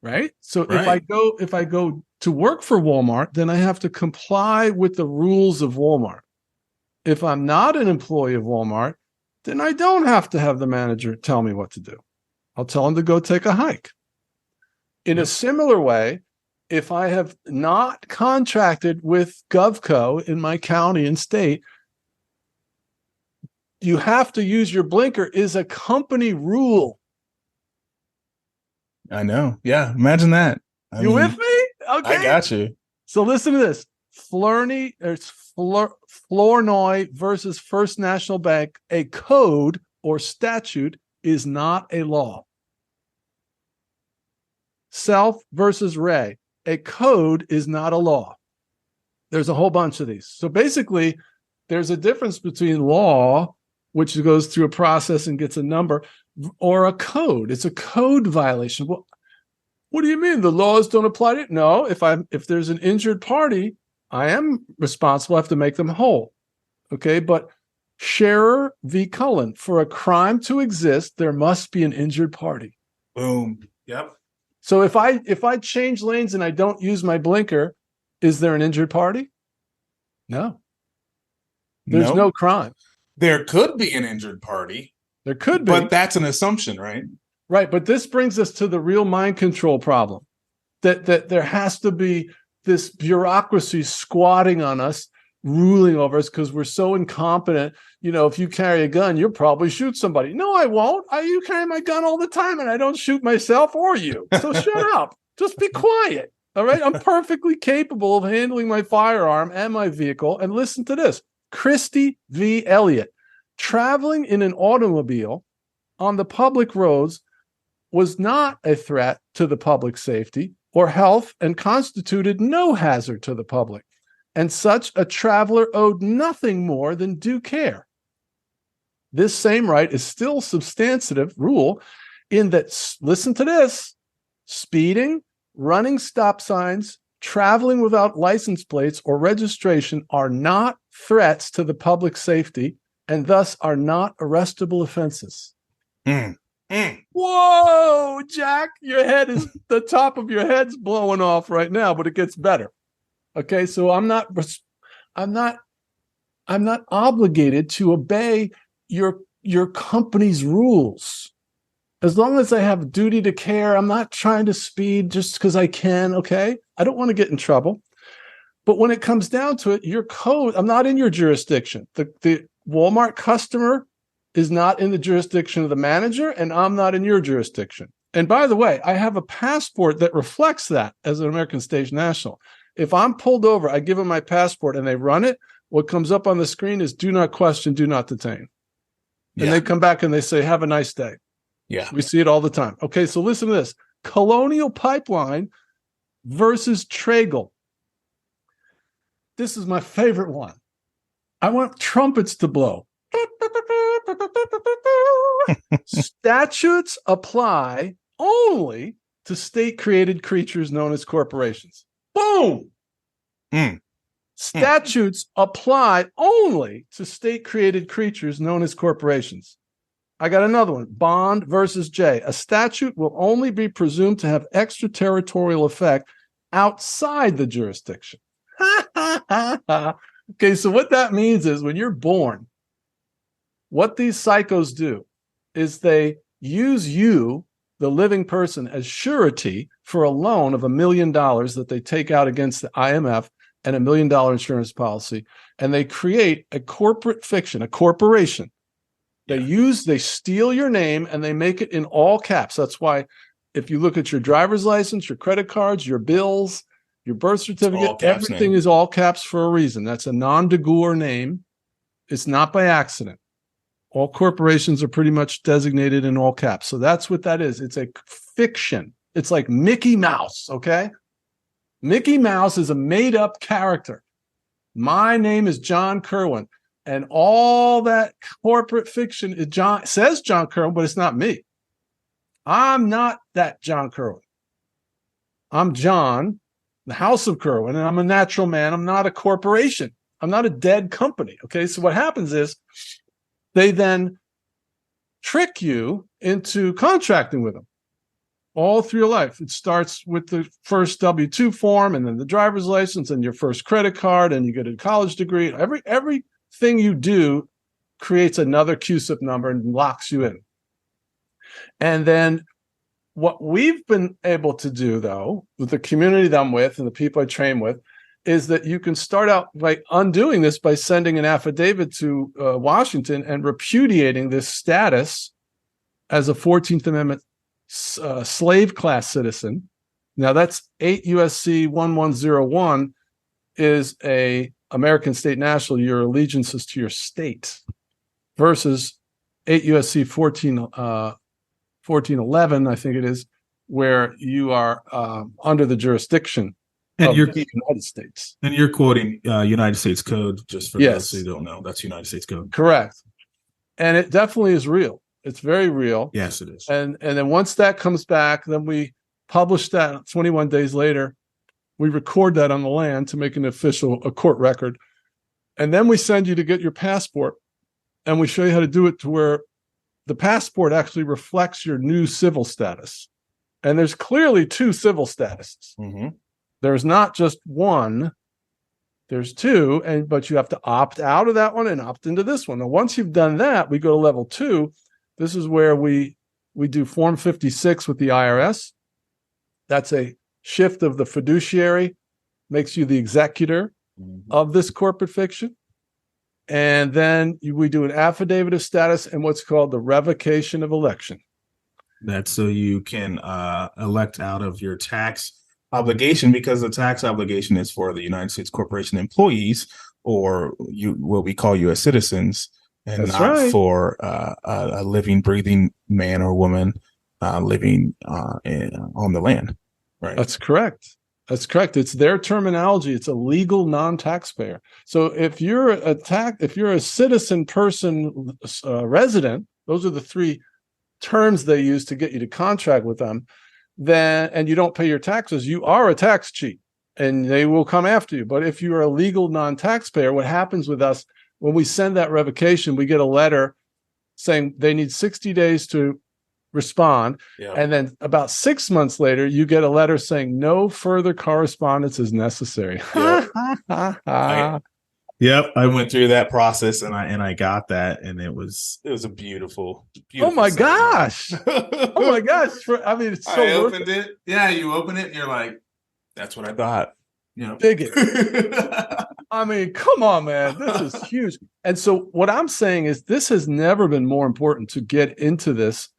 Right? So Right. if I go to work for Walmart, then I have to comply with the rules of Walmart. If I'm not an employee of Walmart, then I don't have to have the manager tell me what to do. I'll tell him to go take a hike. In a similar way, if I have not contracted with GovCo in my county and state, you have to use your blinker is a company rule. I know. Yeah. Imagine that. I You mean, with me? Okay. I got you. So listen to this. Flournoy versus First National Bank. A code or statute is not a law. Self versus Ray. A code is not a law. There's a whole bunch of these. So basically, there's a difference between law, which goes through a process and gets a number, or a code. It's a code violation. Well, what do you mean? The laws don't apply to it? No, if there's an injured party, I am responsible. I have to make them whole. Okay, but Scherer v. Cullen, for a crime to exist, there must be an injured party. Boom. Yep. So if I change lanes and I don't use my blinker, is there an injured party? No. There's no crime. There could be an injured party. There could be. But that's an assumption, right? Right, but this brings us to the real mind control problem. That there has to be this bureaucracy squatting on us, ruling over us because we're so incompetent. You know, if you carry a gun, you'll probably shoot somebody. No, I won't. You carry my gun all the time and I don't shoot myself or you. So shut up. Just be quiet. All right. I'm perfectly capable of handling my firearm and my vehicle. And listen to this. Christie v. Elliott. Traveling in an automobile on the public roads was not a threat to the public safety or health and constituted no hazard to the public. And such a traveler owed nothing more than due care. This same right is still substantive rule in that, listen to this, speeding, running stop signs, traveling without license plates or registration are not threats to the public safety and thus are not arrestable offenses. Whoa, Jack, the top of your head's blowing off right now, but it gets better. Okay, so I'm not obligated to obey your company's rules. As long as I have duty to care, I'm not trying to speed just because I can, okay? I don't want to get in trouble. But when it comes down to it, your code, I'm not in your jurisdiction. The Walmart customer is not in the jurisdiction of the manager, and I'm not in your jurisdiction. And by the way, I have a passport that reflects that as an American State National. If I'm pulled over, I give them my passport and they run it. What comes up on the screen is do not question, do not detain. And they come back and they say, have a nice day. Yeah. We see it all the time. Okay, so listen to this. Colonial Pipeline versus Traeger. This is my favorite one. I want trumpets to blow. Statutes apply only to state-created creatures known as corporations. Boom! Statutes apply only to state-created creatures known as corporations. I got another one. Bond versus Jay. A statute will only be presumed to have extraterritorial effect outside the jurisdiction. Okay, so what that means is when you're born, what these psychos do is they use you, the living person, as surety for a loan of $1 million that they take out against the IMF and $1 million insurance policy, and they create a corporate fiction, a corporation. They steal your name and they make it in all caps. That's why if you look at your driver's license, your credit cards, your bills, your birth certificate, everything is all caps for a reason. That's a non de jure name. It's not by accident. All corporations are pretty much designated in all caps. So that's what that is. It's a fiction. It's like Mickey Mouse, okay? Mickey Mouse is a made-up character. My name is John Kirwin. And all that corporate fiction says John Kirwin, but it's not me. I'm not that John Kirwin. I'm John, the House of Kirwin, and I'm a natural man. I'm not a corporation. I'm not a dead company. Okay, so what happens is they then trick you into contracting with them all through your life. It starts with the first W-2 form, and then the driver's license, and your first credit card, and you get a college degree. Everything you do creates another CUSIP number and locks you in. And then what we've been able to do, though, with the community that I'm with and the people I train with, is that you can start out by undoing this by sending an affidavit to Washington and repudiating this status as a 14th Amendment slave class citizen. Now, that's 8 USC 1101 is a American state national. Your allegiance is to your state, versus 8 USC 1411, I think it is, where you are under the jurisdiction of the United States. And you're quoting United States Code, just for those who don't know. That's United States Code. Correct. And it definitely is real. It's very real. Yes, it is. And then once that comes back, then we publish that 21 days later. We record that on the land to make an official court record. And then we send you to get your passport. And we show you how to do it to where the passport actually reflects your new civil status. And there's clearly two civil statuses. Mm-hmm. There's not just one. There's two, but you have to opt out of that one and opt into this one. And once you've done that, we go to level 2. This is where we do Form 56 with the IRS. That's a shift of the fiduciary, makes you the executor of this corporate fiction. And then we do an affidavit of status and what's called the revocation of election. That's so you can elect out of your tax obligation, because the tax obligation is for the United States corporation employees, or what we call U.S. citizens, and That's not right. for a living, breathing man or woman living on the land. Right. That's correct. That's correct. It's their terminology. It's a legal non-taxpayer. So if you're a citizen, person, resident, those are the three terms they use to get you to contract with them. And you don't pay your taxes, you are a tax cheat, and they will come after you. But if you are a legal non-taxpayer, what happens with us when we send that revocation, we get a letter saying they need 60 days to respond. Yeah. And then about 6 months later, you get a letter saying no further correspondence is necessary. Yep, I went through that process and I got that, and it was a beautiful. Oh my gosh! Oh my gosh! It's so. I opened it. Yeah, you open it and you're like, "That's what I thought." You know, dig it. I mean, come on, man! This is huge. And so, what I'm saying is, this has never been more important to get into this,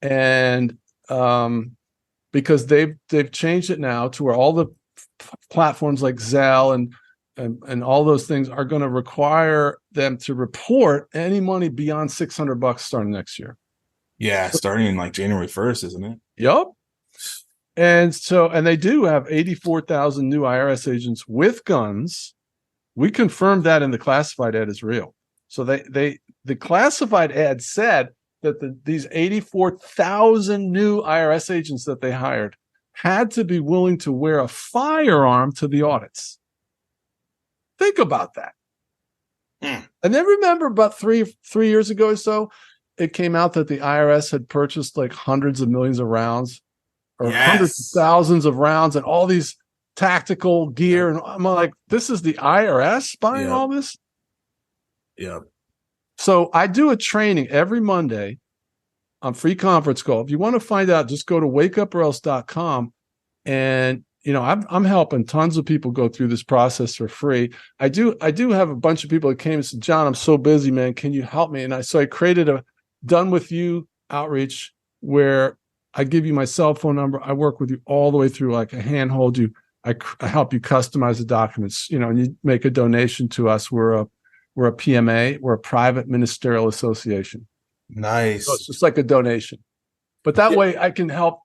and because they've changed it now to where all the platforms like Zelle and all those things are going to require them to report any money beyond $600 starting next year. Yeah, starting in like January 1st, isn't it? Yep. And they do have 84,000 new IRS agents with guns. We confirmed that in the classified ad is real. So the classified ad said that these 84,000 new IRS agents that they hired had to be willing to wear a firearm to the audits. Think about that. And then remember about three years ago or so, it came out that the IRS had purchased like hundreds of millions of rounds or hundreds of thousands of rounds and all these tactical gear. And I'm like, this is the IRS buying all this? Yeah. So I do a training every Monday on free conference call. If you want to find out, just go to wakeuporelse.com. And I'm helping tons of people go through this process for free. I do have a bunch of people that came and said, John, I'm so busy, man. Can you help me? And I created a Done With You outreach where I give you my cell phone number. I work with you all the way through, like I handhold you. I help you customize the documents, and you make a donation to us. We're a PMA. We're a private ministerial association. Nice. So it's just like a donation. But that way I can help,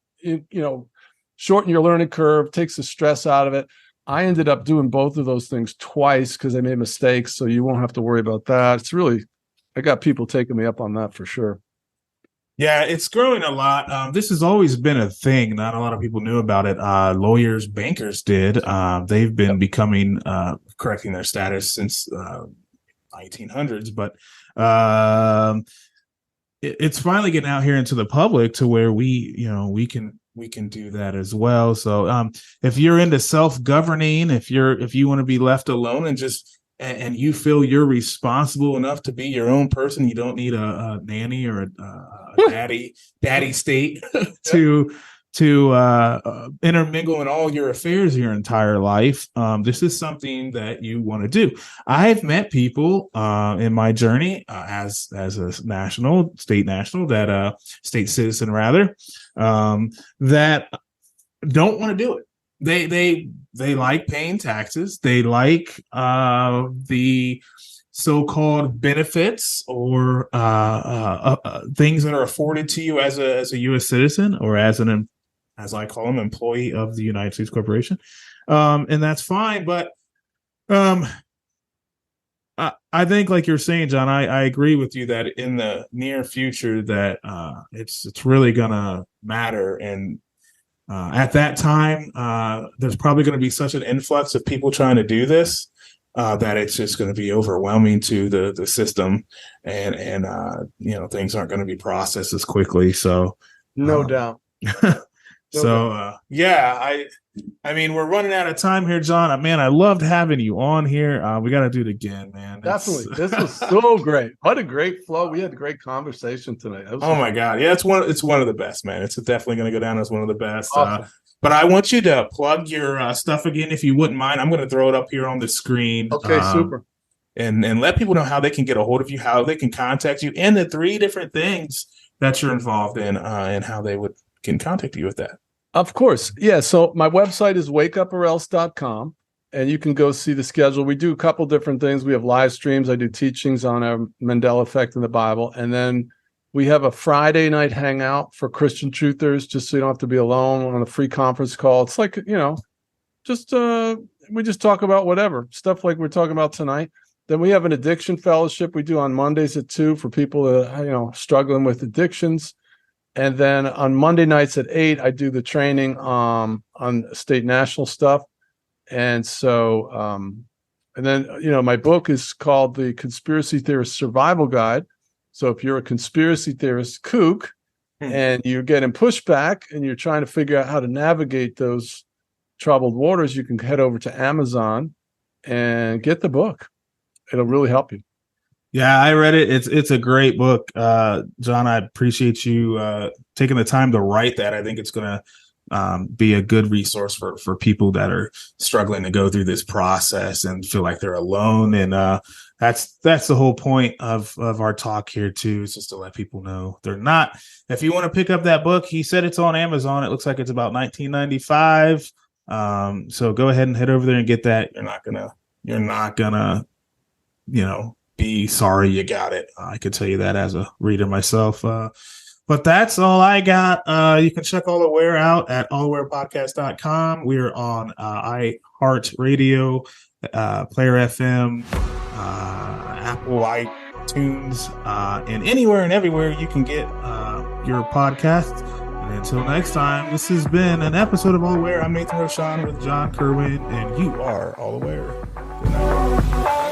shorten your learning curve, takes the stress out of it. I ended up doing both of those things twice because I made mistakes, so you won't have to worry about that. It's really, I got people taking me up on that for sure. Yeah, it's growing a lot. This has always been a thing. Not a lot of people knew about it. Lawyers, bankers did. They've been becoming, correcting their status since 1900s. But it's finally getting out here into the public to where we can do that as well. So if you're into self-governing, if you want to be left alone and you feel you're responsible enough to be your own person, you don't need a nanny or a daddy state to intermingle in all your affairs your entire life. This is something that you want to do. I've met people in my journey as a state citizen rather, that don't want to do it. They like paying taxes. They like the so-called benefits or things that are afforded to you as a U.S. citizen or as I call them, employee of the United States Corporation. And that's fine. But I think, like you're saying, John, I agree with you that in the near future that it's really going to matter. And at that time, there's probably going to be such an influx of people trying to do this that it's just going to be overwhelming to the system, and things aren't going to be processed as quickly. So no doubt. I mean, we're running out of time here, John. Man, I loved having you on here. We got to do it again, man. Definitely. This was so great. What a great flow. We had a great conversation tonight. Oh my God. Yeah, it's one of the best, man. It's definitely going to go down as one of the best. Awesome. But I want you to plug your stuff again, if you wouldn't mind. I'm going to throw it up here on the screen. Okay, super. And let people know how they can get a hold of you, how they can contact you, and the 3 different things that you're involved in, and how they can contact you with that. Of course. Yeah. So my website is wakeuporelse.com, and you can go see the schedule. We do a couple different things. We have live streams. I do teachings on a Mandela Effect in the Bible. And then we have a Friday night hangout for Christian truthers, just so you don't have to be alone, on a free conference call. It's like, we just talk about whatever stuff like we're talking about tonight. Then we have an addiction fellowship we do on Mondays at 2 for people that, struggling with addictions. And then on Monday nights at 8, I do the training on state national stuff. And so, and then, my book is called The Conspiracy Theorist Survival Guide. So if you're a conspiracy theorist kook and you're getting pushback and you're trying to figure out how to navigate those troubled waters, you can head over to Amazon and get the book. It'll really help you. Yeah, I read it. It's a great book. John, I appreciate you taking the time to write that. I think it's going to be a good resource for people that are struggling to go through this process and feel like they're alone. And that's the whole point of our talk here too, is just to let people know they're not. If you want to pick up that book, he said it's on Amazon. It looks like it's about $19.95. So go ahead and head over there and get that. You're not gonna, be sorry you got it. I could tell you that as a reader myself. But that's all I got. You can check All Aware out at allawarepodcast.com. We're on iHeartRadio, Player FM, Apple iTunes, and anywhere and everywhere you can get your podcasts. And until next time, this has been an episode of All Aware. I'm Nathan Roshan with John Kirwin, and you are All Aware. Good night.